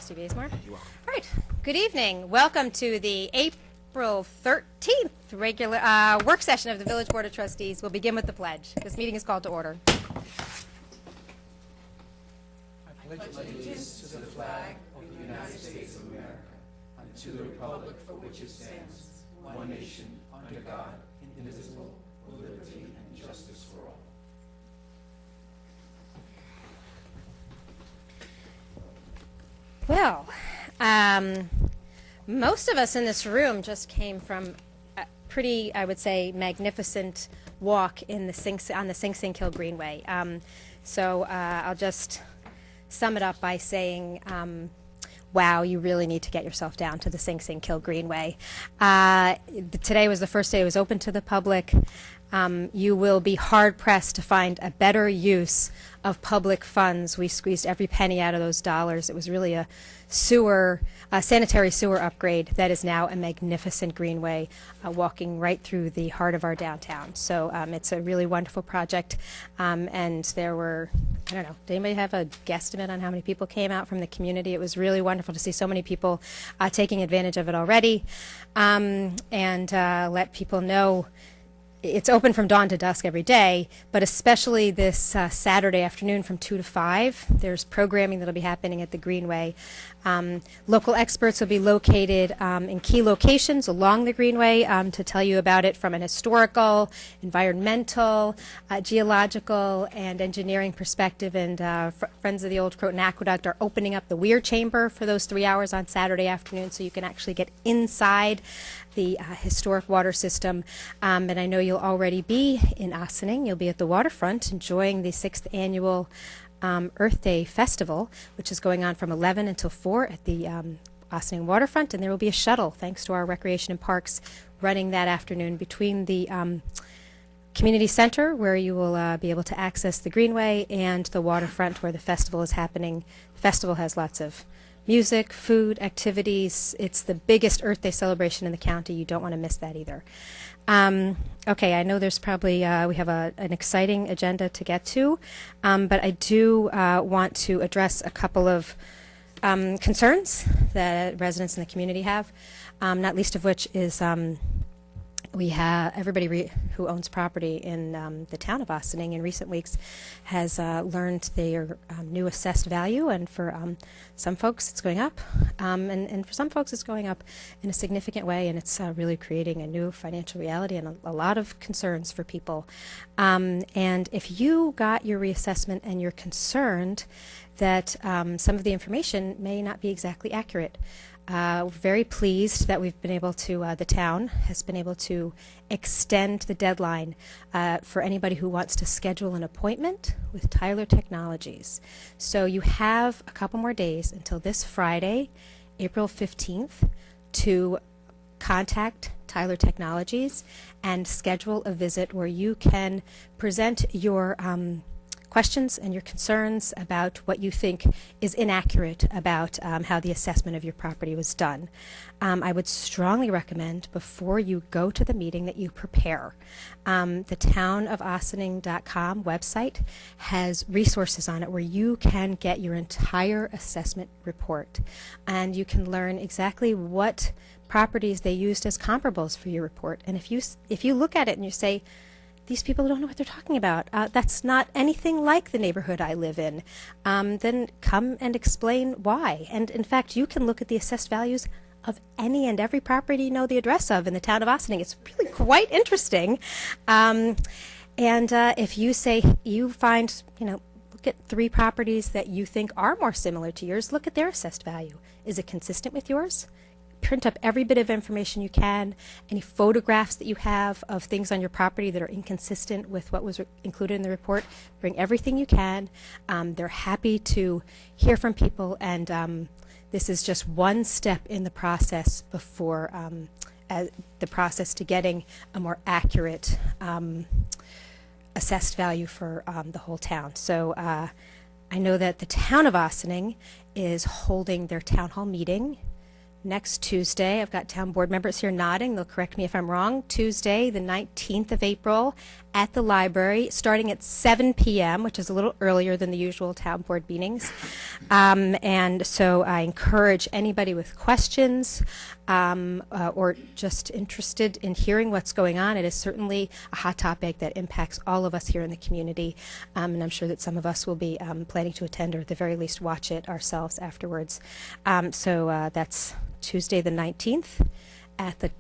Trustee Bazemore. You're welcome. All right. Good evening. Welcome to the April 13th regular work session of the Village Board of Trustees. We'll begin with the pledge. This meeting is called to order. Well, most of us in this room just came from a pretty, I would say, magnificent walk in the on the Sing Sing Hill Greenway. So I'll just sum it up by saying, wow, you really need to get yourself down to the Sing Sing Hill Greenway. Today was the first day it was open to the public. You will be hard-pressed to find a better use of public funds. We squeezed every penny out of those dollars. It was really a sanitary sewer upgrade that is now a magnificent greenway walking right through the heart of our downtown. So it's a really wonderful project. And there were, I don't know, did anybody have a guesstimate on how many people came out from the community? It was really wonderful to see so many people taking advantage of it already, and let people know it's open from dawn to dusk every day, but especially this Saturday afternoon from 2 to 5. There's programming that will be happening at the Greenway. Local experts will be located in key locations along the Greenway to tell you about it from an historical, environmental, geological, and engineering perspective. And Friends of the Old Croton Aqueduct are opening up the Weir Chamber for those 3 hours on Saturday afternoon, so you can actually get inside the historic water system. And I know you'll already be in Ossining. You'll be at the waterfront enjoying the 6th annual Earth Day Festival, which is going on from 11 until 4 at the Ossining waterfront. And there will be a shuttle, thanks to our Recreation and Parks, running that afternoon between the community center, where you will be able to access the Greenway, and the waterfront, where the festival is happening. The festival has lots of music, food, activities. It's the biggest Earth Day celebration in the county. You don't want to miss that either. Okay, I know there's probably, we have an exciting agenda to get to, but I do want to address a couple of concerns that residents in the community have, not least of which is we have everybody who owns property in the town of Ossining in recent weeks has learned their new assessed value, and for some folks it's going up, and for some folks it's going up in a significant way, and it's really creating a new financial reality and a lot of concerns for people. And if you got your reassessment and you're concerned that some of the information may not be exactly accurate, we're very pleased that we've been able to, the town has been able to extend the deadline for anybody who wants to schedule an appointment with Tyler Technologies. So you have a couple more days until this Friday, April 15th, to contact Tyler Technologies and schedule a visit where you can present your questions and your concerns about what you think is inaccurate about how the assessment of your property was done. I would strongly recommend, before you go to the meeting, that you prepare. The townofossining.com website has resources on it where you can get your entire assessment report, and you can learn exactly what properties they used as comparables for your report. And if you look at it and you say, these people don't know what they're talking about, that's not anything like the neighborhood I live in, then come and explain why. And in fact, you can look at the assessed values of any and every property you know the address of in the town of Ossining. It's really quite interesting. And if you say you find, look at 3 properties that you think are more similar to yours, look at their assessed value. Is it consistent with yours? Print up every bit of information you can, any photographs that you have of things on your property that are inconsistent with what was included in the report. Bring everything you can. They're happy to hear from people, and this is just one step in the process before the process to getting a more accurate assessed value for the whole town. So I know that the town of Ossining is holding their town hall meeting next Tuesday. I've got town board members here nodding. They'll correct me if I'm wrong. Tuesday, the 19th of April, at the library, starting at 7 p.m., which is a little earlier than the usual town board meetings. And so I encourage anybody with questions or just interested in hearing what's going on. It is certainly a hot topic that impacts all of us here in the community, and I'm sure that some of us will be planning to attend or at the very least watch it ourselves afterwards. So that's Tuesday the 19th at the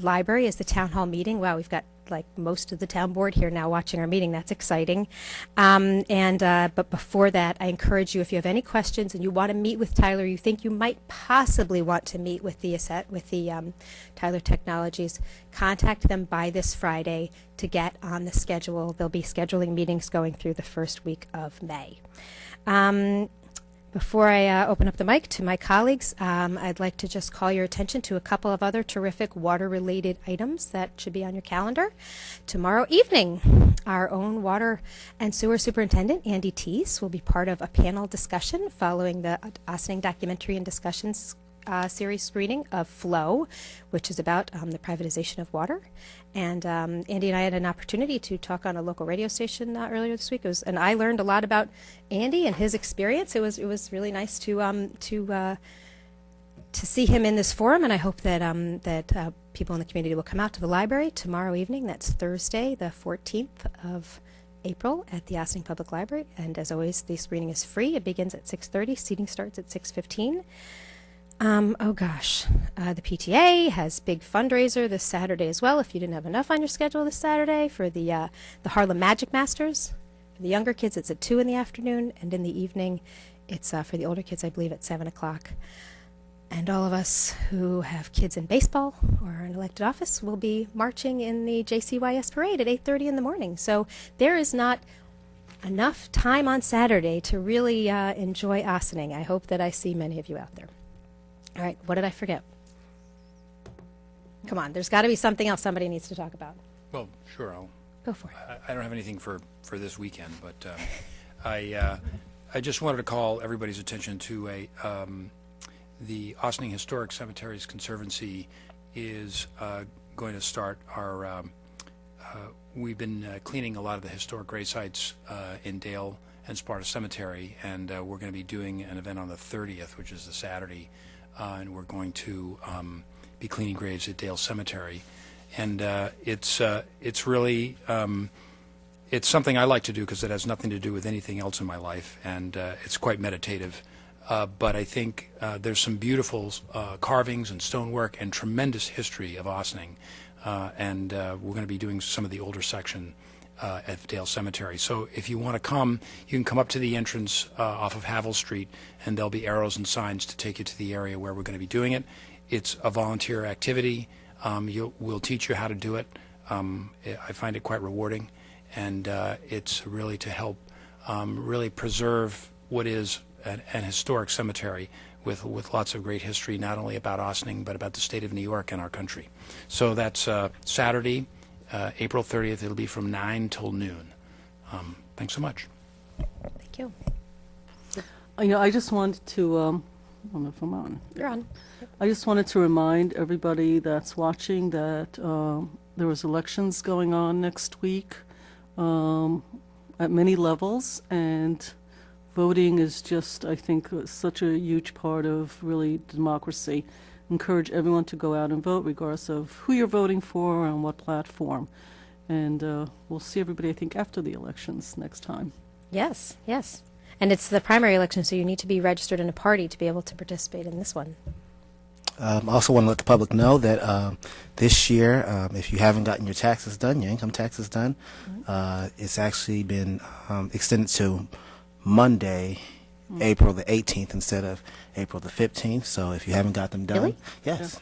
library is the town hall meeting. Wow, we've got like most of the town board here now watching our meeting. That's exciting. But before that, I encourage you, if you have any questions and you want to meet with Tyler, you think you might possibly want to meet with the Tyler Technologies, contact them by this Friday to get on the schedule. They'll be scheduling meetings going through the first week of May. Before I open up the mic to my colleagues, I'd like to just call your attention to a couple of other terrific water-related items that should be on your calendar. Tomorrow evening, our own water and sewer superintendent, Andy Teese, will be part of a panel discussion following the Ossining documentary and discussions series screening of Flow, which is about the privatization of water. And Andy and I had an opportunity to talk on a local radio station earlier this week. And I learned a lot about Andy and his experience. It was really nice to see him in this forum, and I hope that people in the community will come out to the library tomorrow evening. That's Thursday, the 14th of April at the Ossining Public Library. And as always, the screening is free. It begins at 6:30. Seating starts at 6:15. The PTA has big fundraiser this Saturday as well. If you didn't have enough on your schedule this Saturday, for the Harlem Magic Masters. For the younger kids, it's at 2 in the afternoon, and in the evening, it's for the older kids, I believe, at 7 o'clock. And all of us who have kids in baseball or in elected office will be marching in the JCYS parade at 8:30 in the morning. So there is not enough time on Saturday to really enjoy Ossining. I hope that I see many of you out there. All right, what did I forget? Come on, there's got to be something else somebody needs to talk about. Well, sure, I'll Go for it. I don't have anything for this weekend, but I just wanted to call everybody's attention to the Ossining Historic Cemeteries Conservancy is going to start our. We've been cleaning a lot of the historic grave sites in Dale and Sparta Cemetery, and we're going to be doing an event on the 30th, which is the Saturday, and we're going to be cleaning graves at Dale Cemetery. And it's really it's something I like to do because it has nothing to do with anything else in my life, and it's quite meditative. But I think there's some beautiful carvings and stonework and tremendous history of Ossining, and we're going to be doing some of the older section at Dale Cemetery. So if you want to come, you can come up to the entrance off of Havel Street, and there'll be arrows and signs to take you to the area where we're going to be doing it. It's a volunteer activity. We'll teach you how to do it. I find it quite rewarding, and it's really to help really preserve what is an historic cemetery with lots of great history, not only about Ossining, but about the state of New York and our country. So that's Saturday, April 30th. It'll be from 9 till noon. Thanks so much. Thank you. I just wanted to, I don't know if I'm on. You're on. I just wanted to remind everybody that's watching that there was elections going on next week at many levels, and voting is just, I think, such a huge part of really democracy. Encourage everyone to go out and vote, regardless of who you're voting for and on what platform. And we'll see everybody, I think, after the elections next time. Yes, yes. And it's the primary election, so you need to be registered in a party to be able to participate in this one. I also want to let the public know that this year, if you haven't gotten your taxes done, your income taxes done, it's actually been extended to Monday, April the 18th instead of April the 15th. So if you haven't got them done, Really? yes.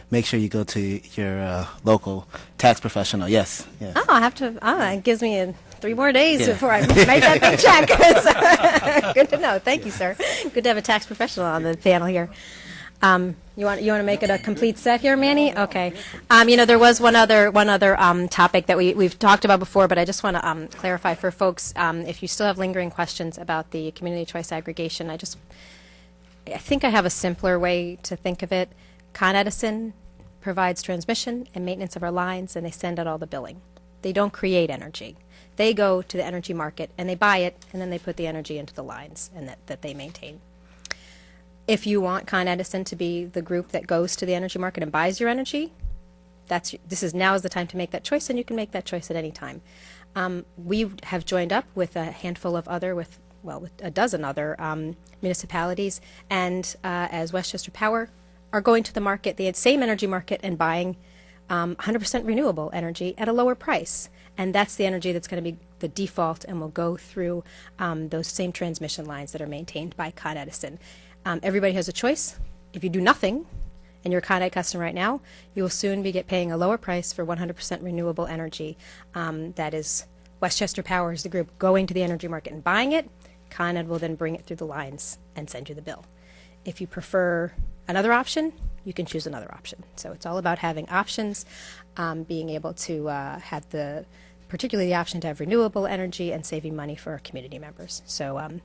Make sure you go to your local tax professional. Yes, yes. Oh, I have to, it gives me 3 more days Yeah. before I make that big check. Good to know. Thank you, sir. Good to have a tax professional on the panel here. You want to make it a complete set here, Manny? Okay. There was one other topic that we've talked about before, but I just want to clarify for folks, if you still have lingering questions about the community choice aggregation, I think I have a simpler way to think of it. Con Edison provides transmission and maintenance of our lines, and they send out all the billing. They don't create energy. They go to the energy market and they buy it, and then they put the energy into the lines and that they maintain. If you want Con Edison to be the group that goes to the energy market and buys your energy, now is the time to make that choice, and you can make that choice at any time. We have joined up with a handful of other, with a dozen other municipalities, and as Westchester Power are going to the market, the same energy market, and buying 100% renewable energy at a lower price. And that's the energy that's going to be the default and will go through those same transmission lines that are maintained by Con Edison. Everybody has a choice. If you do nothing, and you're a Con Ed customer right now, you will soon be paying a lower price for 100% renewable energy. That is Westchester Power is the group going to the energy market and buying it. Con Ed will then bring it through the lines and send you the bill. If you prefer another option, you can choose another option. So it's all about having options, being able to have particularly the option to have renewable energy and saving money for our community members. So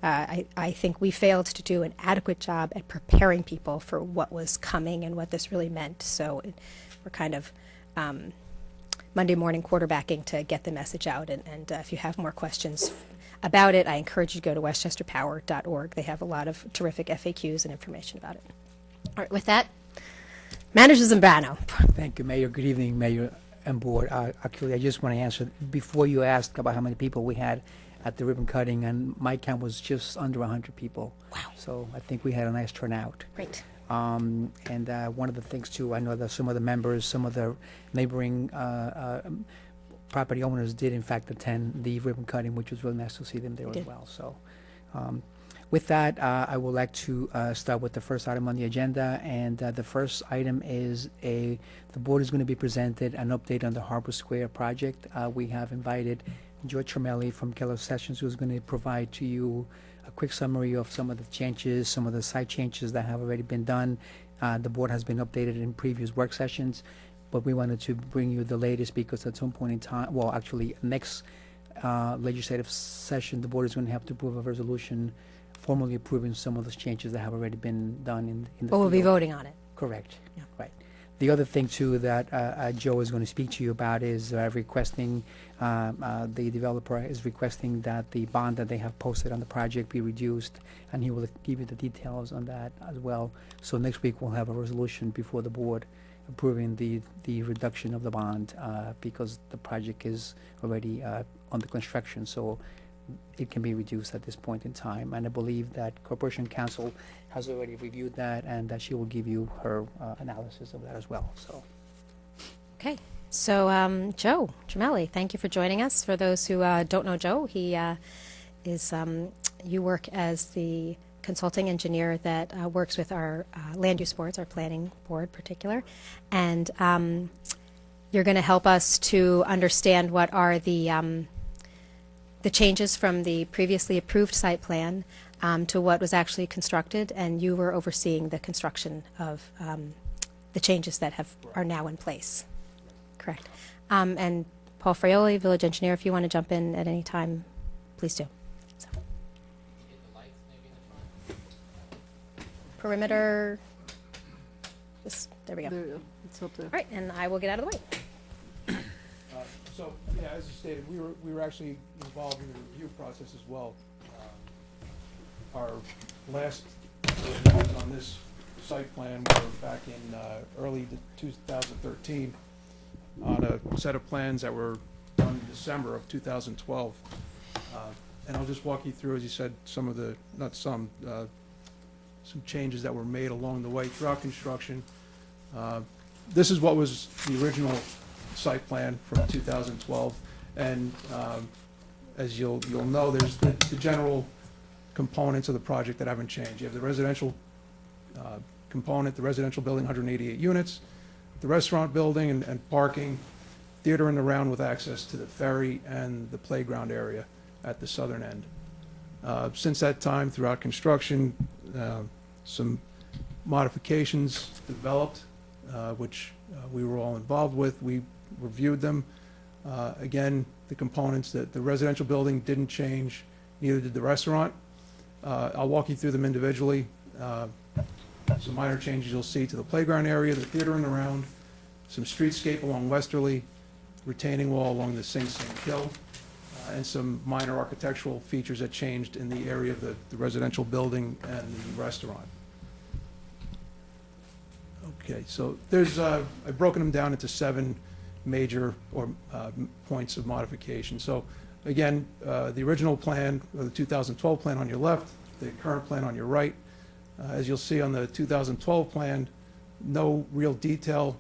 I think we failed to do an adequate job at preparing people for what was coming and what this really meant. So we're kind of Monday morning quarterbacking to get the message out. And if you have more questions about it, I encourage you to go to westchesterpower.org. They have a lot of terrific FAQs and information about it. All right, with that, Manager Zambrano. Thank you, Mayor. Good evening, Mayor and Board. Actually, I just want to answer, before you asked about how many people we had at the ribbon cutting, and my count was just under 100 people. Wow. So I think we had a nice turnout. Great. And one of the things, too, I know that some of the members, some of the neighboring property owners did, in fact, attend the ribbon cutting, which was really nice to see them there as well. So with that, I would like to start with the first item on the agenda, and the first item is the board is going to be presented an update on the Harbor Square project. We have invited George Tremelli from Keller Sessions, who's going to provide to you a quick summary of some of the changes, some of the site changes that have already been done. The board has been updated in previous work sessions, but we wanted to bring you the latest because at some point in time, well, actually, next legislative session, the board is going to have to approve a resolution formally approving some of those changes that have already been done in the Well, we'll be field. voting on it. Correct. Yeah. Right. The other thing, too, that Joe is going to speak to you about is requesting, the developer is requesting that the bond that they have posted on the project be reduced, and he will give you the details on that as well. So next week, we'll have a resolution before the board approving the reduction of the bond because the project is already under construction. So it can be reduced at this point in time, and I believe that Corporation Counsel has already reviewed that, and that she will give you her analysis of that as well. So, Okay. So, Joe Tremelli, thank you for joining us. For those who don't know Joe, he is, you work as the consulting engineer that works with our land use boards, our planning board in particular, and you're going to help us to understand what are the changes from the previously approved site plan to what was actually constructed, and you were overseeing the construction of the changes that are now in place. Correct. And Paul Fraioli, village engineer, if you want to jump in at any time, please do. So. Perimeter. There we go. There you go. It's up there. All right, and I will get out of the way. So, yeah, as you stated, we were actually involved in the review process as well. Our last reviews on this site plan were back in early 2013 on a set of plans that were done in December of 2012. And I'll just walk you through, as you said, some of the, not some changes that were made along the way throughout construction. This is what was the original site plan from 2012, and as you'll know, there's the general components of the project that haven't changed. You have the residential component, the residential building, 188 units, the restaurant building and parking, theater in the round with access to the ferry and the playground area at the southern end. Since that time, throughout construction, some modifications developed, which we were all involved with. We reviewed them. Again, the components that the residential building didn't change, neither did the restaurant. I'll walk you through them individually. Some minor changes you'll see to the playground area, the theater and around, some streetscape along Westerly, retaining wall along the Sing Sing Hill, and some minor architectural features that changed in the area of the residential building and the restaurant. Okay, so there's, I've broken them down into 7 major points of modification. So again, the original plan, or the 2012 plan on your left, the current plan on your right. As you'll see on the 2012 plan, no real detail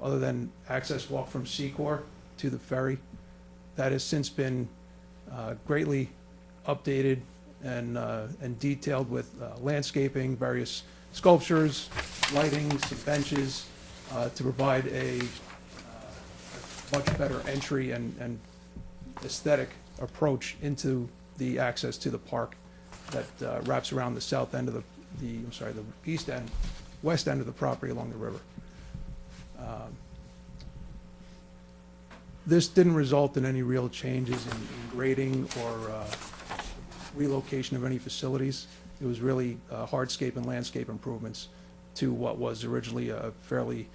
other than access walk from Secor to the ferry. That has since been greatly updated and detailed with landscaping, various sculptures, lighting, some benches to provide a much better entry and aesthetic approach into the access to the park that wraps around the south end of the east end, west end of the property along the river. This didn't result in any real changes in grading or relocation of any facilities. It was really hardscape and landscape improvements to what was originally a fairly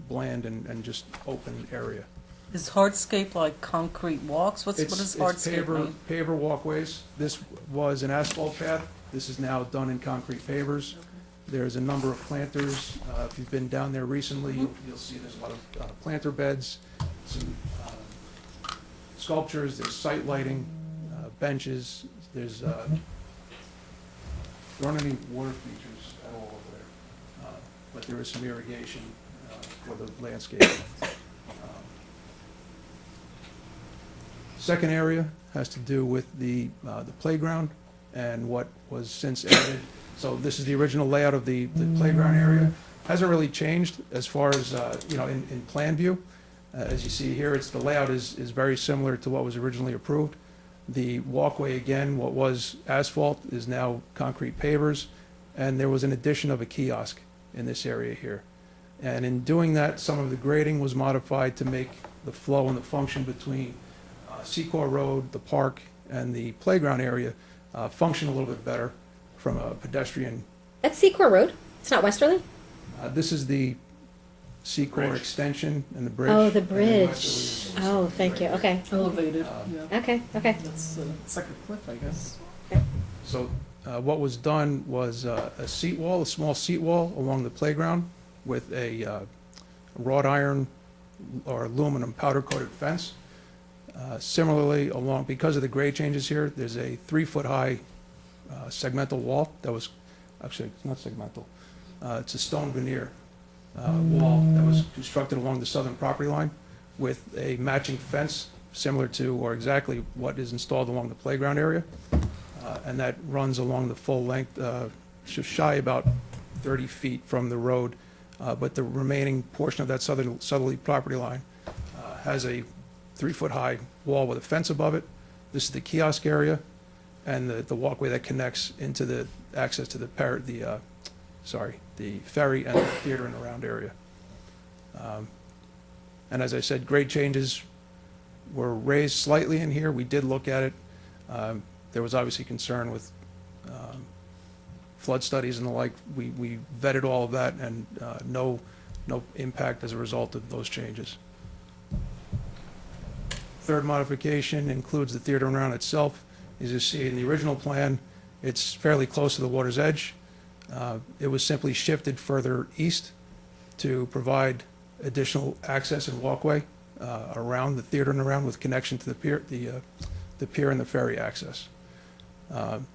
bland and just open area. Is hardscape like concrete walks? What It's does hardscape mean? paver walkways. This was an asphalt path. This is now done in concrete pavers. There's a number of planters. If you've been down there recently, you'll see there's a lot of planter beds, some sculptures, there's site lighting, benches. There aren't any water features at all over there, but there is some irrigation for the landscape. Second area has to do with the playground and what was since added. So this is the original layout of the playground area. Hasn't really changed as far as, in plan view. As you see here, the layout is very similar to what was originally approved. The walkway, again, what was asphalt is now concrete pavers, and there was an addition of a kiosk in this area here. And in doing that, some of the grading was modified to make the flow and the function between Secor Road, the park, and the playground area function a little bit better from a pedestrian. That's Secor Road? It's not Westerly? This is the Secor extension and the bridge. Oh, the and then bridge. Westerly is- Oh, thank you. Okay. Elevated, yeah. Okay, okay. It's like a cliff, I guess. So what was done was a seat wall, a small seat wall along the playground with a wrought iron or aluminum powder-coated fence. Similarly, because of the grade changes here, there's a 3-foot-high segmental wall that was, actually, it's not segmental, it's a stone veneer wall that was constructed along the southern property line with a matching fence similar to or exactly what is installed along the playground area. And that runs along the full length, just shy about 30 feet from the road. But the remaining portion of that southerly property line has a 3-foot-high wall with a fence above it. This is the kiosk area and the walkway that connects into the access to the ferry and the theater and around area. And as I said, grade changes were raised slightly in here. We did look at it. There was obviously concern with flood studies and the like. We vetted all of that, and no impact as a result of those changes. Third modification includes the theater and around itself. As you see in the original plan, it's fairly close to the water's edge. It was simply shifted further east to provide additional access and walkway around the theater and around with connection to the pier and the ferry access.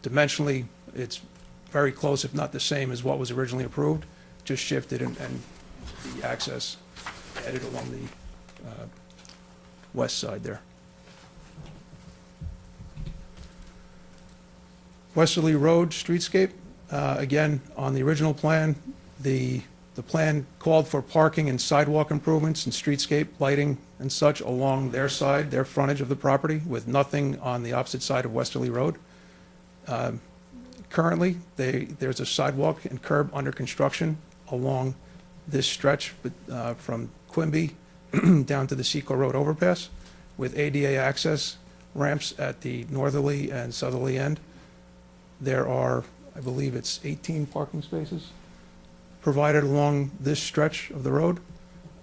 Dimensionally, it's very close, if not the same, as what was originally approved, just shifted and the access added along the west side there. Westerly Road streetscape, again, on the original plan, the plan called for parking and sidewalk improvements and streetscape lighting and such along their side, their frontage of the property, with nothing on the opposite side of Westerly Road. Currently, there's a sidewalk and curb under construction along this stretch from Quimby down to the Secor Road overpass with ADA access ramps at the northerly and southerly end. There are, I believe it's 18 parking spaces provided along this stretch of the road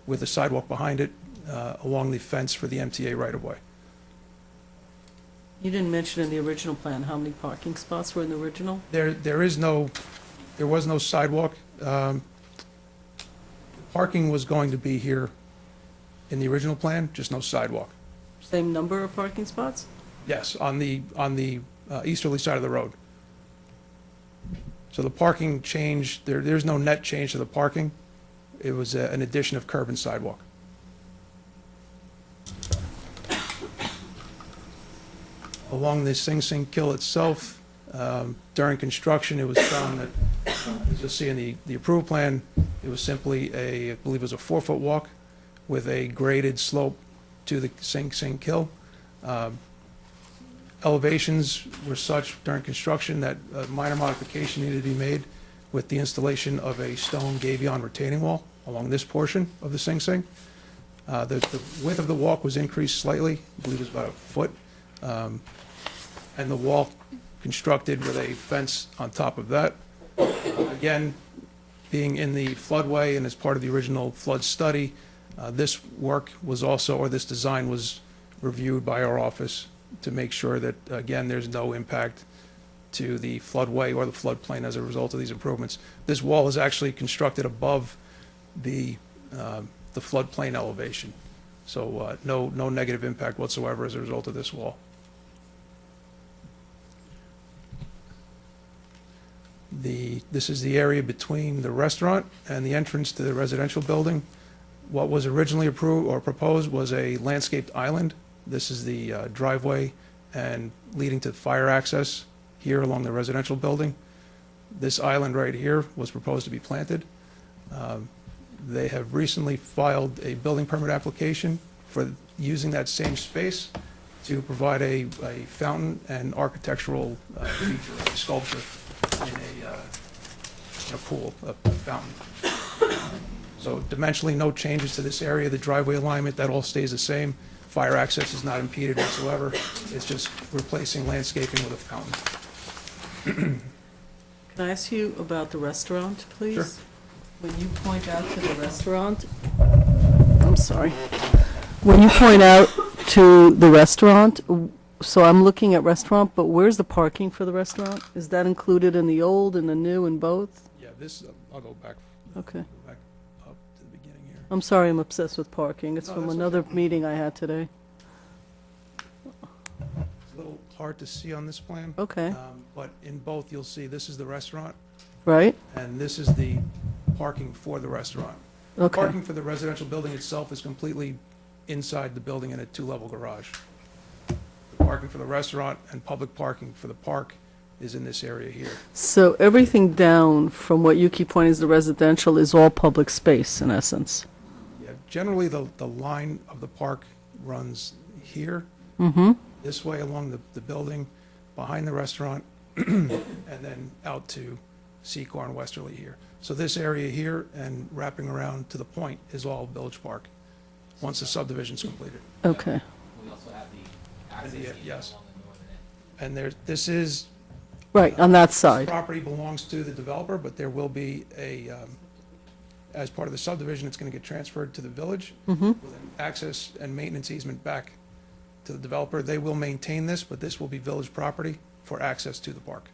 with a sidewalk behind it, along the fence for the MTA right-of-way. You didn't mention in the original plan how many parking spots were in the original? There was no sidewalk. Parking was going to be here in the original plan, just no sidewalk. Same number of parking spots? Yes, on the easterly side of the road. So the parking change, there's no net change to the parking. It was an addition of curb and sidewalk. Along the Sing Sing Kill itself, during construction, it was found that, as you'll see in the approval plan, it was simply I believe it was a 4-foot walk with a graded slope to the Sing Sing Kill. Elevations were such during construction that a minor modification needed to be made with the installation of a stone gabion retaining wall along this portion of the Sing Sing. The width of the walk was increased slightly, I believe it was about a foot, and the wall constructed with a fence on top of that. Again, being in the floodway and as part of the original flood study, this work was also, or this design was reviewed by our office to make sure that, again, there's no impact to the floodway or the floodplain as a result of these improvements. This wall is actually constructed above the floodplain elevation, so no negative impact whatsoever as a result of this wall. This is the area between the restaurant and the entrance to the residential building. What was originally approved or proposed was a landscaped island. This is the driveway and leading to fire access here along the residential building. This island right here was proposed to be planted. They have recently filed a building permit application for using that same space to provide a fountain and architectural feature, a sculpture in a pool, a fountain. So dimensionally, no changes to this area. The driveway alignment, that all stays the same. Fire access is not impeded whatsoever. It's just replacing landscaping with a fountain. Can I ask you about the restaurant, please? Sure. When you point out to the restaurant, I'm sorry. When you point out to the restaurant, so I'm looking at restaurant, but where's the parking for the restaurant? Is that included in the old and the new in both? Yeah, this, I'll go back Okay. up to the beginning here. I'm sorry, I'm obsessed with parking. It's No, from that's another okay. meeting I had today. It's a little hard to see on this plan. Okay, But in both, you'll see this is the restaurant, right? and this is the parking for the restaurant. Okay, Parking for the residential building itself is completely inside the building in a 2-level garage. The parking for the restaurant and public parking for the park is in this area here. so everything down from what you keep pointing as the residential is all public space, in essence? Yeah, generally, the line of the park runs here, this way along the building, behind the restaurant, and then out to Secor and Westerly here. So this area here and wrapping around to the point is all Village Park, once the subdivision's completed. Okay, We also have the access Yeah, easement yes. along the northern end. And this is, right, on that this side. property belongs to the developer, but there will be as part of the subdivision, it's gonna get transferred to the village with an access and maintenance easement back to the developer. They will maintain this, but this will be village property for access to the park.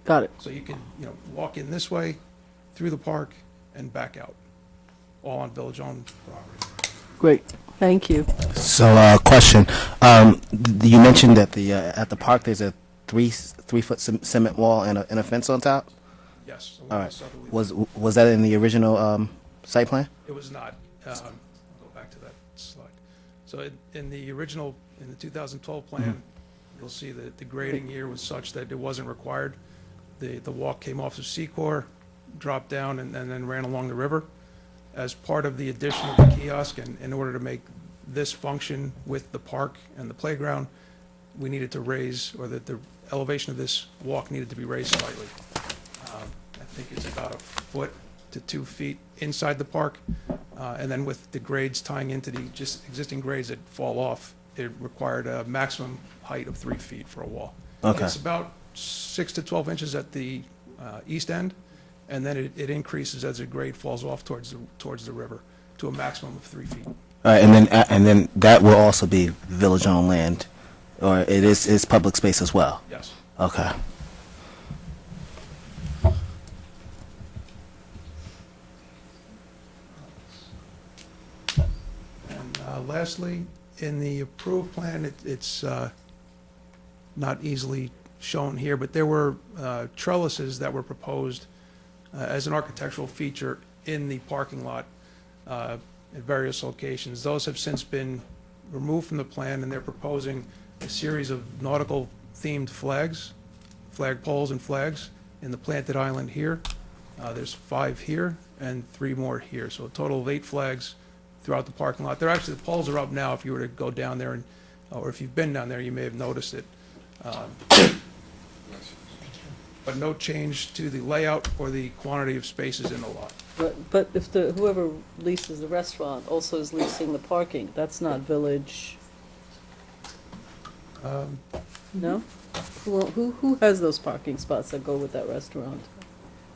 Got it. So you can, walk in this way, through the park, and back out, all on village-owned property. Great, thank you. So, question. You mentioned that at the park there's a 3-foot cement wall and a fence on top. Yes. along All the right. southerly- Was that in the original site plan? It was not. I'll go back to that slide. So in the original, in the 2012 plan, you'll see that the grading here was such that it wasn't required. The walk came off of Secor, dropped down, and then ran along the river. As part of the addition of the kiosk, and in order to make this function with the park and the playground, we needed to raise, or the elevation of this walk needed to be raised slightly. I think it's about 1 foot to 2 feet inside the park. And then with the grades tying into the just existing grades that fall off, it required a maximum height of 3 feet for a wall. Okay. It's about 6 to 12 inches at the east end, and then it increases as the grade falls off towards the river to a maximum of 3 feet. All right, and then that will also be village-owned land, or it's public space as well? Yes. Okay. And lastly, in the approved plan, it's not easily shown here, but there were trellises that were proposed as an architectural feature in the parking lot at various locations. Those have since been removed from the plan, and they're proposing a series of nautical-themed flags, flag poles and flags in the planted island here. There's 5 here and 3 more here, so a total of 8 flags throughout the parking lot. They're actually, the poles are up now. If you were to go down there, or if you've been down there, you may have noticed it. But no change to the layout or the quantity of spaces in the lot. But if whoever leases the restaurant also is leasing the parking, that's not village, no? Who has those parking spots that go with that restaurant?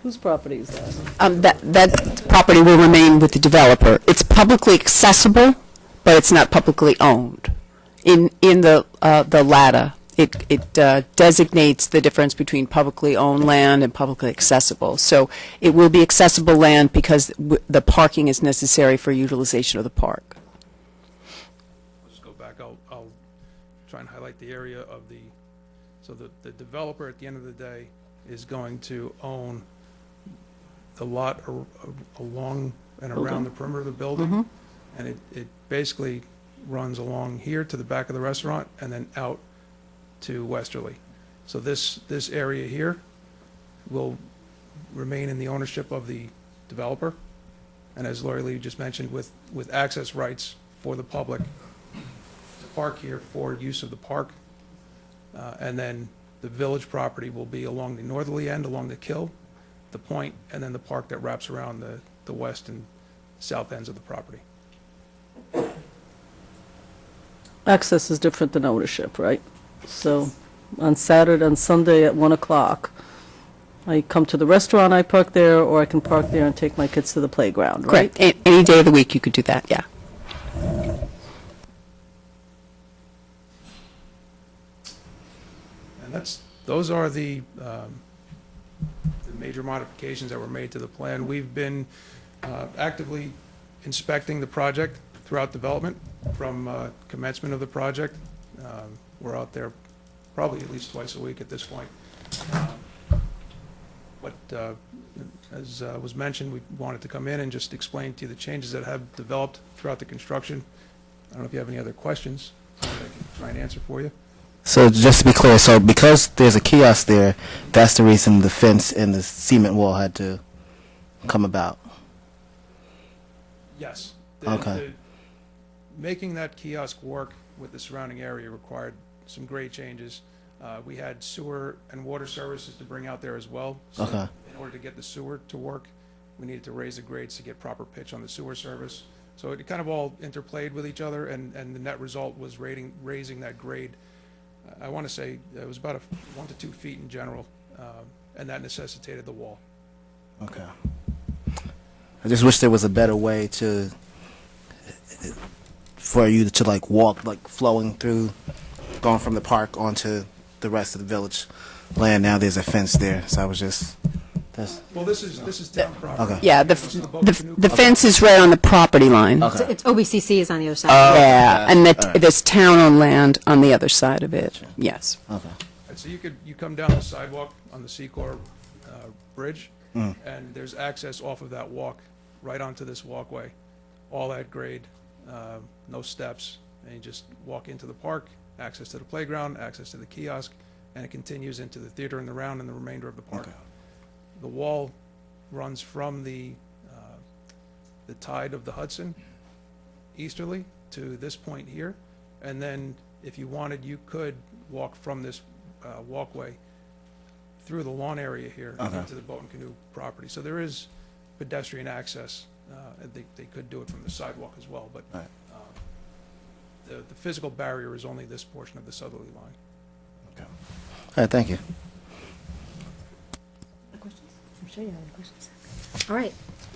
Whose property is that? That property will remain with the developer. It's publicly accessible, but it's not publicly owned. In the latter, it designates the difference between publicly owned land and publicly accessible. So it will be accessible land because the parking is necessary for utilization of the park. I'll just go back. I'll try and highlight the area of so the developer at the end of the day is going to own the lot along and around the perimeter of the building. And it basically runs along here to the back of the restaurant and then out to Westerly. So this area here will remain in the ownership of the developer. And as Lori Lee just mentioned, with access rights for the public to park here for use of the park. And then the village property will be along the northerly end, along the Kill, the point, and then the park that wraps around the west and south ends of the property. Access is different than ownership, right? So on Saturday and Sunday at 1 o'clock, I come to the restaurant, I park there, or I can park there and take my kids to the playground, right? Correct. Any day of the week you could do that, yeah. And those are the major modifications that were made to the plan. We've been actively inspecting the project throughout development from commencement of the project. We're out there probably at least twice a week at this point. But as was mentioned, we wanted to come in and just explain to you the changes that have developed throughout the construction. I don't know if you have any other questions that I can try and answer for you. So just to be clear, so because there's a kiosk there, that's the reason the fence and the cement wall had to come about? Yes. Okay. Making that kiosk work with the surrounding area required some grade changes. We had sewer and water services to bring out there as well. So Okay. in order to get the sewer to work, we needed to raise the grades to get proper pitch on the sewer service. So it kind of all interplayed with each other, and the net result was raising that grade. I want to say it was about 1 to 2 feet in general, and that necessitated the wall. Okay. I just wish there was a better way for you to like walk, like flowing through, going from the park onto the rest of the village land. Now there's a fence there, so I was just, Well, this is town property. Okay. Yeah, This is boat canoe the club. fence is right on the property line. Okay. It's OBCC is on the other side. Yeah, and all right. there's town-owned land on the other side of it, yes. okay. And so you come down the sidewalk on the Secor Bridge, and there's access off of that walk right onto this walkway, all at grade, no steps, and you just walk into the park, access to the playground, access to the kiosk, and it continues into the theater and the round and the remainder of the park. Okay. The wall runs from the tide of the Hudson easterly to this point here, and then if you wanted, you could walk from this walkway through the lawn area here Okay. into the boat and canoe property. So there is pedestrian access. They could do it from the sidewalk as well, but Right. the physical barrier is only this portion of the southerly line. All right, thank you. sure you have any questions. All right.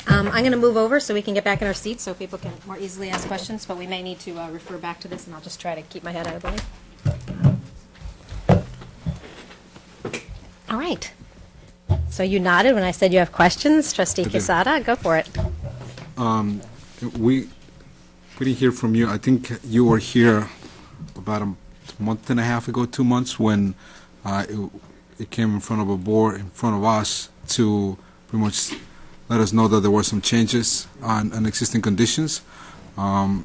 I'm going to move over so we can get back in our seats so people can more easily ask questions, but we may need to refer back to this, and I'll just try to keep my head out of the way. All right. So you nodded when I said you have questions. Trustee Quesada, go for it. We didn't hear from you. I think you were here about a month and a half ago, 2 months, when it came in front of a board, in front of us, to pretty much let us know that there were some changes on existing conditions. Now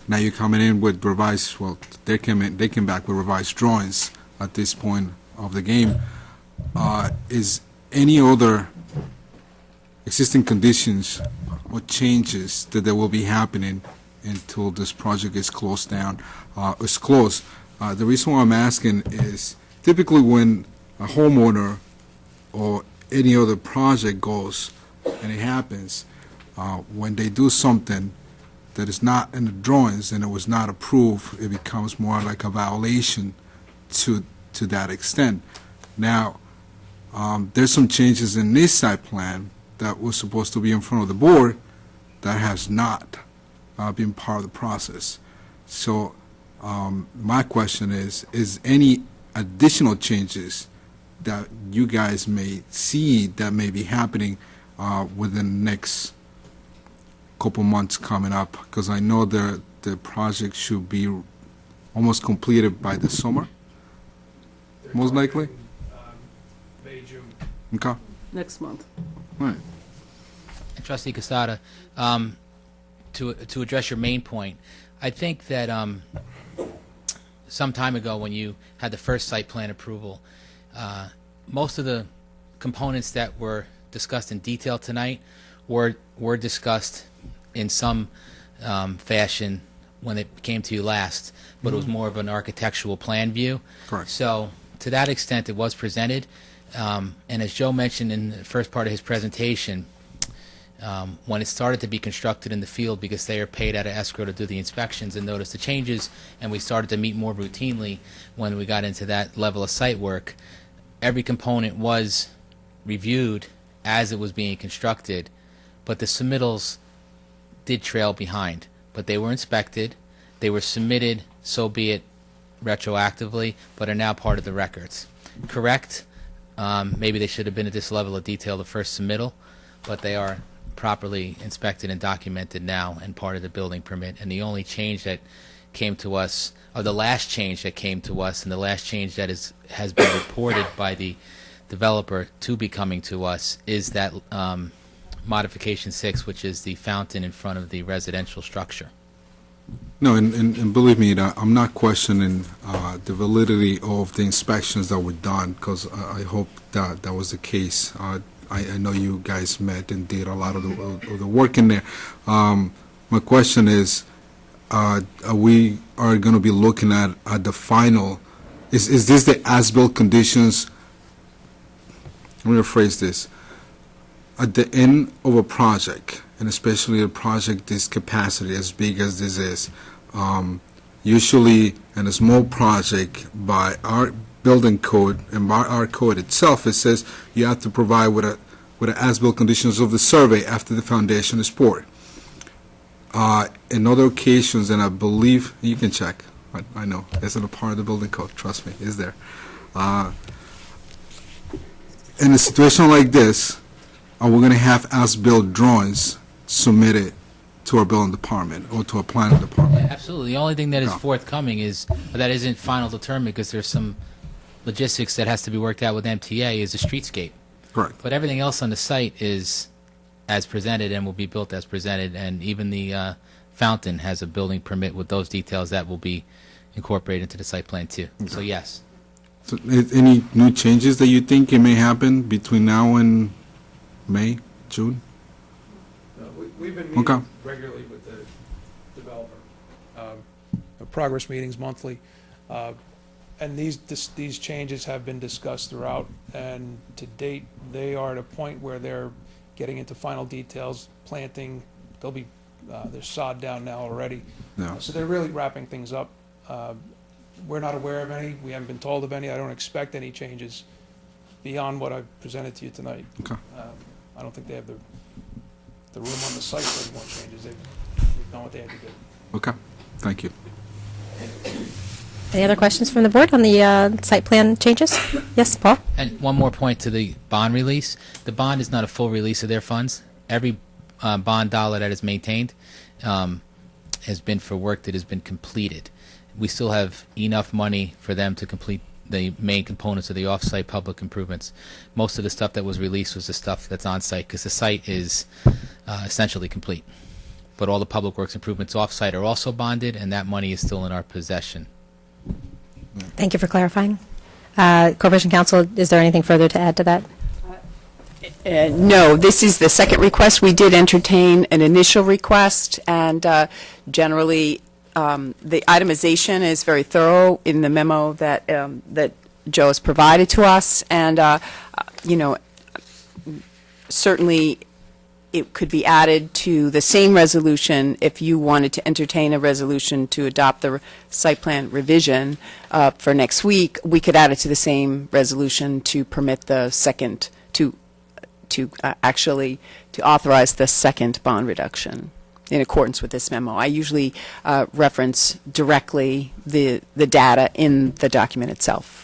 you're coming in with revised, well, they came back with revised drawings at this point of the game. Is any other existing conditions or changes that there will be happening until this project is closed down, is closed? The reason why I'm asking is typically when a homeowner or any other project goes and it happens, when they do something that is not in the drawings and it was not approved, it becomes more like a violation to that extent. Now, there's some changes in this site plan that was supposed to be in front of the board that has not been part of the process. So my question is any additional changes that you guys may see that may be happening within the next couple months coming up? Because I know the project should be almost completed by the summer, most likely. May, June. Okay. Next month. All right. And Trustee Casada, to address your main point, I think that some time ago when you had the first site plan approval, most of the components that were discussed in detail tonight were discussed in some fashion when it came to you last, but it was more of an architectural plan view. Correct. So to that extent, it was presented. And as Joe mentioned in the first part of his presentation, when it started to be constructed in the field, because they are paid out of escrow to do the inspections and notice the changes, and we started to meet more routinely when we got into that level of site work, every component was reviewed as it was being constructed, but the submittals did trail behind. But they were inspected, they were submitted, so be it retroactively, but are now part of the records. Correct? Maybe they should have been at this level of detail the first submittal, but they are properly inspected and documented now and part of the building permit. And the only change that came to us, or the last change that came to us, and the last change that has been reported by the developer to be coming to us, is that modification 6, which is the fountain in front of the residential structure. No, and believe me, I'm not questioning the validity of the inspections that were done, because I hope that that was the case. I know you guys met and did a lot of the work in there. My question is, we are going to be looking at the final, is this the as-built conditions? Let me rephrase this. At the end of a project, and especially a project this capacity, as big as this is, usually in a small project, by our building code and by our code itself, it says you have to provide with the as-built conditions of the survey after the foundation is poured. In other occasions, and I believe, you can check, I know, it's not a part of the building code, trust me, it's there. In a situation like this, we're going to have as-built drawings submitted to our building department or to our planning department. Absolutely. The only thing that is Yeah. forthcoming that isn't final determined, because there's some logistics that has to be worked out with MTA, is a streetscape. Correct. But everything else on the site is as presented and will be built as presented, and even the fountain has a building permit with those details that will be incorporated into the site plan too. So yes. So, any new changes that you think it may happen between now and May, June? No, we've been Okay. meeting regularly with the developer. Progress meetings monthly. And these changes have been discussed throughout, and to date, they are at a point where they're getting into final details, planting, they're sod down now already. No. So they're really wrapping things up. We're not aware of any, we haven't been told of any, I don't expect any changes beyond what I've presented to you tonight. Okay. I don't think they have the room on the site for any more changes. They've done what they had to do. Okay, thank you. Any other questions from the board on the site plan changes? Yes, Paul? And one more point to the bond release. The bond is not a full release of their funds. Every bond dollar that is maintained has been for work that has been completed. We still have enough money for them to complete the main components of the off-site public improvements. Most of the stuff that was released was the stuff that's on-site, because the site is essentially complete. But all the public works improvements off-site are also bonded, and that money is still in our possession. Thank you for clarifying. Corporation Counsel, is there anything further to add to that? No, this is the second request. We did entertain an initial request, and generally, the itemization is very thorough in the memo that that Joe has provided to us, and you know, certainly it could be added to the same resolution if you wanted to entertain a resolution to adopt the site plan revision for next week. We could add it to the same resolution to permit the second to actually to authorize the second bond reduction in accordance with this memo. I usually reference directly the data in the document itself.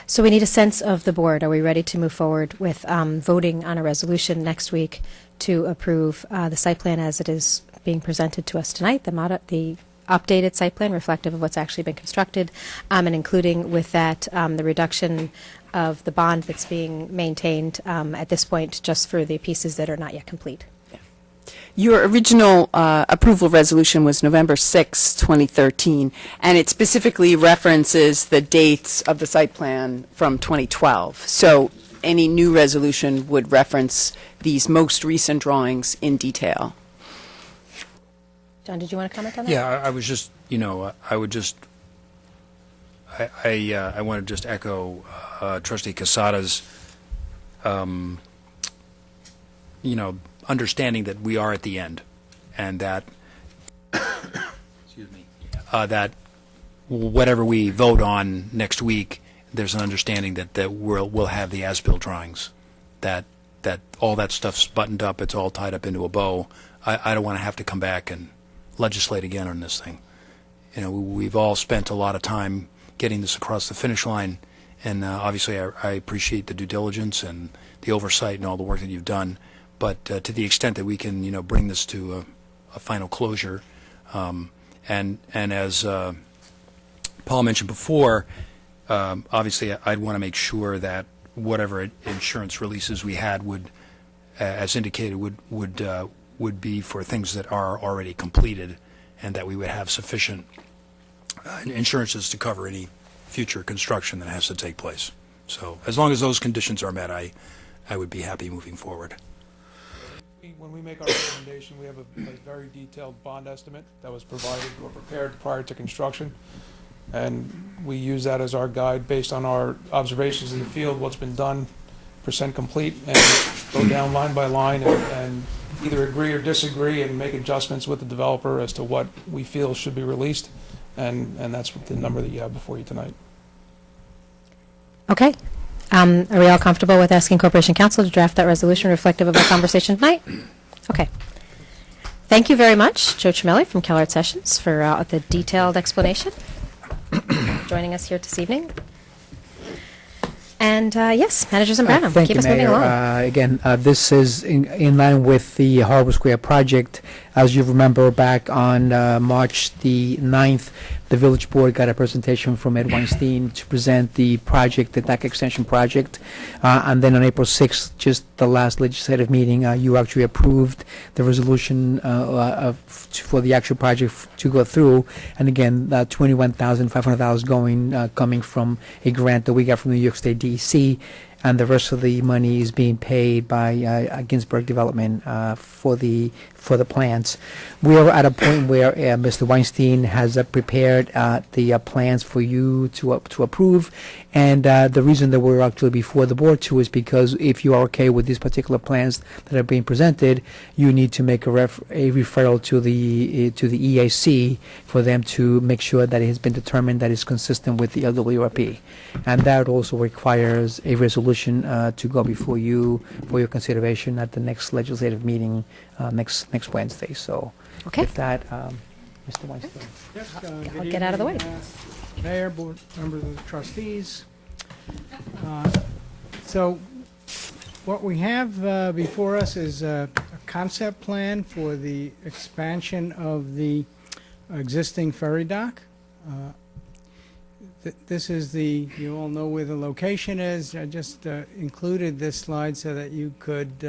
So we need a sense of the board. Are we ready to move forward with voting on a resolution next week to approve the site plan as it is being presented to us tonight, the updated site plan reflective of what's actually been constructed, and including with that the reduction of the bond that's being maintained at this point just for the pieces that are not yet complete? Your original approval resolution was November 6, 2013, and it specifically references the dates of the site plan from 2012. So any new resolution would reference these most recent drawings in detail. John, did you want to comment on that? Yeah, I was just, I would just, I want to just echo Trustee Casada's, understanding that we are at the end, and that, excuse me, that whatever we vote on next week, there's an understanding that we'll have the as-built drawings, that all that stuff's buttoned up, it's all tied up into a bow. I don't want to have to come back and legislate again on this thing. We've all spent a lot of time getting this across the finish line, and obviously I appreciate the due diligence and the oversight and all the work that you've done. But to the extent that we can, bring this to a final closure, and as Paul mentioned before, obviously I'd want to make sure that whatever insurance releases we had would, as indicated, would be for things that are already completed, and that we would have sufficient insurances to cover any future construction that has to take place. So as long as those conditions are met, I would be happy moving forward. When we make our recommendation, we have a very detailed bond estimate that was provided or prepared prior to construction. And we use that as our guide based on our observations in the field, what's been done, percent complete, and go down line by line and either agree or disagree and make adjustments with the developer as to what we feel should be released. And that's the number that you have before you tonight. Okay. Are we all comfortable with asking Corporation Counsel to draft that resolution reflective of our conversation tonight? Okay. Thank you very much, Joe Cimelli from Kellard Sessions, for the detailed explanation. Joining us here this evening. And yes, Manager Zambrano, Thank keep you, us moving Mayor. along. Again, this is in line with the Harbor Square project. As you remember, back on March the 9th, the village board got a presentation from Ed Weinstein to present the project, the DAC extension project. And then on April 6th, just the last legislative meeting, you actually approved the resolution for the actual project to go through. And again, $21,500 coming from a grant that we got from the New York State DEC. and the rest of the money is being paid by Ginsberg Development for the plans. We are at a point where Mr. Weinstein has prepared the plans for you to approve, and the reason that we're actually before the board too is because if you are okay with these particular plans that are being presented, you need to make a referral to the EAC for them to make sure that it has been determined that it's consistent with the LWRP, and that also requires a resolution to go before you for your consideration at the next legislative meeting next Wednesday. So Okay. with that, Mr. Weinstein. Yes, I'll get out of the way. Mayor, board members of the trustees. So what we have before us is a concept plan for the expansion of the existing ferry dock. This is you all know where the location is. I just included this slide so that you could,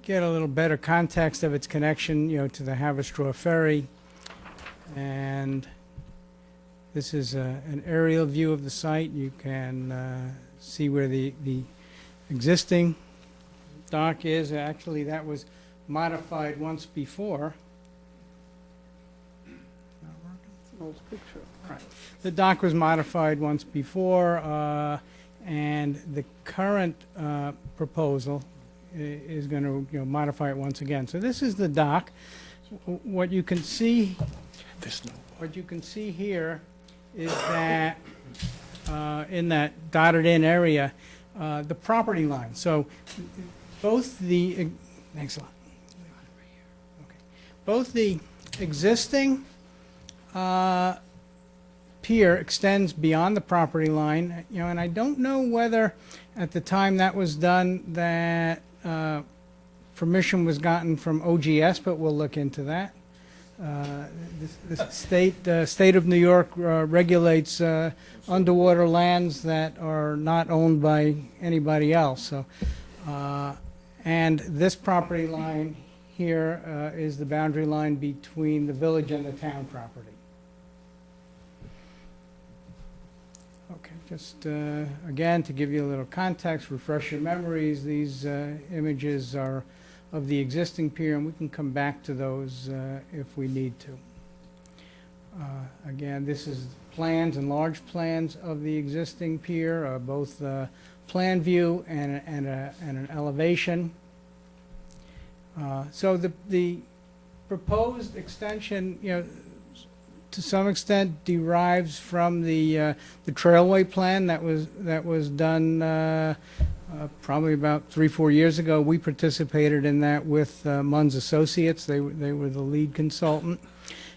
get a little better context of its connection, to the Haverstraw Ferry. And this is an aerial view of the site. You can see where the existing dock is. Actually, that was modified once before. Right. The dock was modified once before, and the current proposal is going to, modify it once again. So this is the dock. What you can see, here is that in that dotted in area, the property line. So both the next slide. Okay. Both the existing pier extends beyond the property line, and I don't know whether at the time that was done that permission was gotten from OGS, but we'll look into that. The state of New York regulates underwater lands that are not owned by anybody else. So, and this property line here is the boundary line between the village and the town property. Okay, just again, to give you a little context, refresh your memories, these images are of the existing pier, and we can come back to those if we need to. Again, this is plans and large plans of the existing pier, both plan view and an elevation. So the proposed extension, to some extent derives from the trailway plan that was done probably about 3-4 years ago. We participated in that with Munns Associates. They were the lead consultant,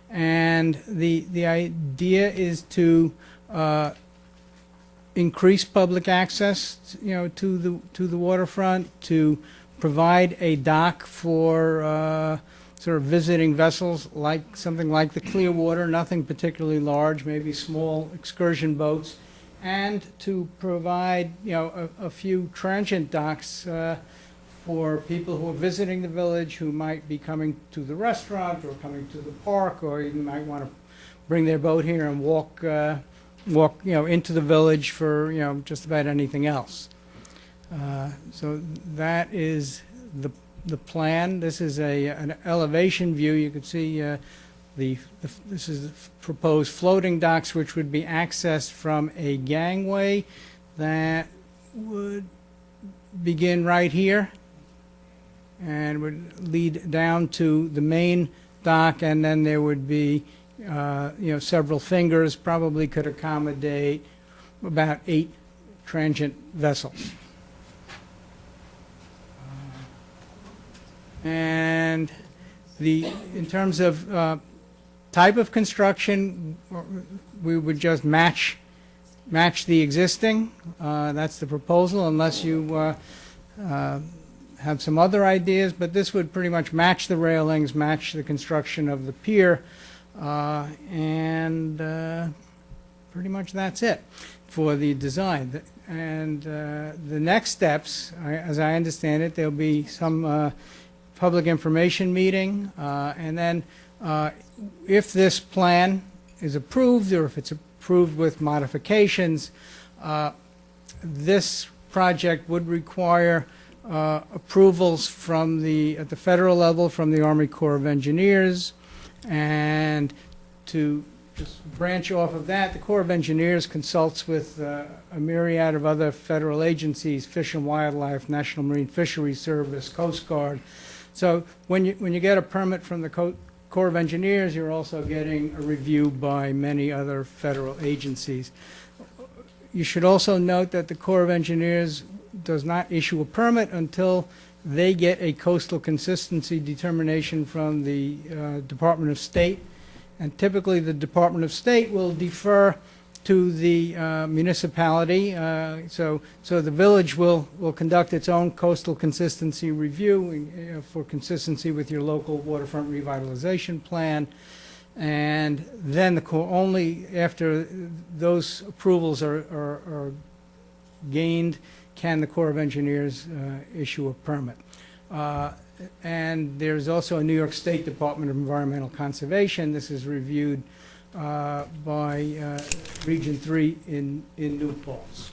and the idea is to increase public access, to the waterfront, to provide a dock for sort of visiting vessels, like something like the Clearwater, nothing particularly large, maybe small excursion boats, and to provide, a few transient docks for people who are visiting the village, who might be coming to the restaurant or coming to the park, or even might want to bring their boat here and walk, into the village for, just about anything else. So that is the plan. This is an elevation view. You can see this is the proposed floating docks, which would be accessed from a gangway that would begin right here and would lead down to the main dock, and then there would be several fingers, probably could accommodate about 8 transient vessels. And in terms of type of construction, we would just match the existing. That's the proposal, unless you have some other ideas. But this would pretty much match the railings, match the construction of the pier, and pretty much that's it for the design. And the next steps, as I understand it, there'll be some public information meeting, and then if this plan is approved, or if it's approved with modifications, this project would require approvals from at the federal level from the Army Corps of Engineers, and to just branch off of that, the Corps of Engineers consults with a myriad of other federal agencies, Fish and Wildlife, National Marine Fisheries Service, Coast Guard. So when you get a permit from the Corps of Engineers, you're also getting a review by many other federal agencies. You should also note that the Corps of Engineers does not issue a permit until they get a coastal consistency determination from the Department of State. And typically, the Department of State will defer to the municipality. So the village will conduct its own coastal consistency review for consistency with your local waterfront revitalization plan. And then the Corps, only after those approvals are gained can the Corps of Engineers issue a permit. And there's also a New York State Department of Environmental Conservation. This is reviewed by Region 3 in New Paltz.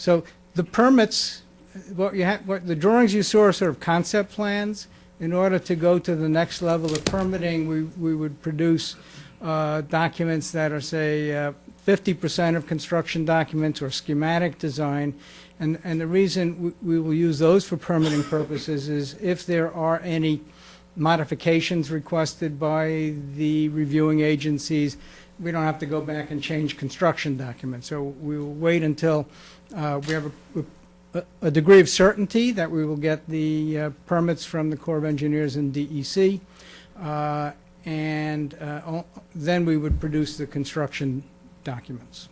So the permits, the drawings you saw are sort of concept plans. In order to go to the next level of permitting, we would produce documents that are, say, 50% of construction documents or schematic design. And the reason we will use those for permitting purposes is if there are any modifications requested by the reviewing agencies, we don't have to go back and change construction documents. So we will wait until we have a degree of certainty that we will get the permits from the Corps of Engineers and DEC, and then we would produce the construction documents.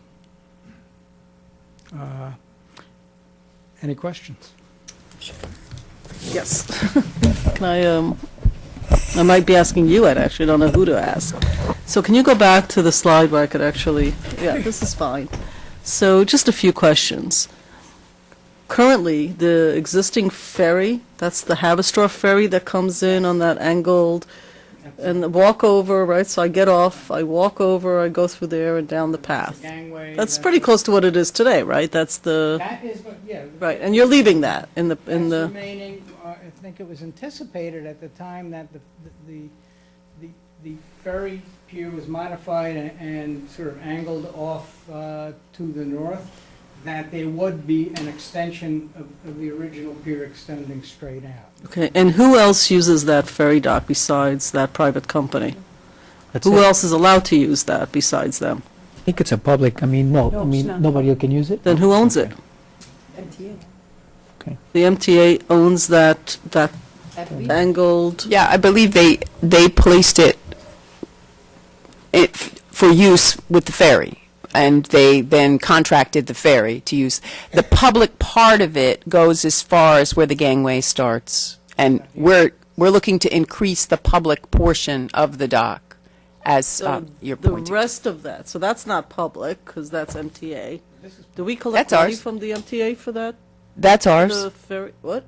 Any questions? Yes. Can I might be asking you, Ed, actually, I don't know who to ask. So can you go back to the slide where I could actually, yeah, this is fine. So just a few questions. Currently, the existing ferry, that's the Haverstraw ferry that comes in on that angled, and the walk over, right? So I get off, I walk over, I go through there and down the path. Gangway. That's pretty close to what it is today, right? That's the, That is, yeah. right, and you're leaving that in That's the, remaining, I think it was anticipated at the time that the ferry pier was modified and sort of angled off to the north, that there would be an extension of the original pier extending straight out. okay, and who else uses that ferry dock besides that private company? That's Who it. else is allowed to use that besides them? I think it's a public, I mean, no, I mean, nobody can use it? Then who owns it? Okay. The MTA owns that angled, Yeah, I believe they placed it for use with the ferry, and they then contracted the ferry to use. The public part of it goes as far as where the gangway starts, and we're looking to increase the public portion of the dock, as so you're the pointing. rest of that, so that's not public, because that's MTA. Do we collect That's money ours. from the MTA for that? That's ours. The ferry, what?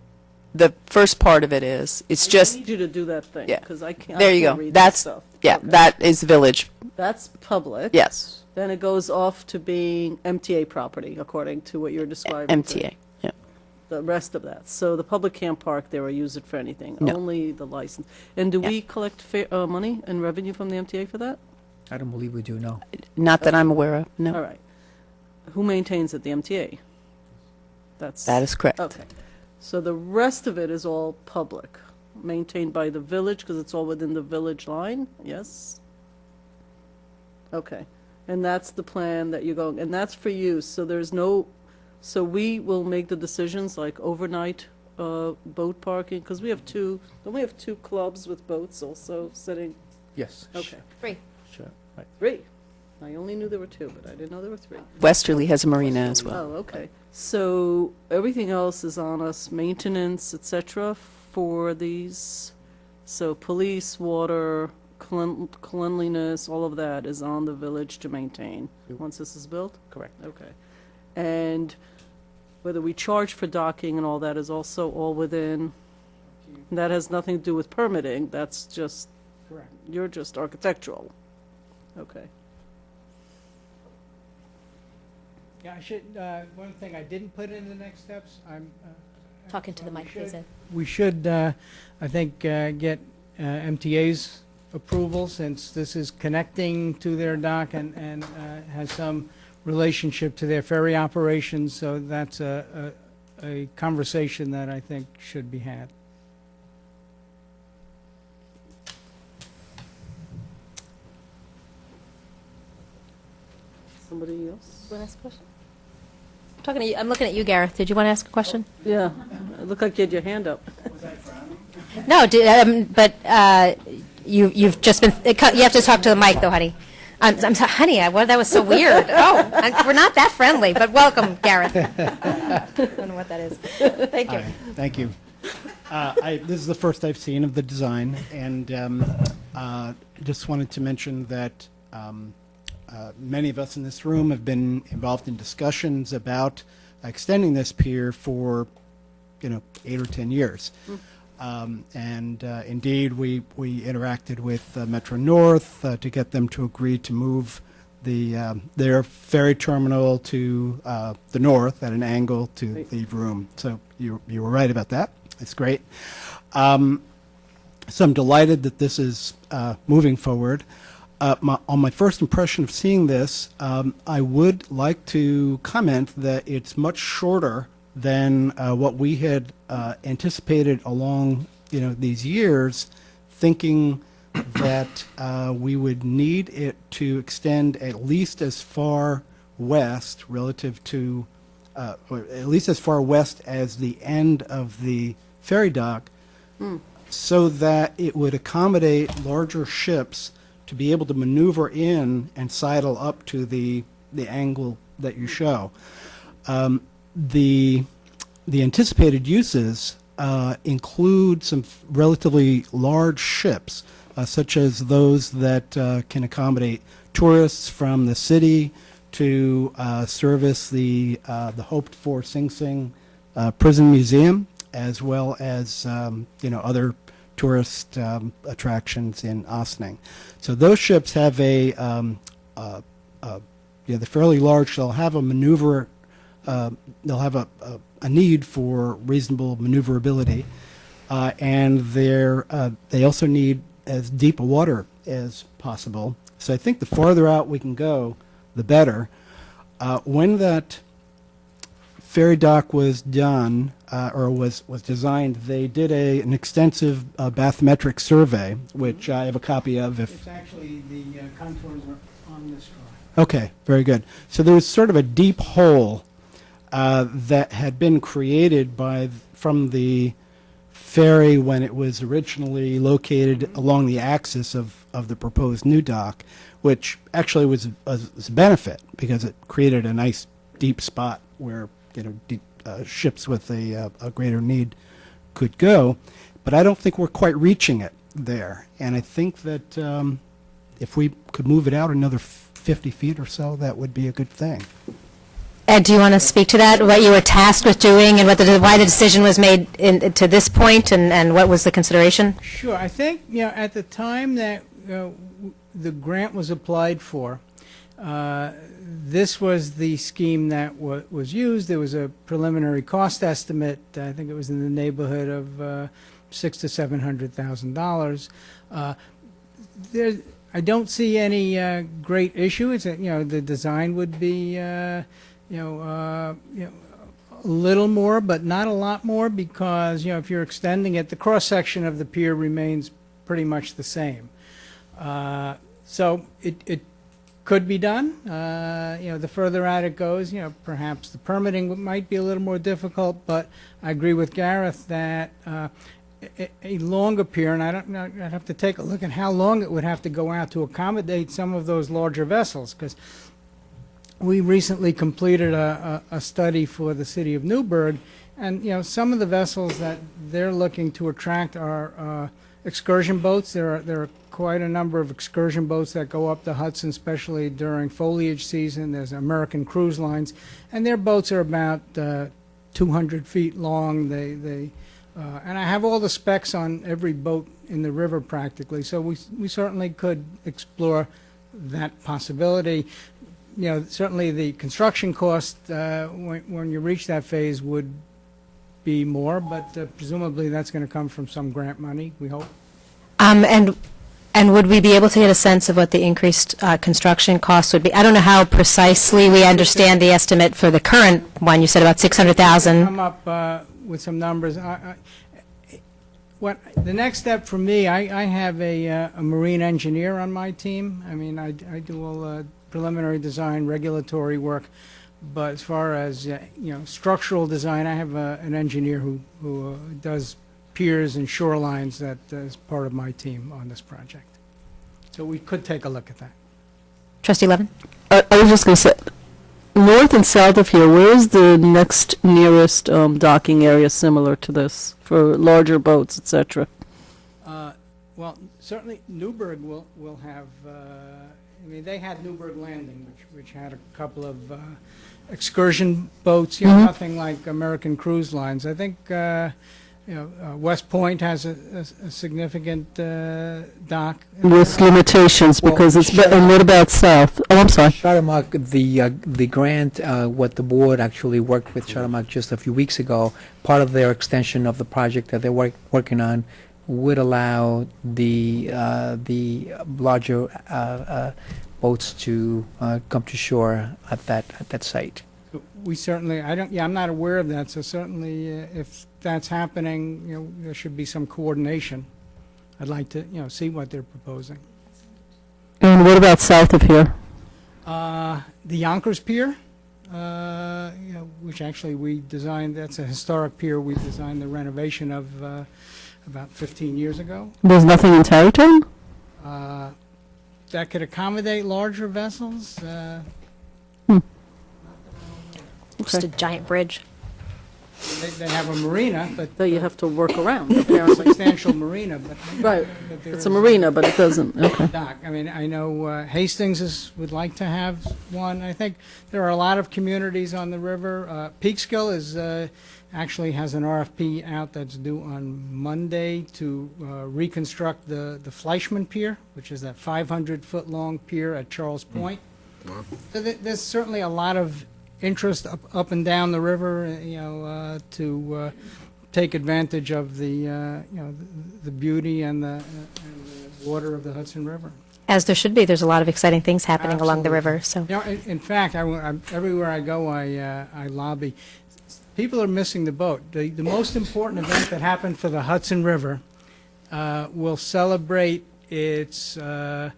The first part of it is. It's I just, need you to do that thing, Yeah. because I can't. There you I can't go. read That's- that stuff. yeah, Okay. that is village. That's public. Yes, Then it goes off to being MTA property, according to what you're describing. MTA. Yeah. The rest of that. So the public can't park there or use it for anything, No. only the license. And do Yeah. we collect money and revenue from the MTA for that? I don't believe we do, no. Not that I'm aware of, no. All right. Who maintains it? The MTA? That's. That is correct. Okay. So the rest of it is all public, maintained by the village, because it's all within the village line, yes? Okay. And that's the plan that you're going, and that's for use, so there's no, so we will make the decisions like overnight boat parking, because we have don't we have two clubs with boats also sitting? Yes. Okay. Three. Sure, right. Three. I only knew there were two, but I didn't know there were three. Westerly has a marina as well. Oh, okay. So everything else is on us, maintenance, et cetera, for these. So police, water, cleanliness, all of that is on the village to maintain, once this is built? Correct. Okay. And whether we charge for docking and all that is also all within, that has nothing to do with permitting, that's just, Correct. you're just architectural. Okay. Yeah, I should, one thing I didn't put in the next steps, I'm. Talking to the mic, please. Ed. We should, I think, get MTA's approval, since this is connecting to their dock and has some relationship to their ferry operations, so that's a conversation that I think should be had. Somebody else? Want to ask a question? Talking to you, I'm looking at you, Gareth. Did you want to ask a question? Yeah, it looked like you had your hand up. No, but you've just been. You have to talk to the mic, though, honey. I'm sorry, honey. That was so weird. We're not that friendly, but welcome, Gareth. I don't know what that is. Thank you. Hi, thank you. This is the first I've seen of the design, and just wanted to mention that many of us in this room have been involved in discussions about extending this pier for, 8 or 10 years. Indeed, we interacted with Metro North to get them to agree to move their ferry terminal to the north at an angle to leave room. So you were right about that. It's great. So I'm delighted that this is moving forward. On my first impression of seeing this, I would like to comment that it's much shorter than what we had anticipated along, these years, thinking that we would need it to extend at least as far west relative to, or at least as far west as the end of the ferry dock, so that it would accommodate larger ships to be able to maneuver in and sidle up to the angle that you show. The anticipated uses include some relatively large ships, such as those that can accommodate tourists from the city to service the hoped-for Sing Sing Prison Museum, as well as other tourist attractions in Ossining. So those ships have they're fairly large. They'll have a maneuver. They'll have a need for reasonable maneuverability, and they also need as deep a water as possible. So I think the farther out we can go, the better. When that ferry dock was done, or was designed, they did an extensive bathymetric survey, which I have a copy of. It's actually, the contours are on this drawing. Okay, very good. So there was sort of a deep hole that had been created from the ferry when it was originally located along the axis of the proposed new dock, which actually was a benefit because it created a nice deep spot where ships with a greater need could go. But I don't think we're quite reaching it there, and I think that if we could move it out another 50 feet or so, that would be a good thing. Ed, do you want to speak to that? What you were tasked with doing, and why the decision was made to this point, and what was the consideration? Sure. I think, at the time that the grant was applied for, this was the scheme that was used. There was a preliminary cost estimate. I think it was in the neighborhood of $600,000 to $700,000. I don't see any great issue. It's the design would be a little more, but not a lot more, because if you're extending it, the cross section of the pier remains pretty much the same. So it could be done. The further out it goes, perhaps the permitting might be a little more difficult, but I agree with Gareth that a longer pier, and I'd have to take a look at how long it would have to go out to accommodate some of those larger vessels, because we recently completed a study for the city of Newburgh, and some of the vessels that they're looking to attract are excursion boats. There are quite a number of excursion boats that go up the Hudson, especially during foliage season. There's American Cruise Lines, and their boats are about 200 feet long. And I have all the specs on every boat in the river practically, so we certainly could explore that possibility. certainly the construction cost, when you reach that phase, would be more, but presumably that's going to come from some grant money, we hope. And would we be able to get a sense of what the increased construction costs would be? I don't know how precisely we understand the estimate for the current one. You said about 600,000. Come up with some numbers. The next step for me, I have a marine engineer on my team. I mean, I do all preliminary design, regulatory work, but as far as structural design, I have an engineer who does piers and shorelines that is part of my team on this project. So we could take a look at that. Trustee Levin? I was just going to say, north and south of here, where is the next nearest docking area similar to this for larger boats, etc.? Well, certainly Newburgh will have, they had Newburgh Landing, which had a couple of excursion boats, nothing like American Cruise Lines. I think, West Point has a significant dock. With limitations, because and what about south? Oh, I'm sorry. Chartermark, the grant, what the board actually worked with Chartermark just a few weeks ago, part of their extension of the project that they're working on would allow the larger boats to come to shore at that site. We certainly, I'm not aware of that, so certainly if that's happening, there should be some coordination. I'd like to, see what they're proposing. And what about south of here? The Yonkers Pier, which actually we designed, that's a historic pier we designed the renovation of about 15 years ago. There's nothing in Tarrytown? That could accommodate larger vessels. Just a giant bridge. They have a marina, but That you have to work around, a apparently. substantial marina, but. Right. but there It's is a marina, but it doesn't, okay. dock. I mean, I know Hastings would like to have one. I think there are a lot of communities on the river. Peekskill actually has an RFP out that's due on Monday to reconstruct the Fleischman Pier, which is that 500-foot-long pier at Charles Point. So there's certainly a lot of interest up and down the river, to take advantage of the beauty and the water of the Hudson River. As there should be. There's a lot of exciting things happening along the Absolutely. river, so. In fact, everywhere I go, I lobby. People are missing the boat. The most important event that happened for the Hudson River will celebrate its 200th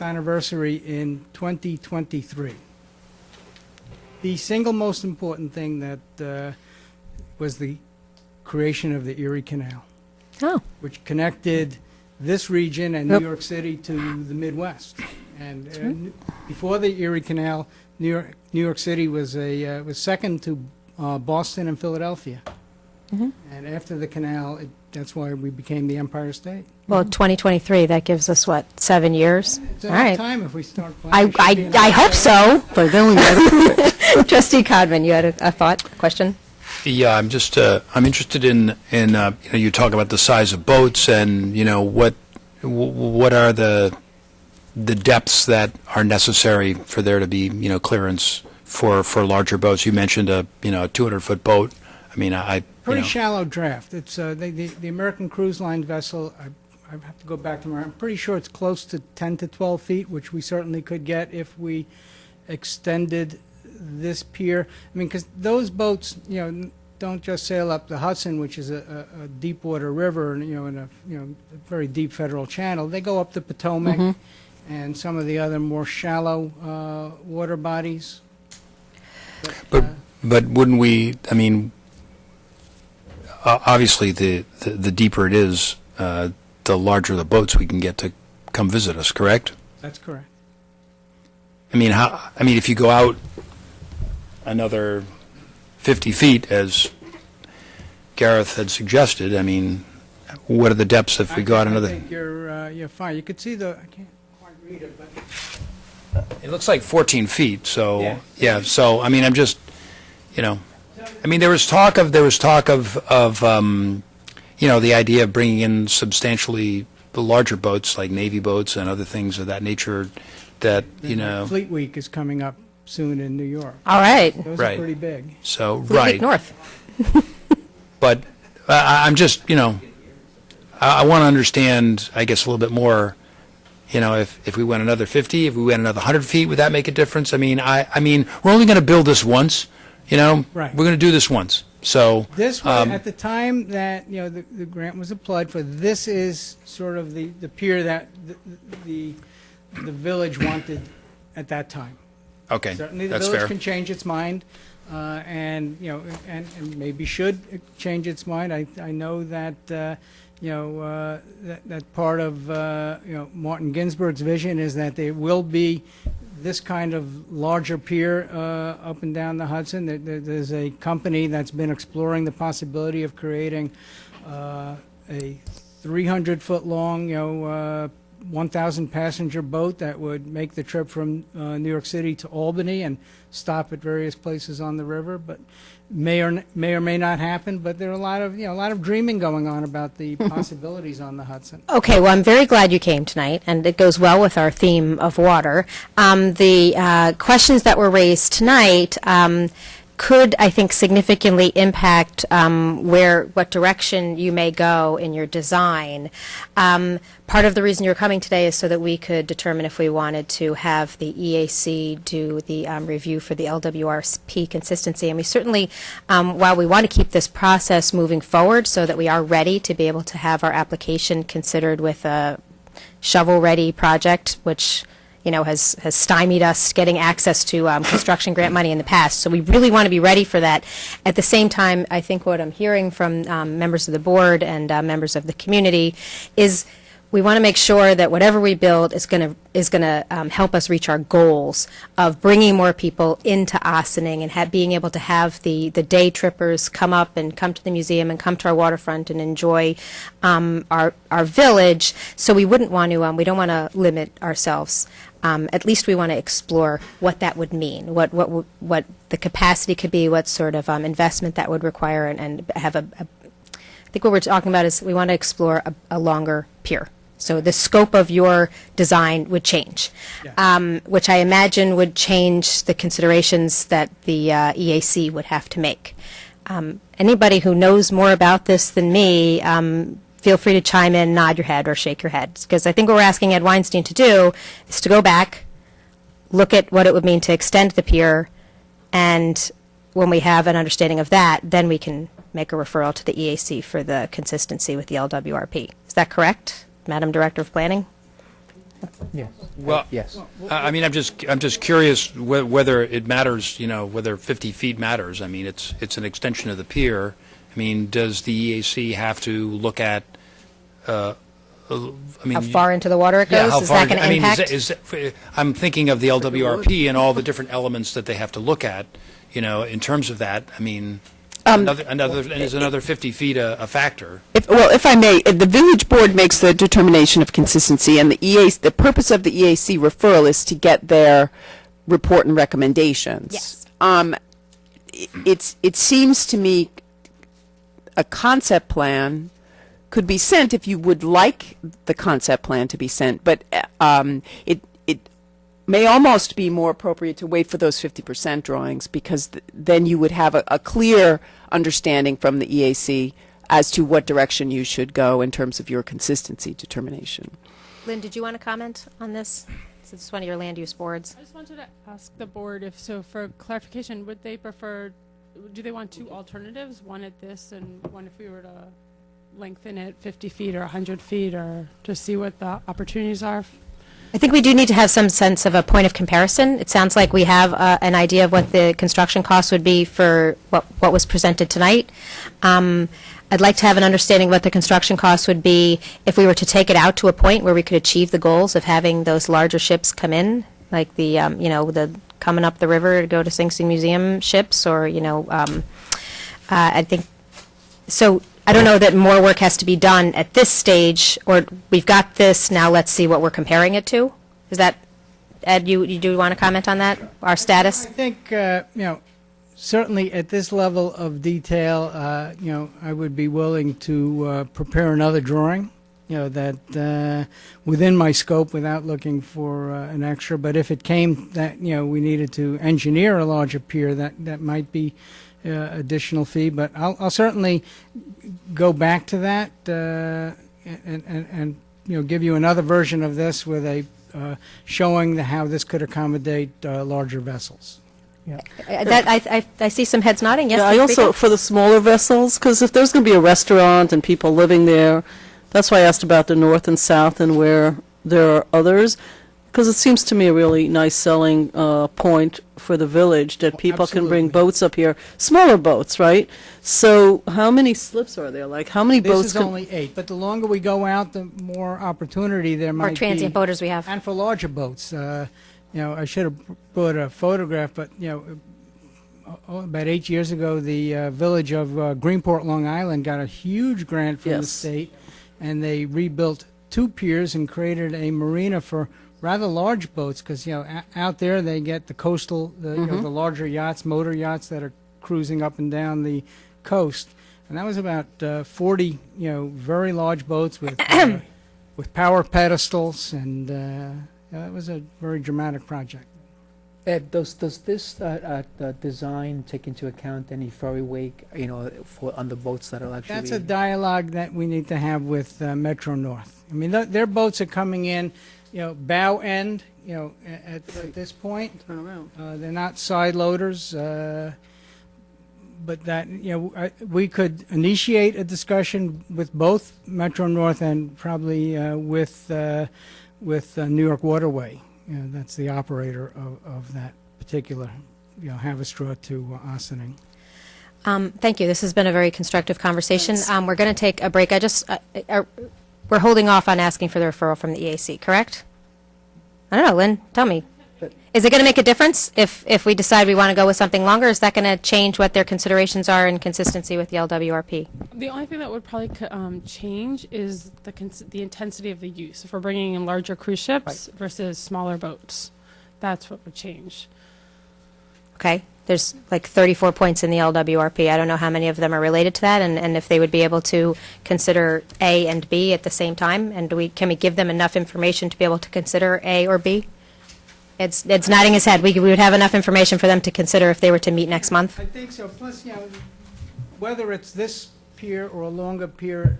anniversary in 2023. The single most important thing that was the creation of the Erie Canal, Oh. which connected this region and New York City to the Midwest. And before the Erie Canal, New York City was second to Boston and Philadelphia. And after the canal, that's why we became the Empire State. Well, 2023, that gives us, what, 7 years? It's All enough right. time if we start planning. I hope so. But then we gotta prove it. Trustee Codman, you had a thought, question? Yeah, I'm just, I'm interested in you talk about the size of boats and, what are the depths that are necessary for there to be, clearance for larger boats. You mentioned a 200-foot boat. I mean, Pretty shallow draft. It's the American Cruise Line vessel. I have to go back to my. I'm pretty sure it's close to 10 to 12 feet, which we certainly could get if we extended this pier. I mean, because those boats, don't just sail up the Hudson, which is a deep water river, and in a very deep federal channel. They go up the Potomac and some of the other more shallow water bodies. But wouldn't we? I mean, obviously, the deeper it is, the larger the boats we can get to come visit us. Correct? That's correct. I mean, if you go out another 50 feet, as Gareth had suggested, I mean, what are the depths if we go out another? I think you're fine. You could see I can't quite read it, but. It looks like 14 feet. So Yeah. So I mean, I'm just, I mean, there was talk of the idea of bringing in substantially larger boats like Navy boats and other things of that nature that, you know, Fleet Week is coming up soon in New York. All right. Those Right. are pretty big. so, Fleet right. Week North. But I'm just, you know, I want to understand, I guess, a little bit more, you know, if we went another 50, if we went another 100 feet, would that make a difference? I mean, we're only going to build this once, you know? Right. We're going to do this once. So, This was, at the time that, you know, the grant was applied for, this is sort of the pier that the village wanted at that time. okay, Certainly, the that's village fair. can change its mind, and, you know, and maybe should change its mind. I know that, you know, that part of, you know, Martin Ginsburg's vision is that there will be this kind of larger pier up and down the Hudson. There's a company that's been exploring the possibility of creating a 300-foot-long, you know, 1,000-passenger boat that would make the trip from New York City to Albany and stop at various places on the river. But may or may not happen. But there are a lot of dreaming going on about the possibilities on the Hudson. Okay, well, I'm very glad you came tonight, and it goes well with our theme of water. The questions that were raised tonight could, I think, significantly impact what direction you may go in your design. Part of the reason you're coming today is so that we could determine if we wanted to have the EAC do the review for the LWRP consistency. And we certainly, while we want to keep this process moving forward so that we are ready to be able to have our application considered with a shovel-ready project, which has stymied us getting access to construction grant money in the past. So we really want to be ready for that. At the same time, I think what I'm hearing from members of the board and members of the community is we want to make sure that whatever we build is going to help us reach our goals of bringing more people into Ossining and being able to have the day trippers come up and come to the museum and come to our waterfront and enjoy our village. So we wouldn't want to we don't want to limit ourselves. At least we want to explore what that would mean, what the capacity could be, what sort of investment that would require, and have I think what we're talking about is we want to explore a longer pier. So the scope of your design would change, which I imagine would change the considerations that the EAC would have to make. Anybody who knows more about this than me, feel free to chime in, nod your head, or shake your head. Because I think what we're asking Ed Weinstein to do is to go back, look at what it would mean to extend the pier, and when we have an understanding of that, then we can make a referral to the EAC for the consistency with the LWRP. Is that correct, Madam Director of Planning? Yes. Well, Yes. I mean, I'm just curious whether it matters, whether 50 feet matters. I mean, it's an extension of the pier. I mean, does the EAC have to look at, I mean... How far into the water it Yeah, goes? how Is far... that going to impact? I'm thinking of the LWRP and all the different elements that they have to look at, in terms of that. I mean, is another 50 feet a factor? If I may, the village board makes the determination of consistency, and the purpose of the EAC referral is to get their report and recommendations. Yes. It seems to me a concept plan could be sent if you would like the concept plan to be sent, but it may almost be more appropriate to wait for those 50% drawings, because then you would have a clear understanding from the EAC as to what direction you should go in terms of your consistency determination. Lynn, did you want to comment on this? This is one of your land use boards. I just wanted to ask the board for clarification, do they want two alternatives, one at this and one if we were to lengthen it 50 feet or 100 feet, or just see what the opportunities are? I think we do need to have some sense of a point of comparison. It sounds like we have an idea of what the construction cost would be for what was presented tonight. I'd like to have an understanding of what the construction cost would be if we were to take it out to a point where we could achieve the goals of having those larger ships come in, like the the coming up the river to go to Sing Sing Museum ships, or I think so. I don't know that more work has to be done at this stage, or we've got this, now let's see what we're comparing it to. Is that, Ed, you do want to comment on that, our status? I think, certainly at this level of detail, I would be willing to prepare another drawing, that within my scope without looking for an extra. But if it came that, we needed to engineer a larger pier, that might be additional fee. But I'll certainly go back to that and give you another version of this with a showing how this could accommodate larger vessels. I see some heads nodding. Yes, Yeah, I Rika? also, for the smaller vessels, because if there's going to be a restaurant and people living there, that's why I asked about the north and south and where there are others, because it seems to me a really nice selling point for the village that people can bring Absolutely. boats up here, smaller boats, right? So how many slips are there? Like, how many This boats is can... only 8, but the longer we go out, the more opportunity there might More be. transient boaters we have. And for larger boats. I should have brought a photograph, but, about 8 years ago, the village of Greenport, Long Island got a huge grant from the Yes. state, and they rebuilt 2 piers and created a marina for rather large boats, because, out there they get the coastal, the larger yachts, motor yachts that are cruising up and down the coast. And that was about 40, very large boats with power pedestals, and that was a very dramatic project. Ed, does this design take into account any ferry wake, on the boats that are actually? That's a dialogue that we need to have with Metro North. I mean, their boats are coming in, bow end, at this point. Turn around. They're not side loaders, but that, we could initiate a discussion with both Metro North and probably with New York Waterway. That's the operator of that particular, Haverstraw to Ossining. Thank you. This has been a very constructive conversation. We're going to take a break. We're holding off on asking for the referral from the EAC, correct? I don't know, Lynn, tell me. Is it going to make a difference if we decide we want to go with something longer? Is that going to change what their considerations are in consistency with the LWRP? The only thing that would probably change is the intensity of the use. If we're bringing in larger cruise ships versus smaller boats, that's what would change. Okay, there's like 34 points in the LWRP. I don't know how many of them are related to that, and if they would be able to consider A and B at the same time, and can we give them enough information to be able to consider A or B? Ed's nodding his head. We would have enough information for them to consider if they were to meet next month? I think so. Plus, whether it's this pier or a longer pier,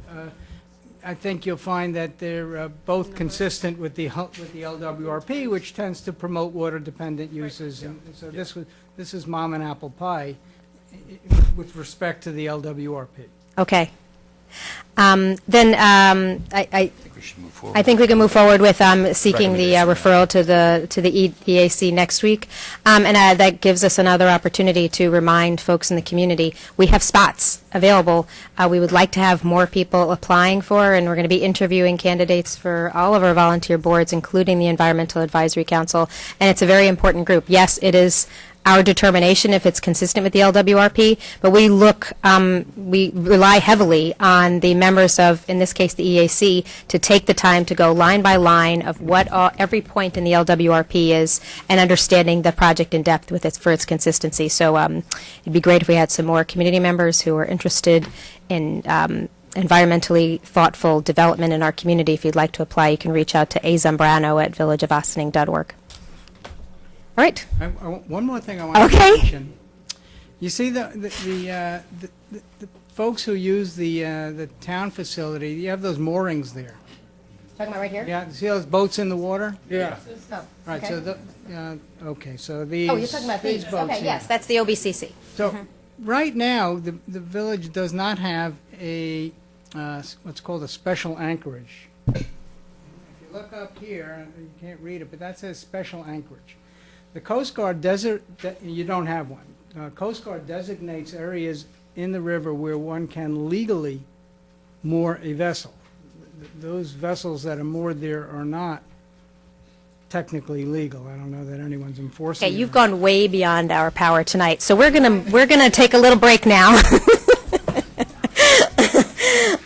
I think you'll find that they're both consistent with the LWRP, which tends to promote water-dependent uses. And so this is mom and apple pie with respect to the LWRP. Okay. Then I think we should move forward. I think we can move forward with seeking the referral to the EAC next week, and that gives us another opportunity to remind folks in the community we have spots available. We would like to have more people applying for, and we're going to be interviewing candidates for all of our volunteer boards, including the Environmental Advisory Council, and it's a very important group. Yes, it is our determination if it's consistent with the LWRP, but we rely heavily on the members of, in this case, the EAC, to take the time to go line by line of what every point in the LWRP is and understanding the project in depth for its consistency. So it'd be great if we had some more community members who are interested in environmentally thoughtful development in our community. If you'd like to apply, you can reach out to azambrano@villageofossining.org. All right. One more thing I want to mention. You see the folks who use the town facility, you have those moorings there. Talking about right here? Yeah, see those boats in the water? Yeah. Oh, Right, okay. so so these. Oh, you're talking about these. boats Okay, here. yes, that's the OBCC. So, right now, the village does not have a, what's called a special anchorage. If you look up here, you can't read it, but that says special anchorage. The Coast Guard you don't have one. Coast Guard designates areas in the river where one can legally moor a vessel. Those vessels that are moored there are not technically legal. I don't know that anyone's enforcing Okay, them. you've gone way beyond our power tonight, so we're gonna take a little break now.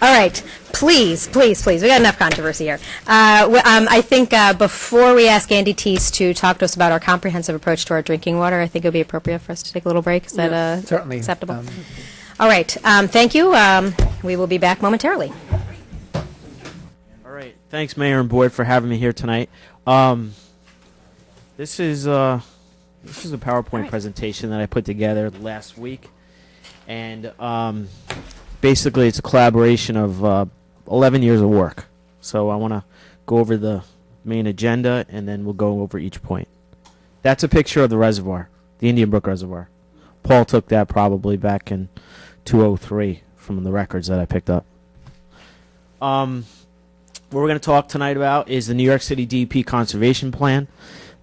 All right, please, we got enough controversy here. I think before we ask Andy Teese to talk to us about our comprehensive approach to our drinking water, I think it would be appropriate for us to take a little break. Is that Certainly. acceptable? All right, thank you. We will be back momentarily. right. Thanks, Mayor and Board, for having me here tonight. This is a PowerPoint presentation that I put together last week, and basically it's a collaboration of 11 years of work. So I want to go over the main agenda, and then we'll go over each point. That's a picture of the reservoir, the Indian Brook Reservoir. Paul took that probably back in 2003 from the records that I picked up. What we're going to talk tonight about is the New York City DEP Conservation Plan.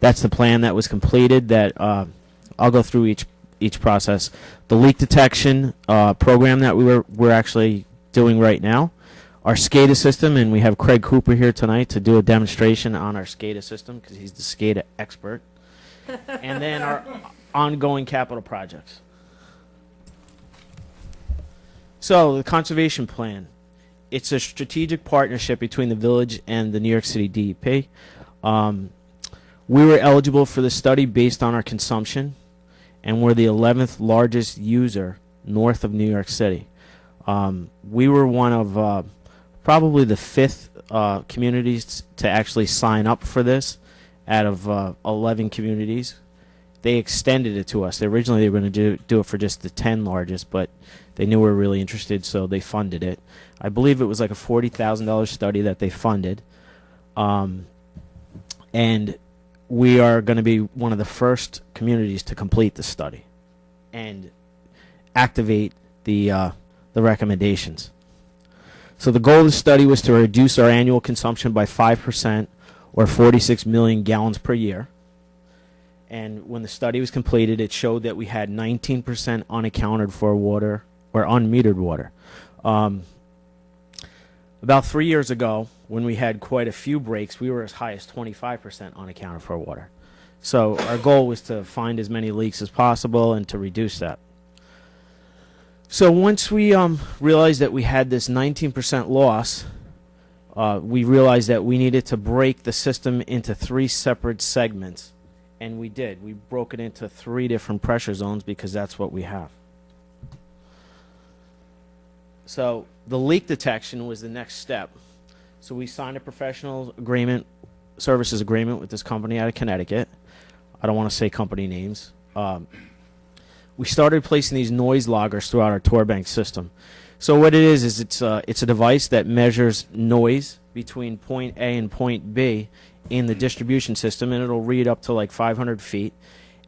That's the plan that was completed. That I'll go through each process. The leak detection program that we're actually doing right now. Our SCADA system, and we have Craig Cooper here tonight to do a demonstration on our SCADA system because he's the SCADA expert. And then our ongoing capital projects. So the conservation plan. It's a strategic partnership between the village and the New York City DEP. We were eligible for the study based on our consumption, and we're the 11th largest user north of New York City. We were one of probably the 5th communities to actually sign up for this out of 11 communities. They extended it to us. Originally they were going to do it for just the 10 largest, but they knew we were really interested, so they funded it. I believe it was like a $40,000 study that they funded. And we are going to be one of the first communities to complete the study and activate the recommendations. So the goal of the study was to reduce our annual consumption by 5%, or 46 million gallons per year. And when the study was completed, it showed that we had 19% unaccounted for water, or unmetered water. About 3 years ago, when we had quite a few breaks, we were as high as 25% unaccounted for water. So our goal was to find as many leaks as possible and to reduce that. So once we realized that we had this 19% loss, we realized that we needed to break the system into 3 separate segments. And we did. We broke it into 3 different pressure zones because that's what we have. So the leak detection was the next step. So we signed a professional services agreement with this company out of Connecticut. I don't want to say company names. We started placing these noise loggers throughout our Torbank system. So what it is it's a device that measures noise between point A and point B in the distribution system, and it'll read up to like 500 feet,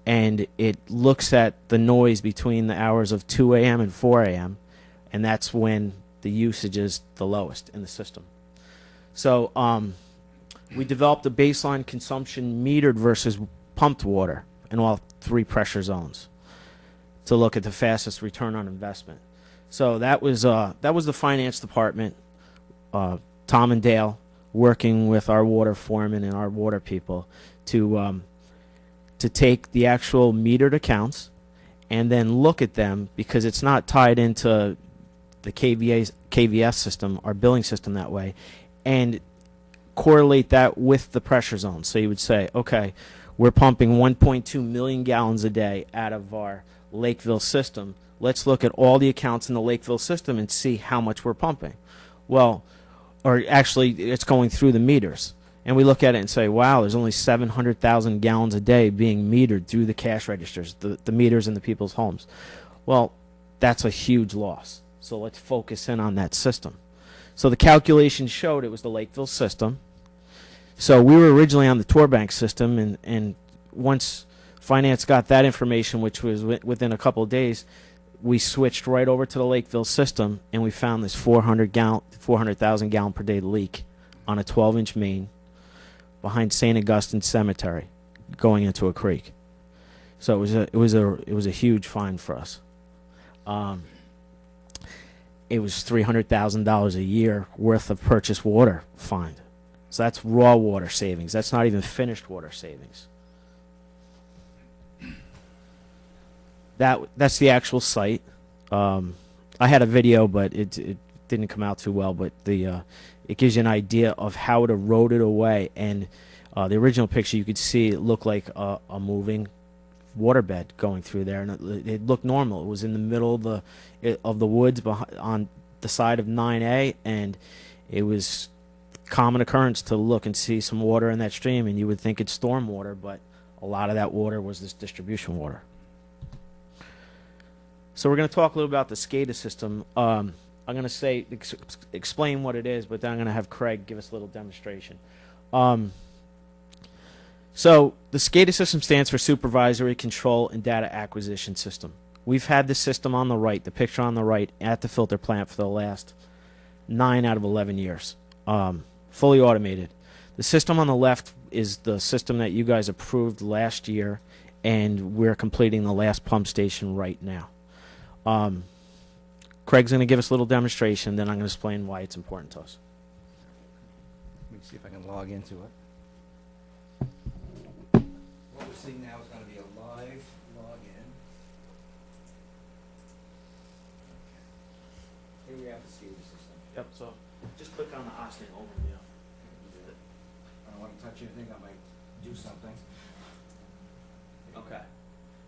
and it looks at the noise between the hours of 2 a.m. and 4 a.m., and that's when the usage is the lowest in the system. So we developed a baseline consumption metered versus pumped water in all 3 pressure zones to look at the fastest return on investment. So that was the finance department, Tom and Dale, working with our water foreman and our water people to take the actual metered accounts and then look at them, because it's not tied into the KVS system, our billing system, that way, and correlate that with the pressure zone. So you would say, okay, we're pumping 1.2 million gallons a day out of our Lakeville system. Let's look at all the accounts in the Lakeville system and see how much we're pumping. Well, or actually, it's going through the meters. And we look at it and say, wow, there's only 700,000 gallons a day being metered through the cash registers, the meters in the people's homes. Well, that's a huge loss. So let's focus in on that system. So the calculation showed it was the Lakeville system. So we were originally on the Torbank system, and once finance got that information, which was within a couple of days, we switched right over to the Lakeville system, and we found this 400,000 gallon per day leak on a 12-inch main behind St. Augustine Cemetery, going into a creek. So it was a huge find for us. It was $300,000 a year worth of purchased water find. So that's raw water savings. That's not even finished water savings. That's the actual site. I had a video, but it didn't come out too well. But it gives you an idea of how it eroded away. And the original picture, you could see it looked like a moving waterbed going through there, and it looked normal. It was in the middle of the woods on the side of 9A, and it was common occurrence to look and see some water in that stream, and you would think it's storm water, but a lot of that water was this distribution water. So we're going to talk a little about the SCADA system. I'm going to say explain what it is, but then I'm going to have Craig give us a little demonstration. So the SCADA system stands for Supervisory Control and Data Acquisition System. We've had the system on the right, the picture on the right, at the filter plant for the last 9 out of 11 years, fully automated. The system on the left is the system that you guys approved last year, and we're completing the last pump station right now. Craig's going to give us a little demonstration, then I'm going to explain why it's important to us. Let me see if I can log into it. What we're seeing now is going to be a live login. Here we have the SCADA system. Yep, so just click on the Austin overview. I don't want to touch anything, I might do something. Okay.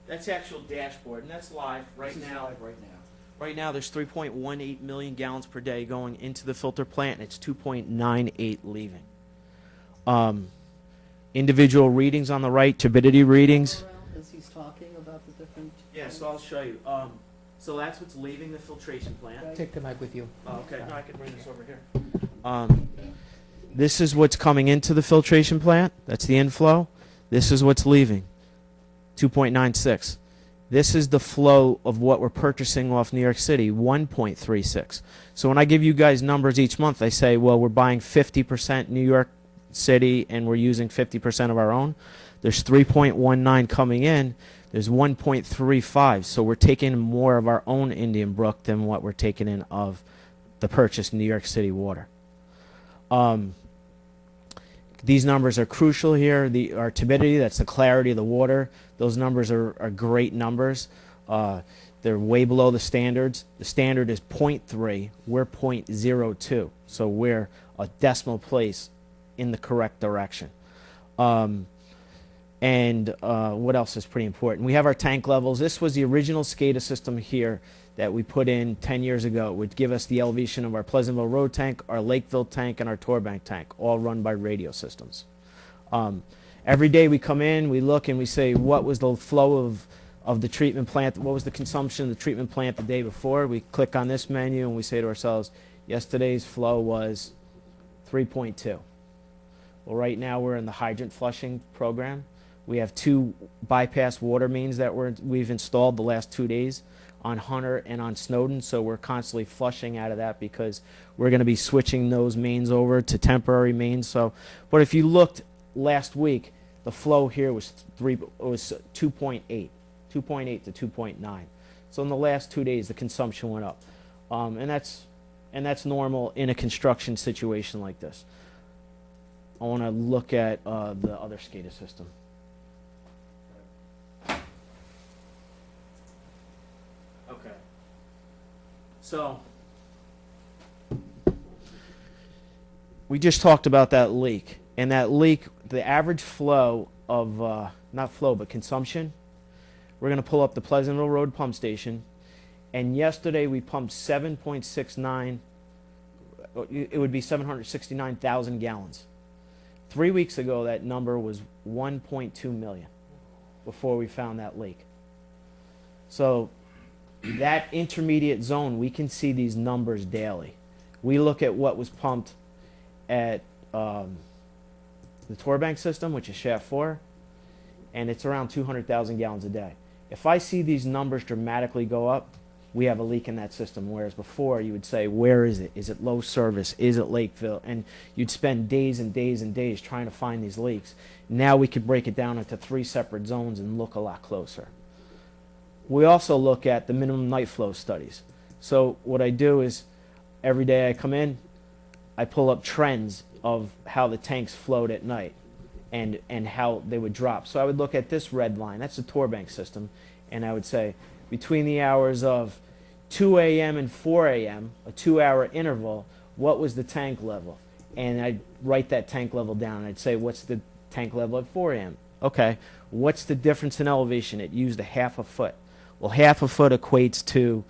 That's the actual dashboard, and that's live right This is now. live right now. Right now, there's 3.18 million gallons per day going into the filter plant, and it's 2.98 leaving. Individual readings on the right, turbidity readings. As he's talking about the different. Yeah, so I'll show you. So that's what's leaving the filtration plant. Take the mic with you. Oh, okay, no, I can bring this over here. This is what's coming into the filtration plant. That's the inflow. This is what's leaving, 2.96. This is the flow of what we're purchasing off New York City, 1.36. So when I give you guys numbers each month, I say, well, we're buying 50% New York City and we're using 50% of our own. There's 3.19 coming in. There's 1.35. So we're taking more of our own Indian Brook than what we're taking in of the purchased New York City water. These numbers are crucial here. Our turbidity, that's the clarity of the water. Those numbers are great numbers. They're way below the standards. The standard is 0.3. We're 0.02. So we're a decimal place in the correct direction. And what else is pretty important? We have our tank levels. This was the original SCADA system here that we put in 10 years ago. It would give us the elevation of our Pleasantville Road tank, our Lakeville tank, and our Torbank tank, all run by radio systems. Every day we come in, we look, and we say, what was the flow of the treatment plant? What was the consumption of the treatment plant the day before? We click on this menu, and we say to ourselves, yesterday's flow was 3.2. Well, right now we're in the hydrant flushing program. We have 2 bypass water mains that we've installed the last 2 days on Hunter and on Snowden, so we're constantly flushing out of that because we're going to be switching those mains over to temporary mains. So, but if you looked last week, the flow here was 2.8 to 2.9. So in the last 2 days, the consumption went up, and that's normal in a construction situation like this. I want to look at the other SCADA system. Okay. So we just talked about that leak, and that leak, the average flow of not flow but consumption. We're going to pull up the Pleasantville Road pump station, and yesterday we pumped 7.69. It would be 769,000 gallons. 3 weeks ago, that number was 1.2 million before we found that leak. So that intermediate zone, we can see these numbers daily. We look at what was pumped at the Torbank system, which is shaft 4, and it's around 200,000 gallons a day. If I see these numbers dramatically go up, we have a leak in that system, whereas before you would say, where is it? Is it low service? Is it Lakeville? And you'd spend days and days and days trying to find these leaks. Now we could break it down into 3 separate zones and look a lot closer. We also look at the minimum night flow studies. So what I do is every day I come in, I pull up trends of how the tanks flowed at night and how they would drop. So I would look at this red line, that's the Torbank system, and I would say between the hours of 2 a.m. and 4 a.m., a 2-hour interval, what was the tank level? And I'd write that tank level down. I'd say, what's the tank level at 4 a.m.? Okay, what's the difference in elevation? It used a half a foot. Well, half a foot equates to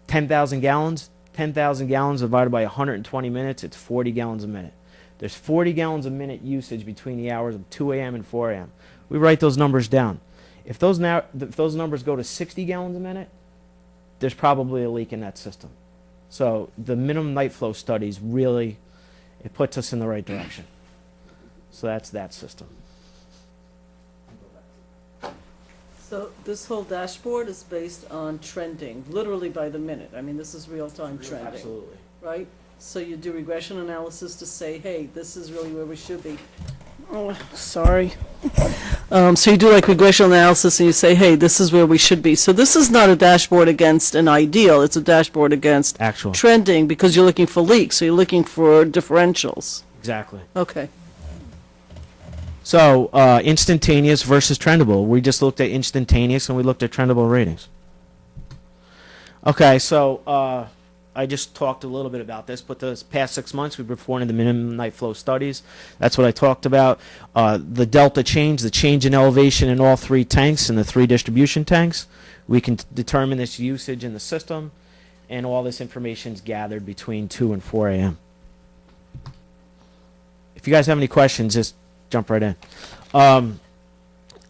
10,000 gallons. 10,000 gallons divided by 120 minutes, it's 40 gallons a minute. There's 40 gallons a minute usage between the hours of 2 a.m. and 4 a.m. We write those numbers down. If those numbers go to 60 gallons a minute, there's probably a leak in that system. So the minimum night flow studies really, it puts us in the right direction. So that's that system. So this whole dashboard is based on trending, literally by the minute. I mean, this is real-time trending. Absolutely. Right? So you do regression analysis to say, hey, this is really where we should be. Oh, sorry. So you do like regression analysis and you say, hey, this is where we should be. So this is not a dashboard against an ideal. It's a dashboard against Actual. trending because you're looking for leaks. So you're looking for differentials. Exactly. Okay. So instantaneous versus trendable. We just looked at instantaneous and we looked at trendable ratings. Okay, so I just talked a little bit about this, but the past 6 months we've performed the minimum night flow studies. That's what I talked about. The delta change, the change in elevation in all 3 tanks and the 3 distribution tanks. We can determine this usage in the system, and all this information is gathered between 2 and 4 a.m. If you guys have any questions, just jump right in.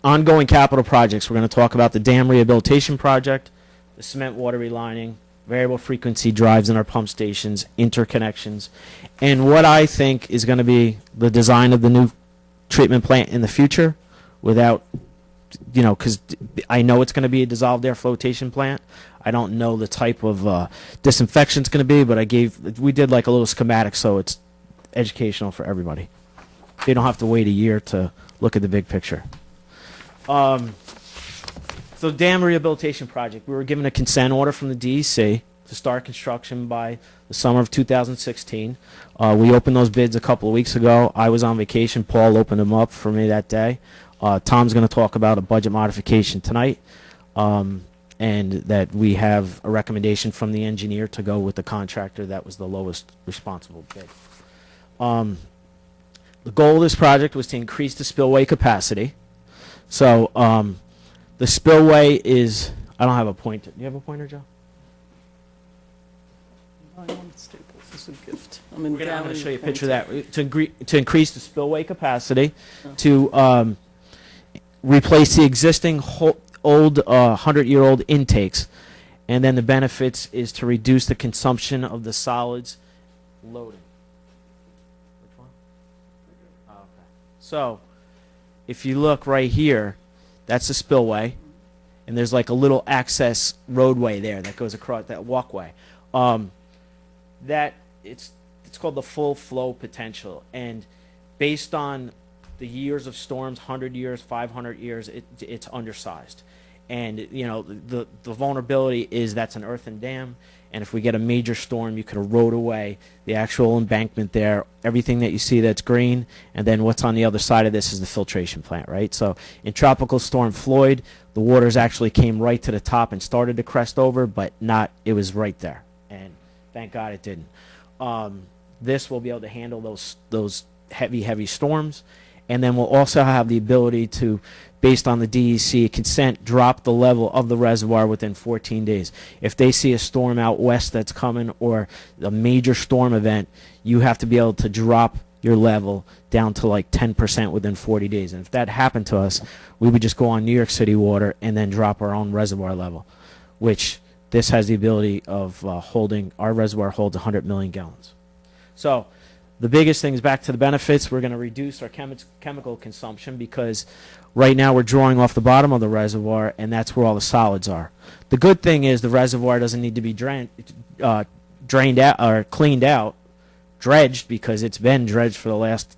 Ongoing capital projects. We're going to talk about the dam rehabilitation project, the cement water relining, variable frequency drives in our pump stations, interconnections, and what I think is going to be the design of the new treatment plant in the future without, you know, because I know it's going to be a dissolved air flotation plant. I don't know the type of disinfection it's going to be, but we did like a little schematic so it's educational for everybody. They don't have to wait a year to look at the big picture. So dam rehabilitation project, we were given a consent order from the DEC to start construction by the summer of 2016. We opened those bids a couple of weeks ago. I was on vacation. Paul opened them up for me that day. Tom's going to talk about a budget modification tonight, and that we have a recommendation from the engineer to go with the contractor that was the lowest responsible bid. The goal of this project was to increase the spillway capacity. So the spillway is, I don't have a pointer. Do you have a pointer, Joe? I want staples. This is a gift. I'm going to show you a picture of that. To increase the spillway capacity, to replace the existing old 100-year-old intakes, and then the benefits is to reduce the consumption of the solids loading. Which one? Oh, okay. So, if you look right here, that's the spillway, and there's like a little access roadway there that goes across that walkway. That it's called the full flow potential, and based on the years of storms, 100 years, 500 years, it's undersized. And you know the vulnerability is that's an earthen dam, and if we get a major storm, you could erode away the actual embankment there, everything that you see that's green, and then what's on the other side of this is the filtration plant, right? So in Tropical Storm Floyd, the waters actually came right to the top and started to crest over, but not, it was right there, and thank God it didn't. This will be able to handle those heavy storms, and then we'll also have the ability to, based on the DEC consent, drop the level of the reservoir within 14 days. If they see a storm out west that's coming or a major storm event, you have to be able to drop your level down to like 10% within 40 days. And if that happened to us, we would just go on New York City water and then drop our own reservoir level, which this has the ability of holding, our reservoir holds 100 million gallons. So the biggest thing is back to the benefits. We're going to reduce our chemical consumption because right now we're drawing off the bottom of the reservoir, and that's where all the solids are. The good thing is the reservoir doesn't need to be drained out or cleaned out, dredged, because it's been dredged for the last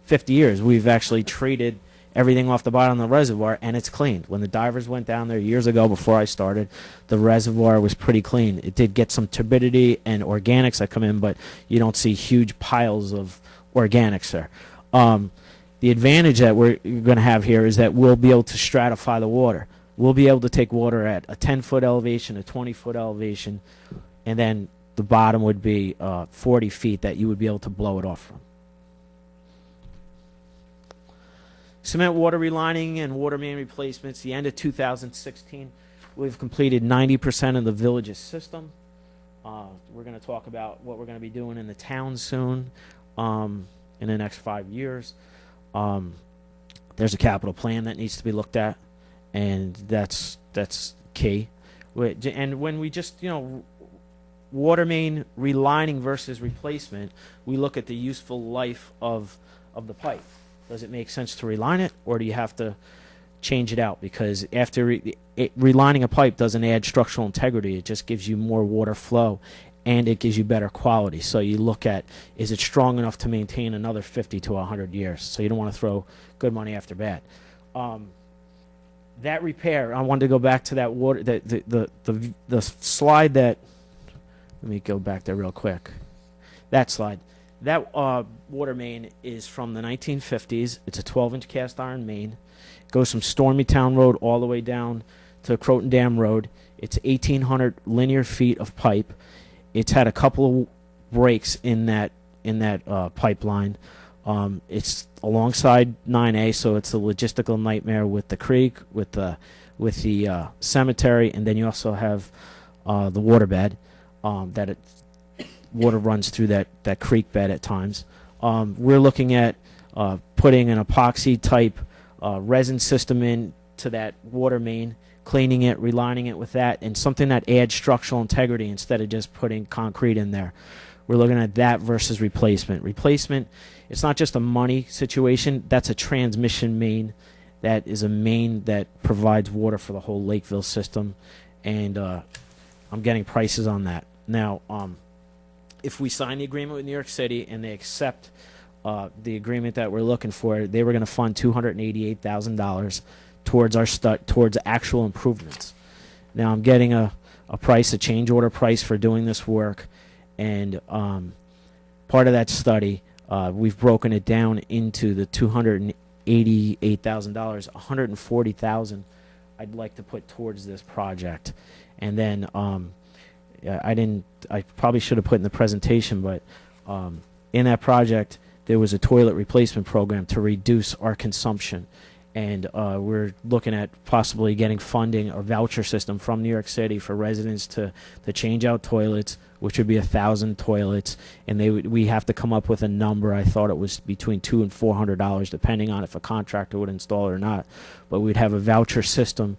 50 years. We've actually treated everything off the bottom of the reservoir, and it's cleaned. When the divers went down there years ago before I started, the reservoir was pretty clean. It did get some turbidity and organics that come in, but you don't see huge piles of organics there. The advantage that we're going to have here is that we'll be able to stratify the water. We'll be able to take water at a 10-foot elevation, a 20-foot elevation, and then the bottom would be 40 feet that you would be able to blow it off from. Cement water relining and water main replacements. The end of 2016, we've completed 90% of the village's system. We're going to talk about what we're going to be doing in the town soon. in the next 5 years. There's a capital plan that needs to be looked at, and that's key. And when we just, water main relining versus replacement, we look at the useful life of the pipe. Does it make sense to reline it, or do you have to change it out? Because after relining a pipe doesn't add structural integrity, it just gives you more water flow, and it gives you better quality. So you look at, is it strong enough to maintain another 50 to 100 years? So you don't want to throw good money after bad. That repair, I wanted to go back to that water, the slide that, let me go back there real quick. That slide. That water main is from the 1950s. It's a 12-inch cast iron main. It goes from Stormy Town Road all the way down to Croton Dam Road. It's 1,800 linear feet of pipe. It's had a couple of breaks in that pipeline. It's alongside 9A, so it's a logistical nightmare with the creek, with the cemetery, and then you also have the waterbed water runs through that creek bed at times. We're looking at putting an epoxy type resin system into that water main, cleaning it, relining it with that, and something that adds structural integrity instead of just putting concrete in there. We're looking at that versus replacement. Replacement, it's not just a money situation. That's a transmission main. That is a main that provides water for the whole Lakeville system, and I'm getting prices on that. Now, if we sign the agreement with New York City and they accept the agreement that we're looking for, they were going to fund $288,000 towards actual improvements. Now, I'm getting a price, a change order price for doing this work, and part of that study, we've broken it down into the $288,000. $140,000 I'd like to put towards this project, and then I probably should have put in the presentation, but in that project there was a toilet replacement program to reduce our consumption, and we're looking at possibly getting funding or voucher system from New York City for residents to change out toilets, which would be 1,000 toilets, and we have to come up with a number. I thought it was between $200 and $400, depending on if a contractor would install it or not. But we'd have a voucher system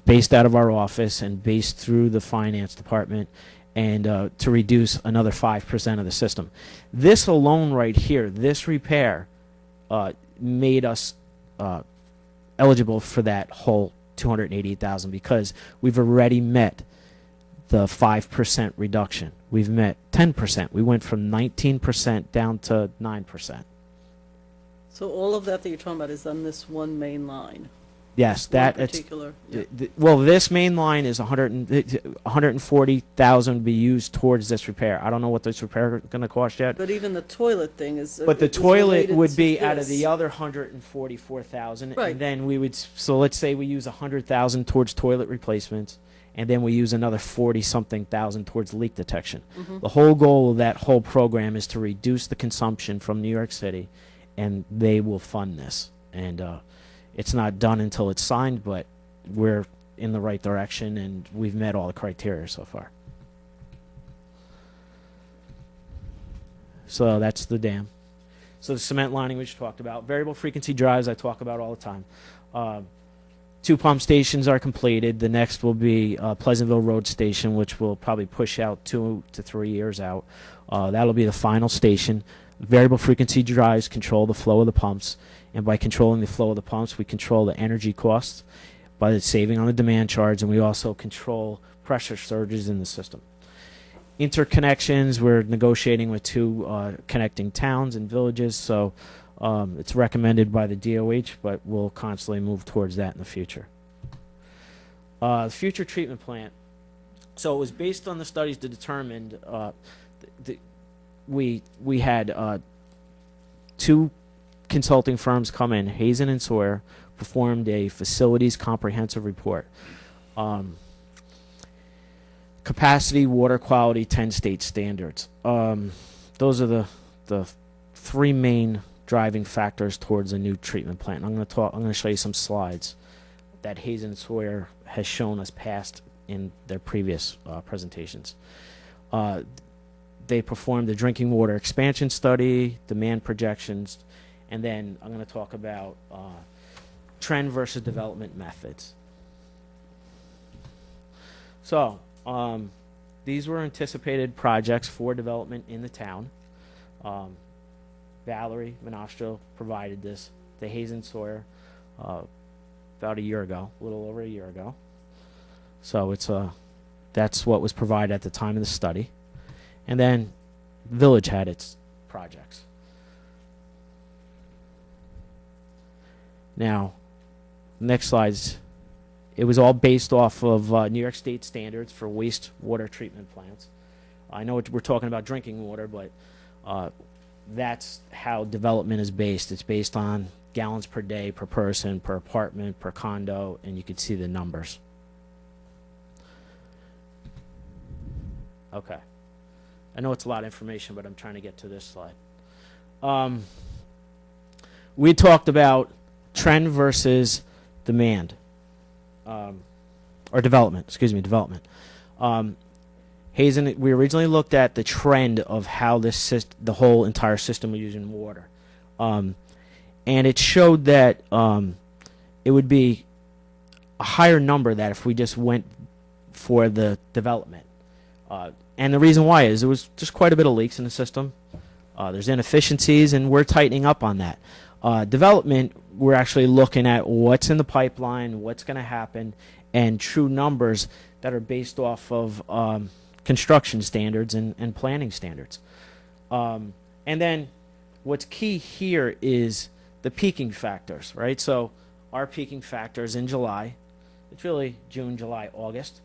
based out of our office and based through the finance department, and to reduce another 5% of the system. This alone right here, this repair, made us eligible for that whole $288,000 because we've already met the 5% reduction. We've met 10%. We went from 19% down to 9%. So all of that you're talking about is on this one main line? Yes, One particular. Yeah. Well, this main line is $140,000 to be used towards this repair. I don't know what this repair is going to cost yet. But even the toilet thing is. But the is toilet related would to be out of this. the other $144,000, Right. and then we would. So let's say we use $100,000 towards toilet replacements, and then we use another 40-something thousand towards leak detection. Mhm. The whole goal of that whole program is to reduce the consumption from New York City, and they will fund this. And it's not done until it's signed, but we're in the right direction, and we've met all the criteria so far. So that's the dam. So the cement lining we just talked about. Variable frequency drives I talk about all the time. 2 pump stations are completed. The next will be Pleasantville Road Station, which will probably push out 2 to 3 years out. That'll be the final station. Variable frequency drives control the flow of the pumps, and by controlling the flow of the pumps, we control the energy costs by the saving on the demand charge, and we also control pressure surges in the system. Interconnections, we're negotiating with 2 connecting towns and villages, so it's recommended by the DOH, but we'll constantly move towards that in the future. The future treatment plant. So it was based on the studies that determined we had 2 consulting firms come in, Hazen and Sawyer, performed a facilities comprehensive report. Capacity, water quality, 10 state standards. Those are the 3 main driving factors towards a new treatment plant. I'm going to show you some slides that Hazen and Sawyer has shown us past in their previous presentations. They performed the drinking water expansion study, demand projections, and then I'm going to talk about trend versus development methods. So, these were anticipated projects for development in the town. Valerie Monastro provided this to Hazen Sawyer about a year ago, a little over a year ago. So it's that's what was provided at the time of the study. And then Village had its projects. Now, next slides. It was all based off of New York State standards for wastewater treatment plants. I know we're talking about drinking water, but that's how development is based. It's based on gallons per day, per person, per apartment, per condo, and you can see the numbers. Okay. I know it's a lot of information, but I'm trying to get to this slide. We talked about trend versus demand. Or development, excuse me, development. Hazen, we originally looked at the trend of how this the whole entire system was using water. And it showed that it would be a higher number that if we just went for the development. And the reason why is there was just quite a bit of leaks in the system. There's inefficiencies, and we're tightening up on that. Development, we're actually looking at what's in the pipeline, what's going to happen, and true numbers that are based off of construction standards and planning standards. And then what's key here is the peaking factors, right? So our peaking factors in July, it's really June, July, August.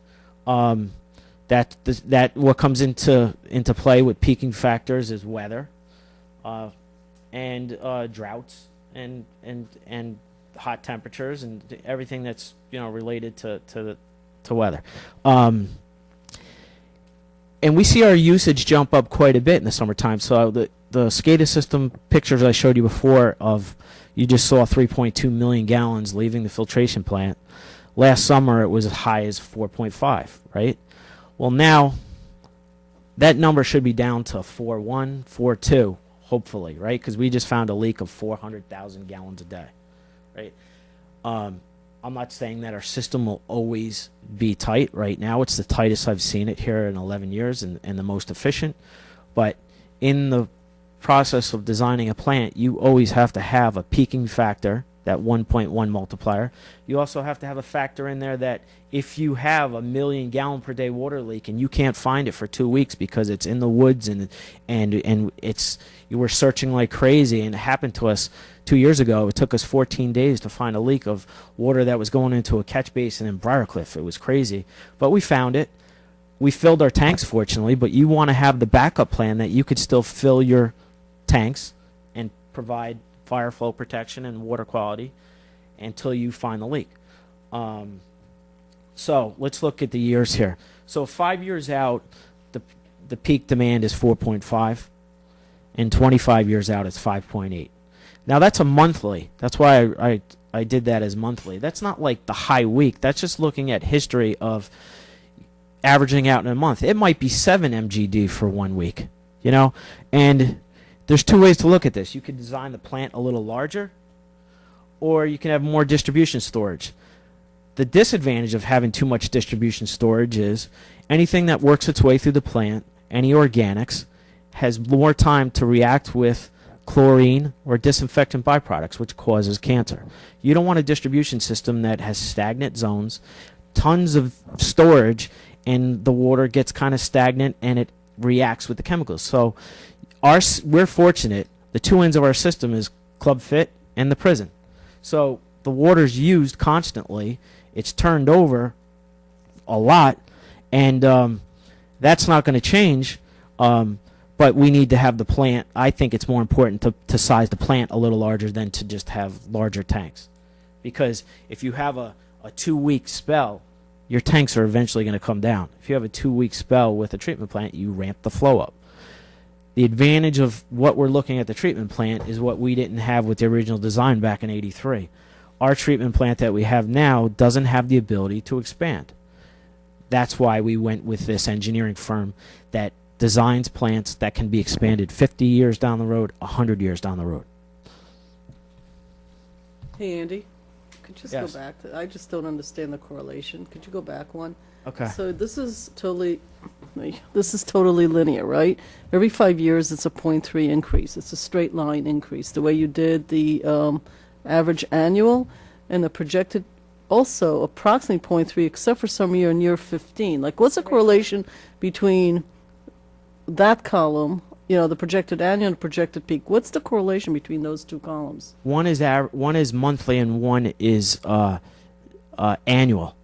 That what comes into play with peaking factors is weather, and droughts and hot temperatures and everything that's related to weather. And we see our usage jump up quite a bit in the summertime. So the SCADA system pictures I showed you before of, you just saw 3.2 million gallons leaving the filtration plant. Last summer it was as high as 4.5, right? Well, now that number should be down to 4.1, 4.2, hopefully, right? Because we just found a leak of 400,000 gallons a day, right? I'm not saying that our system will always be tight. Right now it's the tightest I've seen it here in 11 years and the most efficient. But in the process of designing a plant, you always have to have a peaking factor, that 1.1 multiplier. You also have to have a factor in there that if you have a 1 million gallon per day water leak and you can't find it for 2 weeks because it's in the woods and it's, you were searching like crazy, and it happened to us 2 years ago. It took us 14 days to find a leak of water that was going into a catch basin in Briarcliff. It was crazy, but we found it. We filled our tanks, fortunately, but you want to have the backup plan that you could still fill your tanks and provide fire flow protection and water quality until you find the leak. So let's look at the years here. So 5 years out, the peak demand is 4.5, and 25 years out, it's 5.8. Now that's a monthly. That's why I did that as monthly. That's not like the high week. That's just looking at history of averaging out in a month. It might be 7 MGD for 1 week, and there's two ways to look at this. You can design the plant a little larger, or you can have more distribution storage. The disadvantage of having too much distribution storage is anything that works its way through the plant, any organics, has more time to react with chlorine or disinfectant byproducts, which causes cancer. You don't want a distribution system that has stagnant zones, tons of storage, and the water gets kind of stagnant and it reacts with the chemicals. So we're fortunate. The two ends of our system is Club Fit and the prison. So the water's used constantly. It's turned over a lot, and that's not going to change. But we need to have the plant. I think it's more important to size the plant a little larger than to just have larger tanks. Because if you have a 2-week spell, your tanks are eventually going to come down. If you have a 2-week spell with a treatment plant, you ramp the flow up. The advantage of what we're looking at the treatment plant is what we didn't have with the original design back in '83. Our treatment plant that we have now doesn't have the ability to expand. That's why we went with this engineering firm that designs plants that can be expanded 50 years down the road, 100 years down the road. Hey, Andy, could you just Yes. go back to, I just don't understand the correlation. Could you go back one? Okay. So this is totally linear, right? Every 5 years, it's a 0.3 increase. It's a straight line increase, the way you did the average annual, and the projected also approximately 0.3, except for some year in year 15. Like, what's the correlation between that column, the projected annual and projected peak? What's the correlation between those two columns? One is monthly and one is annual.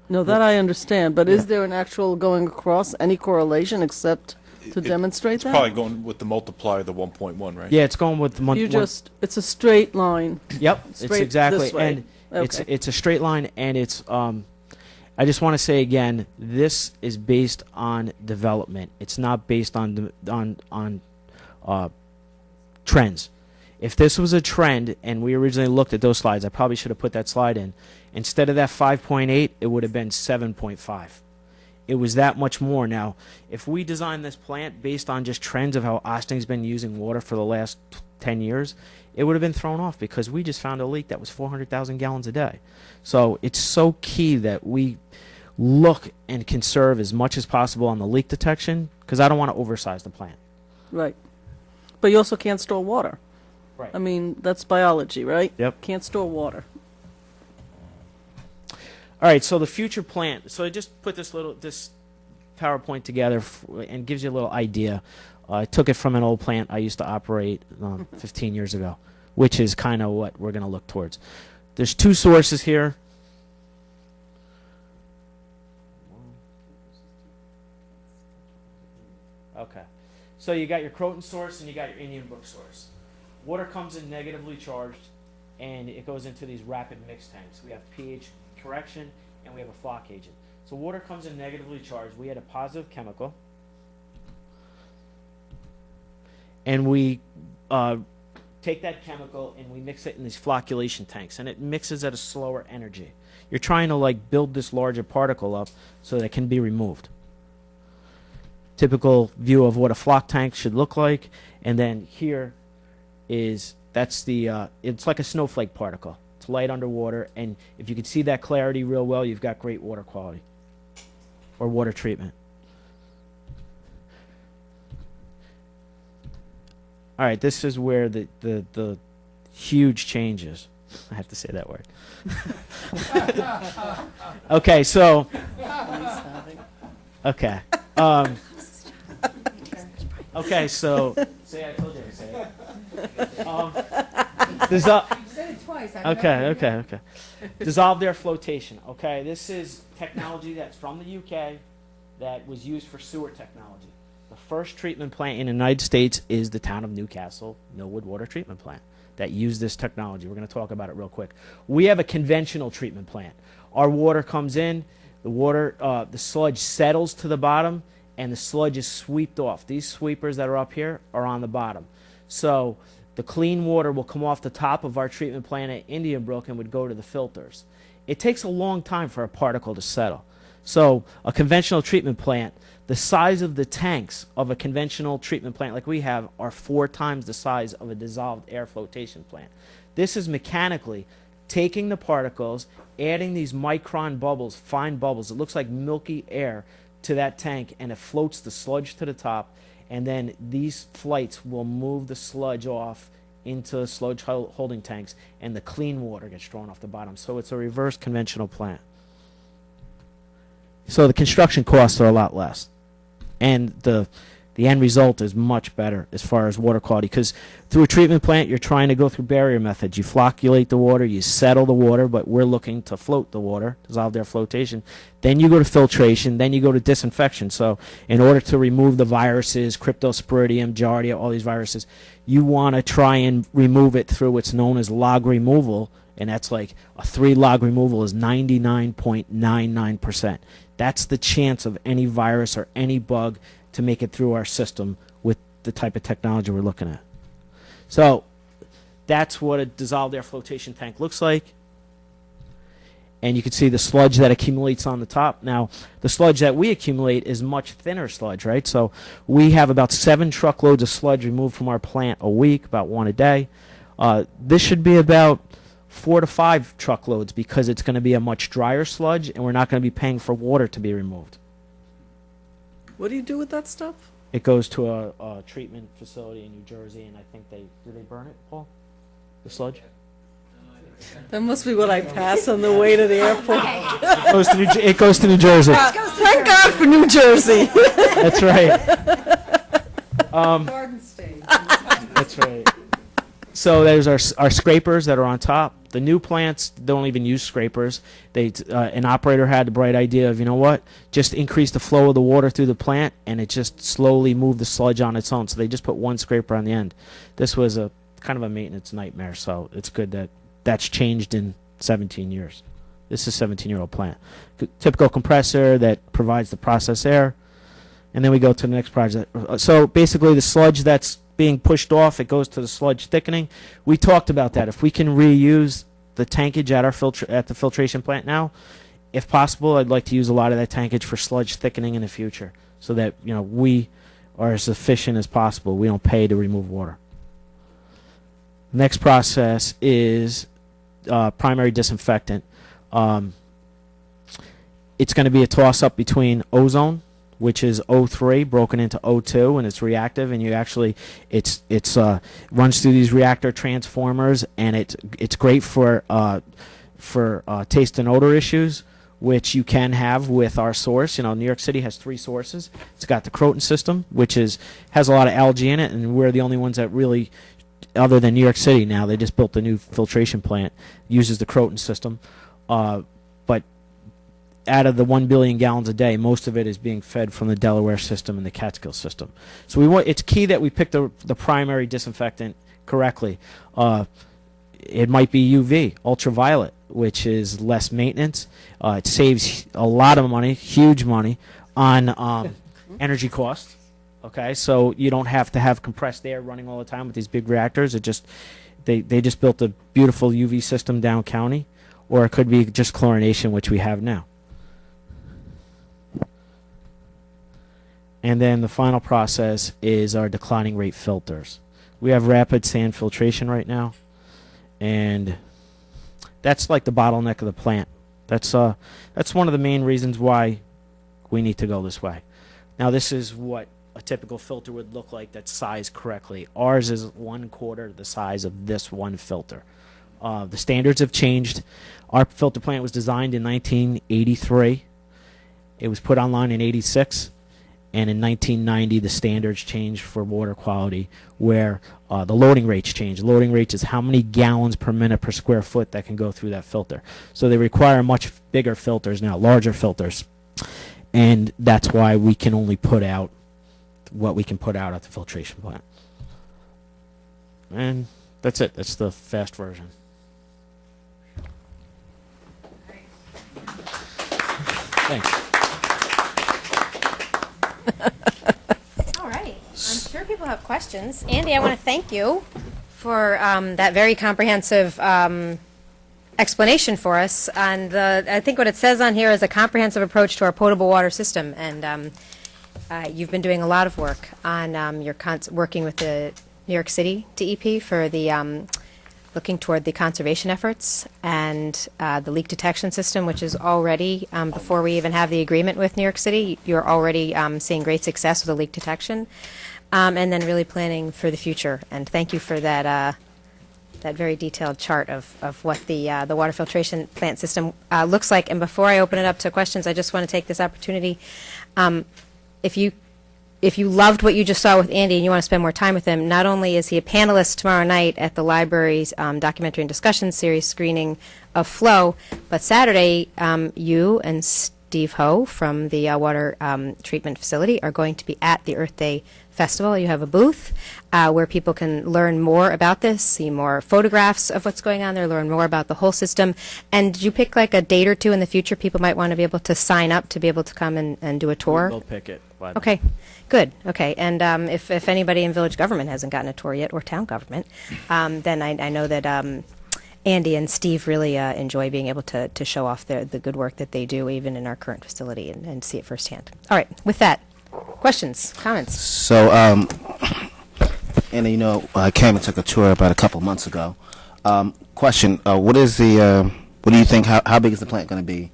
No, that I understand, but is there an actual going across, any correlation except to demonstrate It's that? probably going with the multiplier, the 1.1, right? Yeah, it's going with the month. It's a straight line. Yep, it's straight exactly, this way. and Okay. it's a straight line, and it's. I just want to say again, this is based on development. It's not based on trends. If this was a trend, and we originally looked at those slides, I probably should have put that slide in. Instead of that 5.8, it would have been 7.5. It was that much more. Now, if we design this plant based on just trends of how Austin's been using water for the last 10 years, it would have been thrown off because we just found a leak that was 400,000 gallons a day. So it's so key that we look and conserve as much as possible on the leak detection because I don't want to oversize the plant. Right. But you also can't store water. Right. I mean, that's biology, right? Yep. Can't store water. All right, so the future plant. So I just put this PowerPoint together and gives you a little idea. I took it from an old plant I used to operate 15 years ago, which is kind of what we're going to look towards. There's two sources here. Okay, so you got your Croton source and you got your Indian Brook source. Water comes in negatively charged, and it goes into these rapid mix tanks. We have pH correction, and we have a flock agent. So water comes in negatively charged. We had a positive chemical, and we take that chemical and we mix it in these flocculation tanks, and it mixes at a slower energy. You're trying to like build this larger particle up so that it can be removed. Typical view of what a flock tank should look like, and then here is it's like a snowflake particle. It's light underwater, and if you can see that clarity real well, you've got great water quality or water treatment. All right, this is where the huge changes. I have to say that word. Okay, so. Okay. Okay, so. See, I told you to say it. You said it twice. Okay. Dissolved air flotation. Okay, this is technology that's from the UK that was used for sewer technology. The first treatment plant in the United States is the town of Newcastle Millwood Water Treatment Plant that used this technology. We're going to talk about it real quick. We have a conventional treatment plant. Our water comes in, the sludge settles to the bottom, and the sludge is swept off. These sweepers that are up here are on the bottom. So the clean water will come off the top of our treatment plant at Indian Brook and would go to the filters. It takes a long time for a particle to settle. So a conventional treatment plant, the size of the tanks of a conventional treatment plant like we have are 4 times the size of a dissolved air flotation plant. This is mechanically taking the particles, adding these micron bubbles, fine bubbles, it looks like milky air to that tank, and it floats the sludge to the top, and then these flights will move the sludge off into sludge holding tanks, and the clean water gets drawn off the bottom. So it's a reverse conventional plant. So the construction costs are a lot less, and the end result is much better as far as water quality, because through a treatment plant you're trying to go through barrier methods. You flocculate the water, you settle the water, but we're looking to float the water, dissolved air flotation. Then you go to filtration, then you go to disinfection. So in order to remove the viruses, Cryptosporidium, Giardia, all these viruses, you want to try and remove it through what's known as log removal, and that's like a 3-log removal is 99.99%. That's the chance of any virus or any bug to make it through our system with the type of technology we're looking at. So that's what a dissolved air flotation tank looks like. and you can see the sludge that accumulates on the top. Now, the sludge that we accumulate is much thinner sludge, right? So we have about 7 truckloads of sludge removed from our plant a week, about 1 a day. This should be about 4 to 5 truckloads because it's going to be a much drier sludge, and we're not going to be paying for water to be removed. What do you do with that stuff? It goes to a treatment facility in New Jersey, and I think do they burn it, Paul? The sludge? That must be what I pass on the way to the airport. It goes to New Jersey. Thank God for New Jersey. That's right. Garden State. That's right. So there's our scrapers that are on top. The new plants don't even use scrapers. An operator had the bright idea of, you know what, just increase the flow of the water through the plant, and it just slowly moved the sludge on its own. So they just put 1 scraper on the end. This was a kind of a maintenance nightmare, so it's good that that's changed in 17 years. This is a 17-year-old plant. Typical compressor that provides the process air. And then we go to the next project. So basically the sludge that's being pushed off, it goes to the sludge thickening. We talked about that. If we can reuse the tankage at the filtration plant now, if possible, I'd like to use a lot of that tankage for sludge thickening in the future so that, you know, we are as efficient as possible. We don't pay to remove water. Next process is primary disinfectant. It's going to be a toss-up between ozone, which is O3 broken into O2, and it's reactive, and you actually it runs through these reactor transformers, and it's great for taste and odor issues, which you can have with our source. You know, New York City has 3 sources. It's got the Croton system, which has a lot of algae in it, and we're the only ones that really, other than New York City now, they just built a new filtration plant, uses the Croton system. But out of the 1 billion gallons a day, most of it is being fed from the Delaware system and the Catskill system. So it's key that we pick the primary disinfectant correctly. It might be UV, ultraviolet, which is less maintenance. It saves a lot of money, huge money, on energy costs. Okay, so you don't have to have compressed air running all the time with these big reactors. They just built a beautiful UV system down county, or it could be just chlorination, which we have now. And then the final process is our declining rate filters. We have rapid sand filtration right now, and that's like the bottleneck of the plant. That's one of the main reasons why we need to go this way. Now, this is what a typical filter would look like that's sized correctly. Ours is 1/4 the size of this one filter. The standards have changed. Our filter plant was designed in 1983. It was put online in 86. And in 1990, the standards changed for water quality, where the loading rates changed. Loading rates is how many gallons per minute per square foot that can go through that filter. So they require much bigger filters now, larger filters. And that's why we can only put out what we can put out at the filtration plant. And that's it. That's the fast version. Thanks. All right. I'm sure people have questions. Andy, I want to thank you for that very comprehensive explanation for us. And I think what it says on here is a comprehensive approach to our potable water system. And you've been doing a lot of work on your working with the New York City DEP for the looking toward the conservation efforts and the leak detection system, which is already, before we even have the agreement with New York City, you're already seeing great success with the leak detection, and then really planning for the future. And thank you for that that very detailed chart of what the water filtration plant system looks like. And before I open it up to questions, I just want to take this opportunity. If you loved what you just saw with Andy and you want to spend more time with him, not only is he a panelist tomorrow night at the library's documentary and discussion series screening of Flow, but Saturday, you and Steve Ho from the water treatment facility are going to be at the Earth Day Festival. You have a booth where people can learn more about this, see more photographs of what's going on there, learn more about the whole system. And did you pick like a date or two in the future people might want to be able to sign up to be able to come and do a tour? We'll pick it. Okay, good. Okay, and if anybody in village government hasn't gotten a tour yet, or town government, then I know that Andy and Steve really enjoy being able to show off the good work that they do, even in our current facility, and see it firsthand. All right, with that, questions, comments? So, Anna, you know, I came and took a tour about a couple months ago. Question: what is the? What do you think? How big is the plant going to be?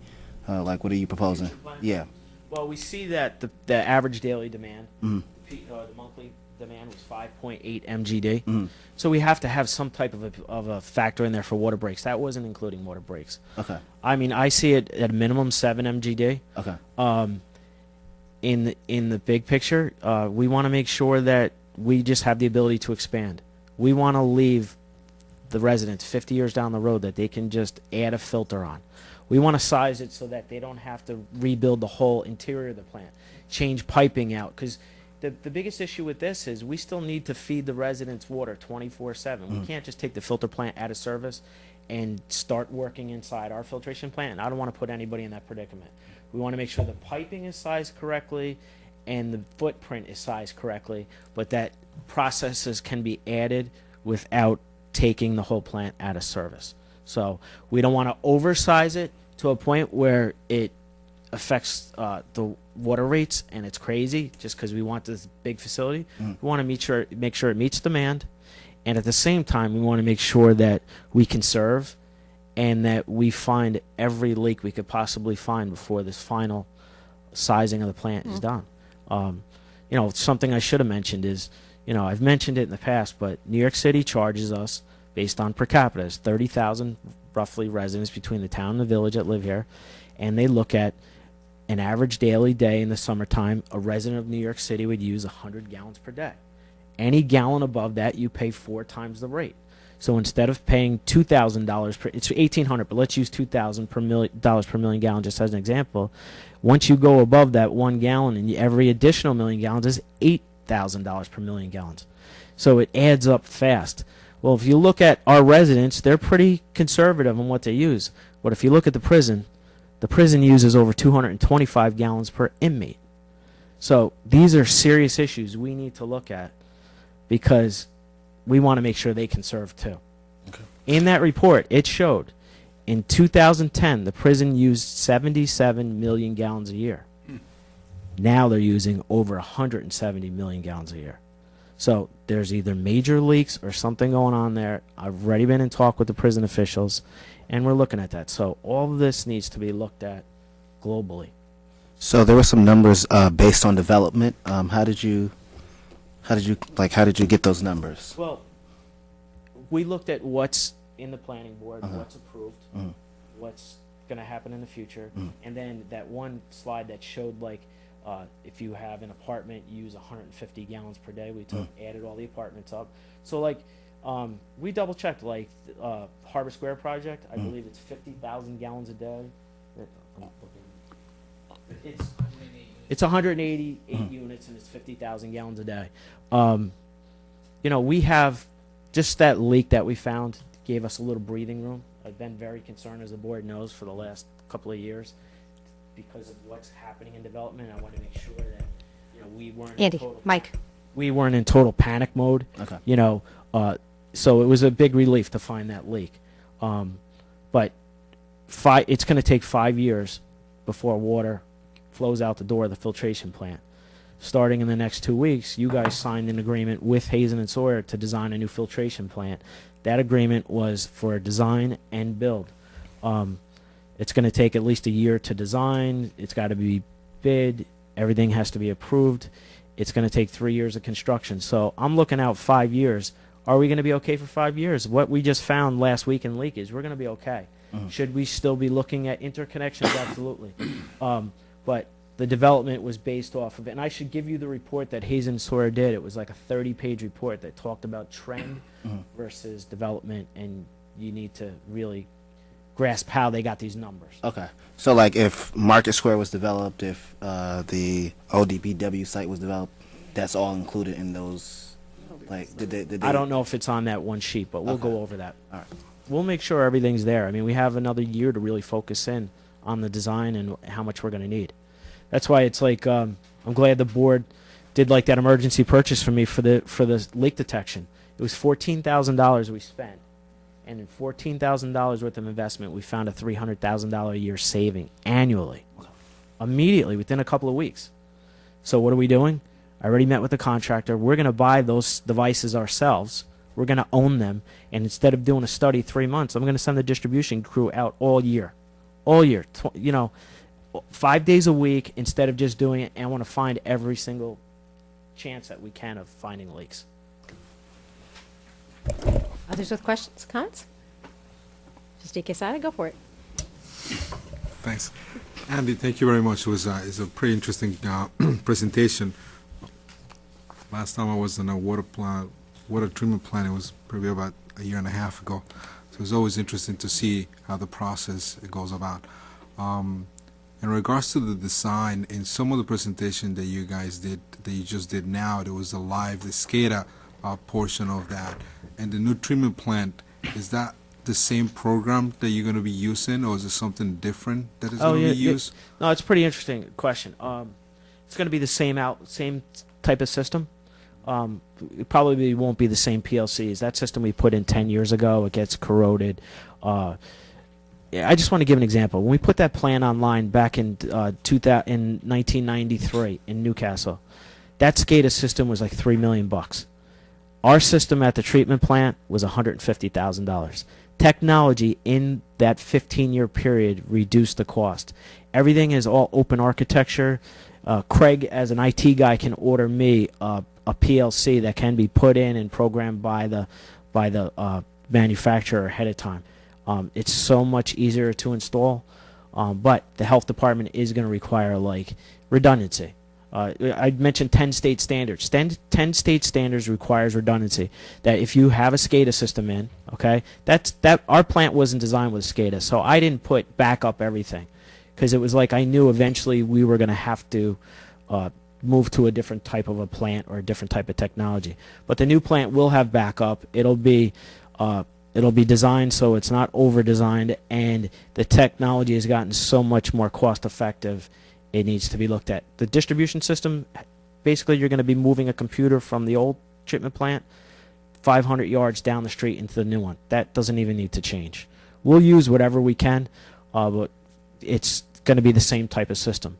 Like, what are you proposing? Yeah. Well, we see that the average daily demand, Mhm. the monthly demand was 5.8 MGD. So we have to have some type of a factor in there for water breaks. That wasn't including water breaks. Okay. I mean, I see it at a minimum 7 MGD. Okay. In the big picture, we want to make sure that we just have the ability to expand. We want to leave the residents 50 years down the road that they can just add a filter on. We want to size it so that they don't have to rebuild the whole interior of the plant, change piping out, because the biggest issue with this is we still need to feed the residents water 24/7. We can't just take the filter plant out of service and start working inside our filtration plant. And I don't want to put anybody in that predicament. We want to make sure the piping is sized correctly and the footprint is sized correctly, but that processes can be added without taking the whole plant out of service. So we don't want to oversize it to a point where it affects the water rates and it's crazy just because we want this big facility. We want to make sure it meets demand, and at the same time we want to make sure that we conserve and that we find every leak we could possibly find before this final sizing of the plant is done. You know, something I should have mentioned is, you know, I've mentioned it in the past, but New York City charges us based on per capita. There's 30,000 roughly residents between the town and the village that live here, and they look at an average daily day in the summertime. A resident of New York City would use 100 gallons per day. Any gallon above that, you pay 4 times the rate. So instead of paying $2,000 per, it's $1,800, but let's use $2,000 per million gallon just as an example. Once you go above that 1 gallon, and every additional million gallons is $8,000 per million gallons. So it adds up fast. Well, if you look at our residents, they're pretty conservative on what they use. But if you look at the prison uses over 225 gallons per inmate. So these are serious issues we need to look at because we want to make sure they conserve too. Okay. In that report, it showed in 2010 the prison used 77 million gallons a year. Now they're using over 170 million gallons a year. So there's either major leaks or something going on there. I've already been in talk with the prison officials, and we're looking at that. So all of this needs to be looked at globally. So there were some numbers based on development. How did you get those numbers? Well, we looked at what's in the planning board, what's approved, what's going to happen in the future, and then that one slide that showed like if you have an apartment use 150 gallons per day, we added all the apartments up. So like we double checked like Harbor Square project, I believe it's 50,000 gallons a day. It's 188 units and it's 50,000 gallons a day. You know, we have just that leak that we found gave us a little breathing room. I've been very concerned, as the board knows, for the last couple of years because of what's happening in development. I want to make sure that, you know, we weren't we weren't in total panic mode. Okay. You know, so it was a big relief to find that leak. But it's going to take 5 years before water flows out the door of the filtration plant. Starting in the next 2 weeks, you guys signed an agreement with Hazen and Sawyer to design a new filtration plant. That agreement was for design and build. It's going to take at least a year to design. It's got to be bid. Everything has to be approved. It's going to take 3 years of construction. So I'm looking out 5 years. Are we going to be okay for 5 years? What we just found last week in leakage, we're going to be okay. Should we still be looking at interconnections? Absolutely. But the development was based off of it. And I should give you the report that Hazen Sawyer did. It was like a 30-page report that talked about trend versus development, and you need to really grasp how they got these numbers. Okay. So like if Market Square was developed, if the ODPW site was developed, that's all included in those, like, did they I don't know if it's on that one sheet, but we'll Okay. go over that. All right. We'll make sure everything's there. I mean, we have another year to really focus in on the design and how much we're going to need. That's why it's like I'm glad the board did like that emergency purchase for me for the leak detection. It was $14,000 we spent, And in $14,000 worth of investment, we found a $300,000 a year saving annually, immediately within a couple of weeks. So what are we doing? I already met with the contractor. We're going to buy those devices ourselves. We're going to own them. And instead of doing a study 3 months, I'm going to send the distribution crew out all year. All year. 5 days a week instead of just doing it. And I want to find every single chance that we can of finding leaks. Others with questions, comments? Trustee Quesada, go for it. Thanks. Andy, thank you very much. It's a pretty interesting presentation. Last time I was in a water treatment plant, it was probably about a year and a half ago. So it's always interesting to see how the process goes about. In regards to the design, in some of the presentation that you guys did, that you just did now, there was the SCADA portion of that. And the new treatment plant, is that the same program that you're going to be using, or is it something different that is going to be used? No, it's a pretty interesting question. It's going to be the same type of system. It probably won't be the same PLCs. That system we put in 10 years ago, it gets corroded. I just want to give an example. When we put that plant online back in 1993 in Newcastle, that SCADA system was like $3 million. Our system at the treatment plant was $150,000. Technology in that 15-year period reduced the cost. Everything is all open architecture. Craig, as an IT guy, can order me a PLC that can be put in and programmed by the manufacturer ahead of time. It's so much easier to install, but the health department is going to require redundancy. I mentioned 10 state standards. 10 state standards requires redundancy. That if you have a SCADA system in, okay, our plant wasn't designed with SCADA, so I didn't put back up everything, because it was like I knew eventually we were going to have to move to a different type of a plant or a different type of technology. But the new plant will have backup. It'll be designed so it's not over-designed, and the technology has gotten so much more cost-effective. It needs to be looked at. The distribution system, basically you're going to be moving a computer from the old treatment plant 500 yards down the street into the new one. That doesn't even need to change. We'll use whatever we can, but it's going to be the same type of system.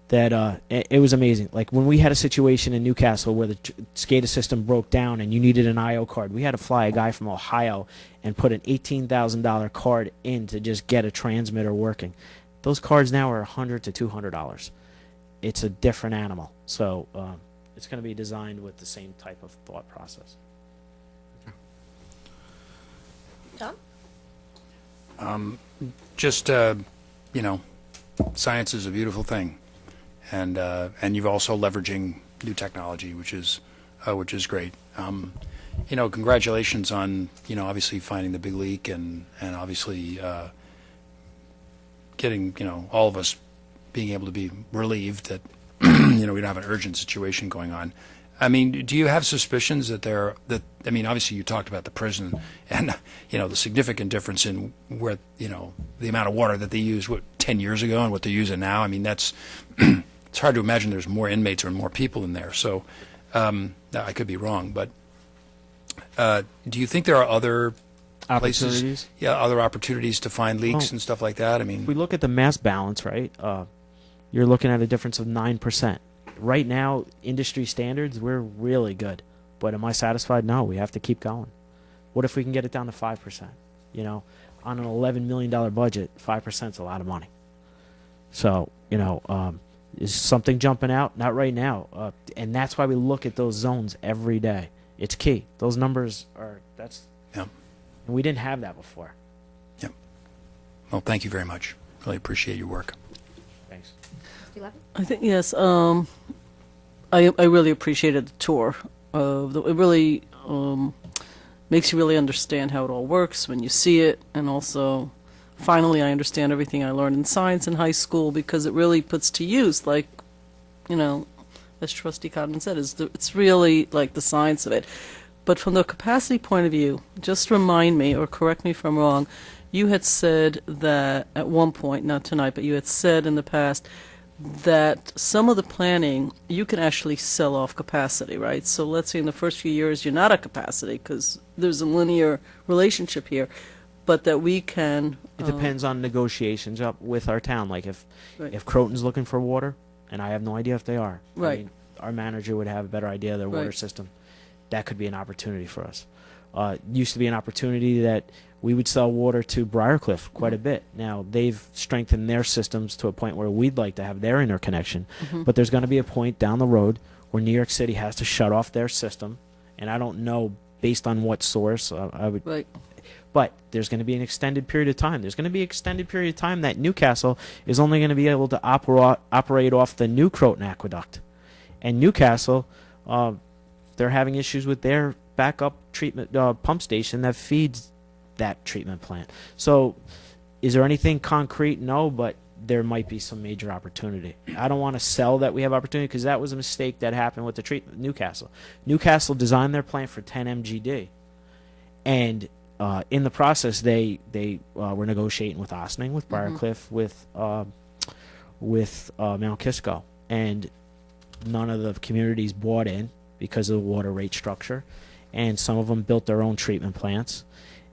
It was amazing. Like when we had a situation in Newcastle where the SCADA system broke down and you needed an IO card, we had to fly a guy from Ohio and put an $18,000 card in to just get a transmitter working. Those cards now are $100 to $200. It's a different animal. So it's going to be designed with the same type of thought process. Tom? Science is a beautiful thing. And you're also leveraging new technology, which is great. Congratulations on obviously finding the big leak and obviously getting all of us being able to be relieved that we don't have an urgent situation going on. I mean, do you have suspicions obviously you talked about the prison and the significant difference in where the amount of water that they used 10 years ago and what they're using now. I mean, that's it's hard to imagine there's more inmates or more people in there. So I could be wrong, but do you think there are other places, other opportunities to find leaks and stuff like that? I mean, if we look at the mass balance, right, you're looking at a difference of 9%. Right now, industry standards, we're really good. But am I satisfied? No, we have to keep going. What if we can get it down to 5%? On an $11 million budget, 5% is a lot of money. So, is something jumping out? Not right now. And that's why we look at those zones every day. It's key. Those numbers are, and we didn't have that before. Yep. Well, thank you very much. Really appreciate your work. Thanks. I think, yes, I really appreciated the tour. It really makes you really understand how it all works when you see it, and also, finally, I understand everything I learned in science in high school, because it really puts to use, as Trustee Codman said, it's really like the science of it. But from the capacity point of view, just remind me, or correct me if I'm wrong, you had said that at one point, not tonight, but you had said in the past that some of the planning, you can actually sell off capacity, right? So let's say in the first few years, you're not at capacity because there's a linear relationship here, but that we can. It depends on negotiations up with our town. Like if Right. Croton's looking for water, and I have no idea if they are. Right. I mean, our manager would have a better idea of their water Right. system. That could be an opportunity for us. Used to be an opportunity that we would sell water to Briarcliff quite a bit. Now they've strengthened their systems to a point where we'd like to have their interconnection. But there's going to be a point down the road where New York City has to shut off their system, and I don't know based on what source. I would. Right. But there's going to be an extended period of time. There's going to be an extended period of time that Newcastle is only going to be able to operate off the new Croton Aqueduct. And Newcastle, they're having issues with their backup treatment pump station that feeds that treatment plant. So is there anything concrete? No, but there might be some major opportunity. I don't want to sell that we have opportunity because that was a mistake that happened with the treatment. Newcastle designed their plant for 10 MGD. And in the process, they were negotiating with Ossining, with Briarcliff, with Mount Kisco, and none of the communities bought in because of the water rate structure, and some of them built their own treatment plants,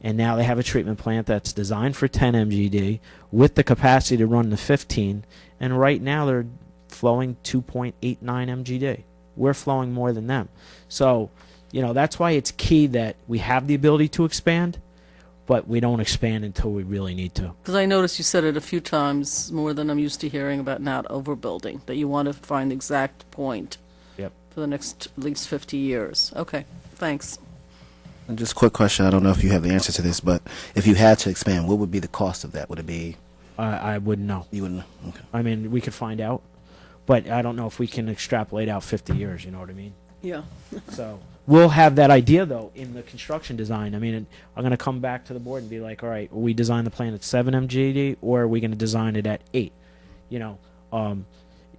and now they have a treatment plant that's designed for 10 MGD with the capacity to run to 15, and right now they're flowing 2.89 MGD. We're flowing more than them. So, that's why it's key that we have the ability to expand, but we don't expand until we really need to. Because I noticed you said it a few times more than I'm used to hearing about not overbuilding, that you want to find the exact point Yep. for the next at least 50 years. Okay, thanks. And just a quick question. I don't know if you have the answer to this, but if you had to expand, what would be the cost of that? Would it be? I wouldn't know. You wouldn't know? Okay. I mean, we could find out, but I don't know if we can extrapolate out 50 years, you know what I mean? Yeah. So we'll have that idea, though, in the construction design. I mean, I'm going to come back to the board and be like, all right, we design the plan at 7 MGD, or are we going to design it at 8?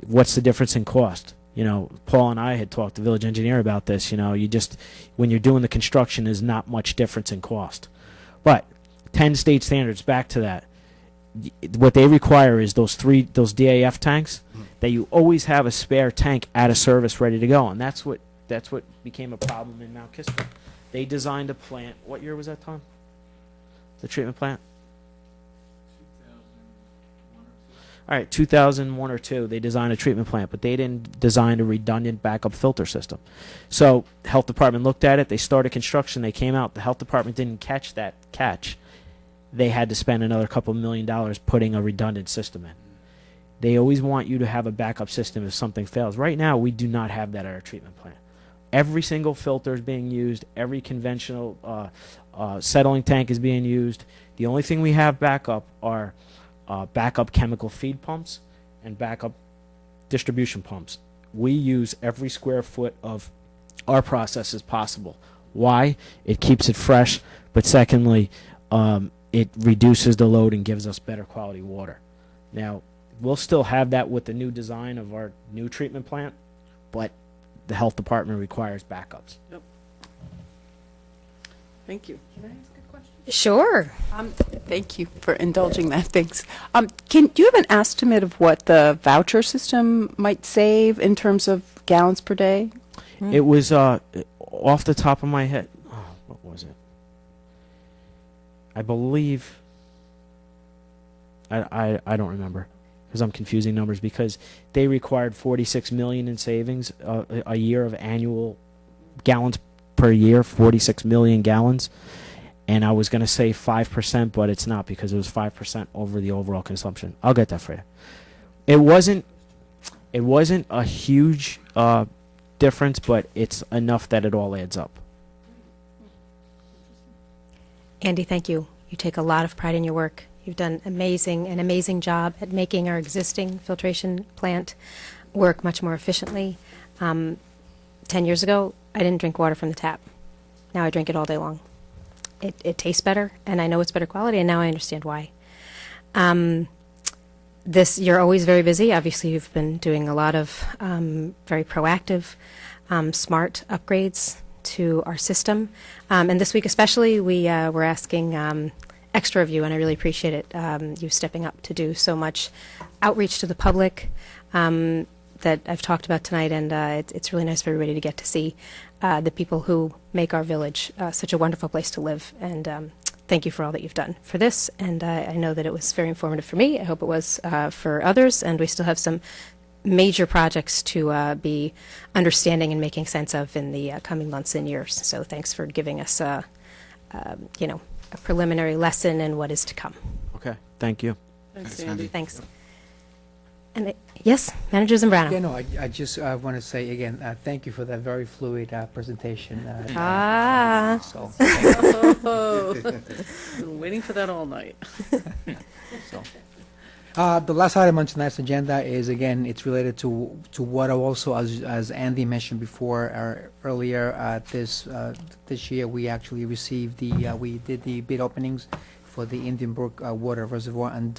What's the difference in cost? Paul and I had talked to village engineer about this. When you're doing the construction, there's not much difference in cost. But 10 state standards, back to that. What they require is those DAF tanks, that you always have a spare tank out of service ready to go. And that's what became a problem in Mount Kisco. They designed a plant. What year was that, Tom? The treatment plant? 2001 or 2, they designed a treatment plant, but they didn't design a redundant backup filter system. So the health department looked at it, they started construction, they came out, the health department didn't catch that catch. They had to spend another couple $1 million putting a redundant system in. They always want you to have a backup system if something fails. Right now, we do not have that at our treatment plant. Every single filter is being used, every conventional settling tank is being used. The only thing we have backup are backup chemical feed pumps and backup distribution pumps. We use every square foot of our process as possible. Why? It keeps it fresh, but secondly, it reduces the load and gives us better quality water. Now, we'll still have that with the new design of our new treatment plant, but the health department requires backups. Yep. Thank you. Can I ask a question? Sure. Thank you for indulging that. Thanks. Do you have an estimate of what the voucher system might save in terms of gallons per day? It was off the top of my head. Oh, what was it? I believe. I don't remember because I'm confusing numbers because they required 46 million in savings a year of annual gallons per year, 46 million gallons. And I was going to say 5%, but it's not because it was 5% over the overall consumption. I'll get that for you. It wasn't a huge difference, but it's enough that it all adds up. Andy, thank you. You take a lot of pride in your work. You've done an amazing job at making our existing filtration plant work much more efficiently. 10 years ago, I didn't drink water from the tap. Now I drink it all day long. It tastes better, and I know it's better quality, and now I understand why. You're always very busy. Obviously, you've been doing a lot of very proactive, smart upgrades to our system. And this week especially, we're asking extra of you, and I really appreciate it, you stepping up to do so much outreach to the public, that I've talked about tonight, and it's really nice for everybody to get to see the people who make our village such a wonderful place to live. And thank you for all that you've done for this. And I know that it was very informative for me. I hope it was for others. And we still have some major projects to be understanding and making sense of in the coming months and years. So thanks for giving us a preliminary lesson in what is to come. Okay, thank you. Thanks, Andy. Thanks. And yes, Manager Zambrano. Yeah, no, I just want to say again, thank you for that very fluid presentation. So, Been waiting for that all night. the last item on tonight's agenda is, again, it's related to what also, as Andy mentioned before, earlier, this year, we actually received we did the bid openings for the Indian Brook Water Reservoir and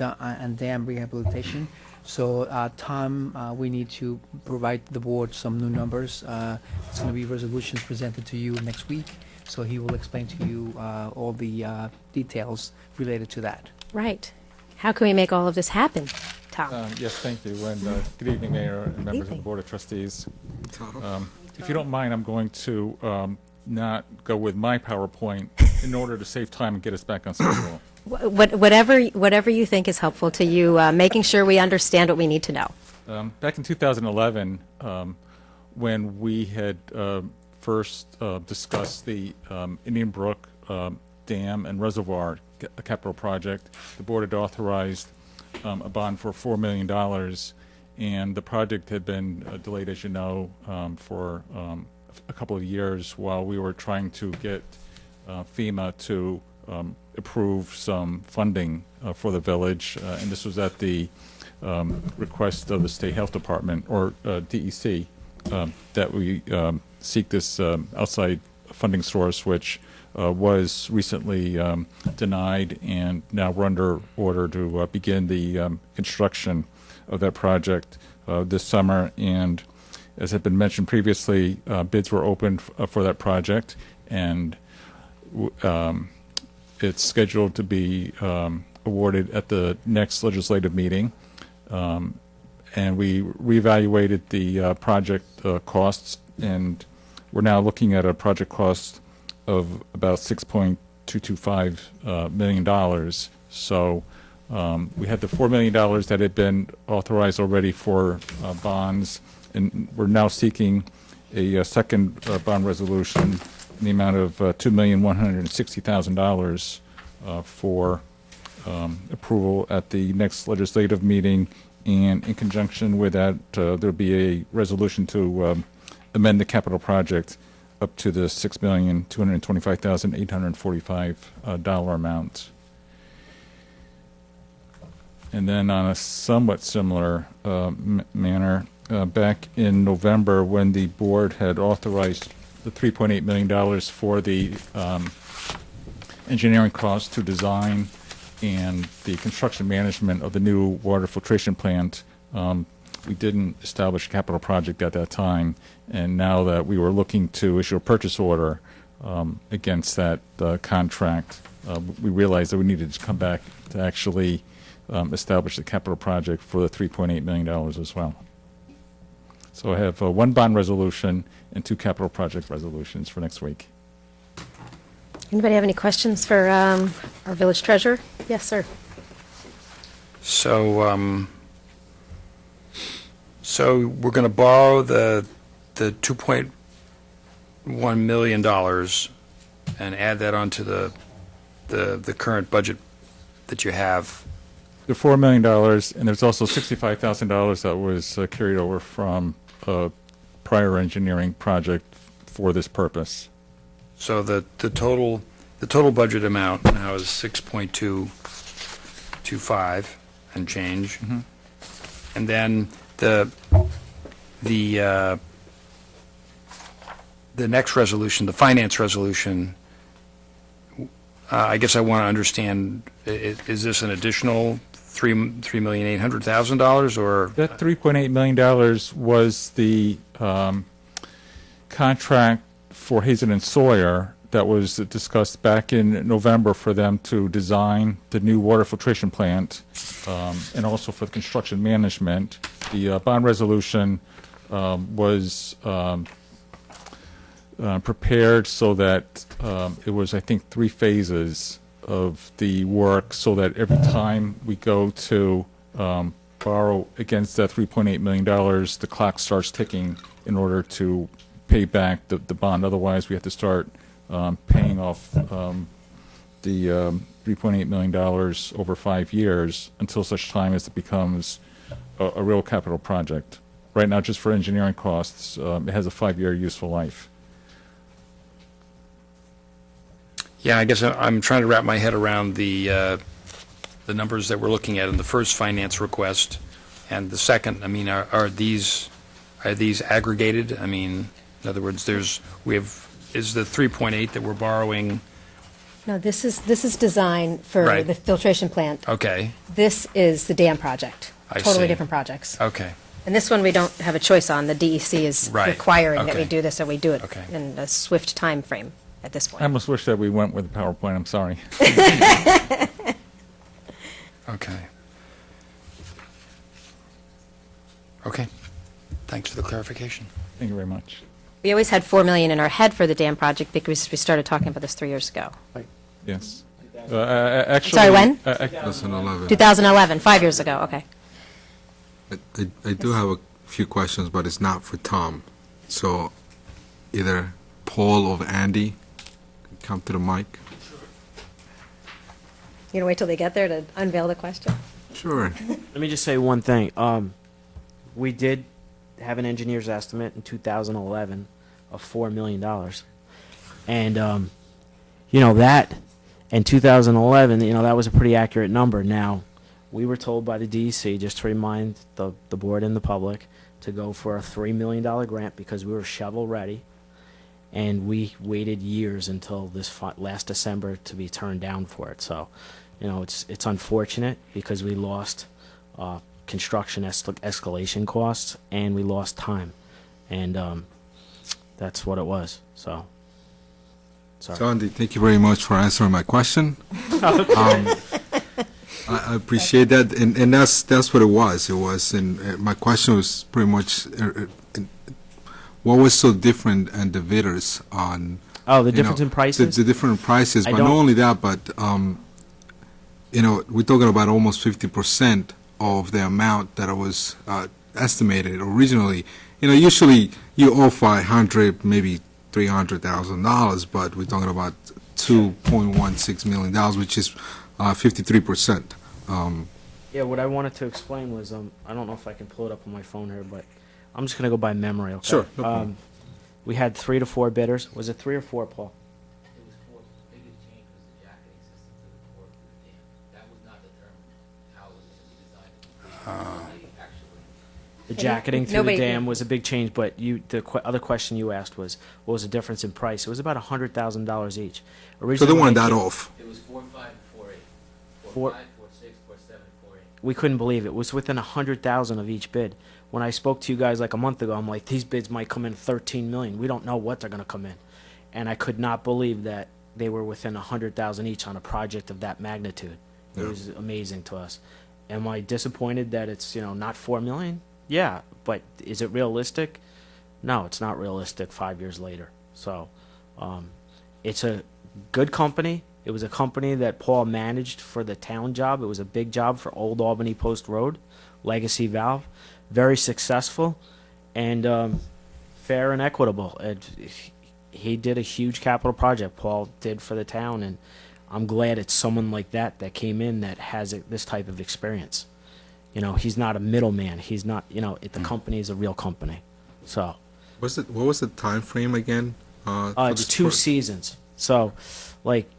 Dam Rehabilitation. So, Tom, we need to provide the board some new numbers. It's going to be resolutions presented to you next week, so he will explain to you all the details related to that. Right. How can we make all of this happen, Tom? Yes, thank you. And good evening, Mayor and members of the Board of Trustees. If you don't mind, I'm going to not go with my PowerPoint in order to save time and get us back on schedule. Whatever you think is helpful to you, making sure we understand what we need to know. Back in 2011, when we had first discussed the Indian Brook Dam and Reservoir capital project, the board had authorized a bond for $4 million, and the project had been delayed, as you know, for a couple of years while we were trying to get FEMA to approve some funding for the village, and this was at the request of the State Health Department, or DEC, that we seek this outside funding source, which was recently denied, and now we're under order to begin the construction of that project this summer. And as had been mentioned previously, bids were opened for that project, and it's scheduled to be awarded at the next legislative meeting. And we reevaluated the project costs, and we're now looking at a project cost of about $6.225 million. So we had the $4 million that had been authorized already for bonds, and we're now seeking a second bond resolution in the amount of $2,160,000 for approval at the next legislative meeting. And in conjunction with that, there'll be a resolution to amend the capital project up to the $6,225,845 amount. And then on a somewhat similar manner, back in November, when the board had authorized the $3.8 million for the engineering costs to design and the construction management of the new water filtration plant, we didn't establish a capital project at that time, and now that we were looking to issue a purchase order against that contract, we realized that we needed to come back to actually establish the capital project for the $3.8 million as well. So I have one bond resolution and two capital project resolutions for next week. Anybody have any questions for our village treasurer? Yes, sir. So, so we're going to borrow the $2.1 million and add that onto the current budget that you have. The $4 million, and there's also $65,000 that was carried over from a prior engineering project for this purpose. So the total budget amount now is 6.225 and change. Mm-hmm. And then the next resolution, the finance resolution, I guess I want to understand, is this an additional $3,800,000 or? That $3.8 million was the contract for Hazen and Sawyer that was discussed back in November for them to design the new water filtration plant, and also for the construction management. The bond resolution was prepared so that it was, I think, 3 phases of the work, so that every time we go to borrow against that $3.8 million, the clock starts ticking in order to pay back the bond. Otherwise, we have to start paying off the $3.8 million over 5 years until such time as it becomes a real capital project. Right now, just for engineering costs, it has a 5-year useful life. Yeah, I guess I'm trying to wrap my head around the numbers that we're looking at in the first finance request and the second. I mean, are these aggregated? I mean, in other words, is the 3.8 that we're borrowing? No, this is design for Right. the filtration plant. Okay, This is the dam project. I Totally see. different projects. okay, And this one, we don't have a choice on. The DEC is Right. requiring that we Okay. do this, so we do it Okay. in a swift time frame at this I point. almost wish that we went with the PowerPoint, I'm sorry. okay. Okay, thanks for the clarification. Thank you very much. We always had 4 million in our head for the dam project because we started talking about this 3 years ago. Yes. Actually, Sorry, when? 2011. 2011, 5 years ago, okay. I do have a few questions, but it's not for Tom. So either Paul or Andy can come to the mic. You gonna wait till they get there to unveil the question? Sure. Let me just say one thing. We did have an engineer's estimate in 2011 of $4 million. And, that in 2011, that was a pretty accurate number. Now, we were told by the DEC, just to remind the board and the public, to go for a $3 million grant because we were shovel ready. And we waited years until this last December to be turned down for it. So, it's unfortunate because we lost construction escalation costs and we lost time. And that's what it was. So, sorry. So Andy, thank you very much for answering my question. I appreciate that, and that's what it was. It was, and my question was pretty much, what was so different in the bidders on? Oh, the difference in prices? The different prices, but not only that, but we're talking about almost 50% of the amount that was estimated originally. Usually you owe $500, maybe $300,000, but we're talking about $2.16 million, which is 53%. Yeah, what I wanted to explain was, I don't know if I can pull it up on my phone here, but I'm just going to go by memory, okay? Sure, no problem. We had 3 to 4 bidders. Was it 3 or 4, Paul? It was 4. The biggest change was the jacketing system to the core of the dam. That was not determined how it was going to be designed. The jacketing through Nobody- the dam was a big change, but other question you asked was, what was the difference in price? It was about $100,000 each. So Originally, they when wanted they that came- off. It was 4.5 and 4.8. 4 4.5, 4.6, 4.7, 4.8. We couldn't believe it. It was within 100,000 of each bid. When I spoke to you guys like a month ago, I'm like, these bids might come in 13 million. We don't know what they're going to come in. And I could not believe that they were within 100,000 each on a project of that magnitude. It was amazing to us. Am I disappointed that it's, not 4 million? Yeah, but is it realistic? No, it's not realistic 5 years later. So, it's a good company. It was a company that Paul managed for the town job. It was a big job for Old Albany Post Road, Legacy Valve. Very successful and fair and equitable. He did a huge capital project, Paul did for the town, and I'm glad it's someone like that came in that has this type of experience. He's not a middleman. He's not, the company is a real company. So. What was the time frame again? For It's this 2 seasons. So,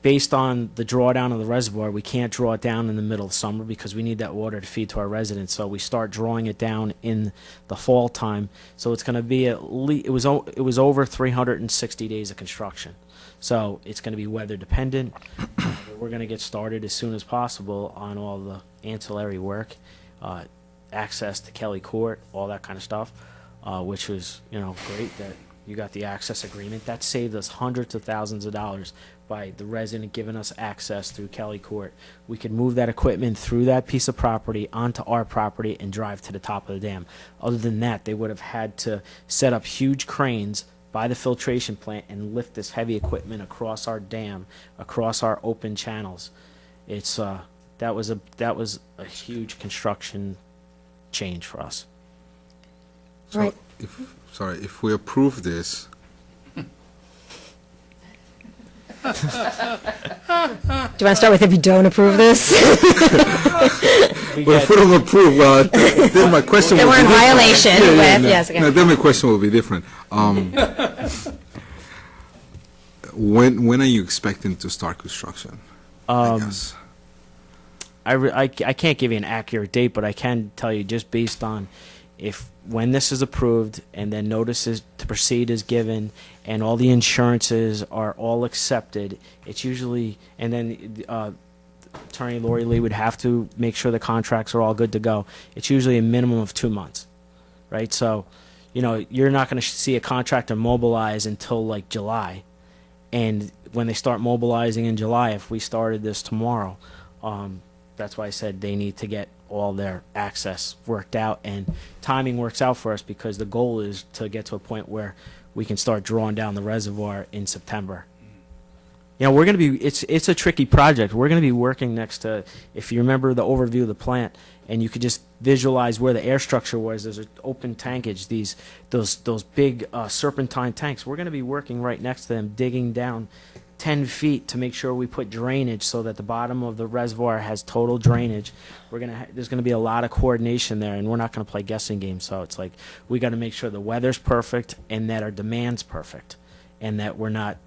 based on the drawdown of the reservoir, we can't draw it down in the middle of summer because we need that water to feed to our residents. So we start drawing it down in the fall time. So it's going to be it was over 360 days of construction. So it's going to be weather dependent. We're going to get started as soon as possible on all the ancillary work, access to Kelly Court, all that kind of stuff, which was great that You got the access agreement. That saved us hundreds of thousands of dollars by the resident giving us access through Kelly Court. We could move that equipment through that piece of property onto our property and drive to the top of the dam. Other than that, they would have had to set up huge cranes by the filtration plant and lift this heavy equipment across our dam, across our open channels. It's that was a huge construction change for us. So Right. if we approve this, Do you want to start with if you don't approve this? well, if we don't approve, then my question Then will we're be in different. violation with- yes, okay. No, then my question will be different. When are you expecting to start construction? I guess. I can't give you an accurate date, but I can tell you just based on when this is approved and then notices to proceed is given and all the insurances are all accepted, it's usually, and then Attorney Lori Lee would have to make sure the contracts are all good to go. It's usually a minimum of 2 months, right? So, you're not going to see a contractor mobilize until like July. And when they start mobilizing in July, if we started this tomorrow, that's why I said they need to get all their access worked out, and timing works out for us because the goal is to get to a point where we can start drawing down the reservoir in September. We're going to be, it's a tricky project. We're going to be working next to, if you remember the overview of the plant, and you could just visualize where the air structure was, there's an open tankage, those big serpentine tanks. We're going to be working right next to them, digging down 10 feet to make sure we put drainage so that the bottom of the reservoir has total drainage. There's going to be a lot of coordination there, and we're not going to play guessing games. So it's like we got to make sure the weather's perfect and that our demand's perfect, and that we're not,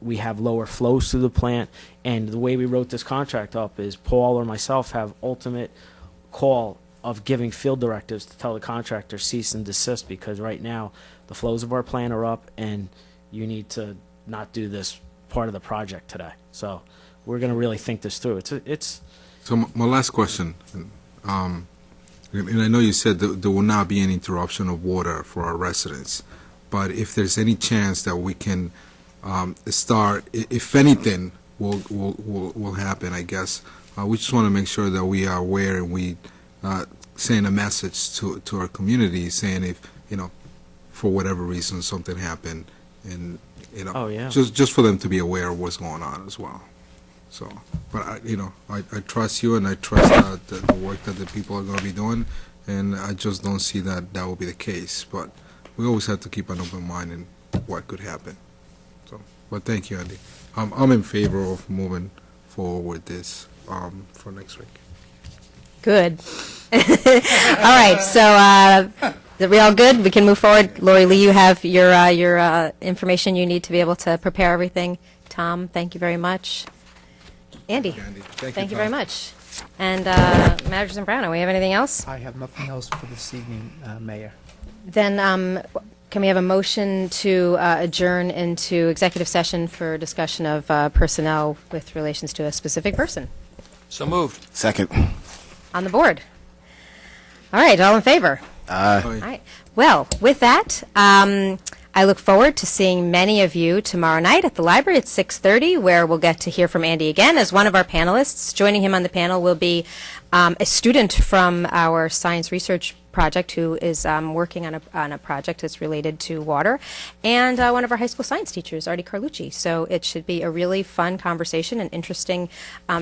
we have lower flows through the plant. And the way we wrote this contract up is Paul or myself have ultimate call of giving field directives to tell the contractor cease and desist, because right now the flows of our plant are up, and you need to not do this part of the project today. So we're going to really think this through. It's So my last question, and I know you said that there will not be any interruption of water for our residents, but if there's any chance that we can start, if anything will happen, I guess, we just want to make sure that we are aware and we send a message to our community saying if, for whatever reason something happened, and Oh, yeah. just for them to be aware of what's going on as well. So, but I trust you, and I trust the work that the people are going to be doing, and I just don't see that will be the case. But we always have to keep an open mind in what could happen. So, but thank you, Andy. I'm in favor of moving forward with this for next week. Good. All right, so are we all good? We can move forward. Lori Lee, you have your information you need to be able to prepare everything. Tom, thank you very much. Andy, thank you very much. And Managers and Brown, do we have anything else? I have nothing else for this evening, Mayor. Then can we have a motion to adjourn into executive session for discussion of personnel with relations to a specific person? So moved. Second. On the board. All right, all in favor? Aye. All right. Well, with that, I look forward to seeing many of you tomorrow night at the library at 6:30, where we'll get to hear from Andy again as one of our panelists. Joining him on the panel will be a student from our science research project who is working on a project that's related to water, and one of our high school science teachers, Artie Carlucci. So it should be a really fun conversation, an interesting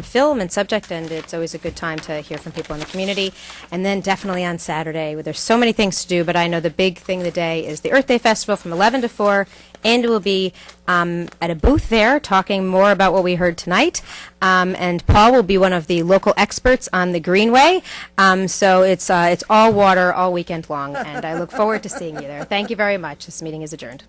film and subject, and it's always a good time to hear from people in the community. And then definitely on Saturday, where there's so many things to do, but I know the big thing of the day is the Earth Day Festival from 11 to 4. Andy will be at a booth there talking more about what we heard tonight. And Paul will be one of the local experts on the Greenway. So it's all water all weekend long, and I look forward to seeing you there. Thank you very much. This meeting is adjourned.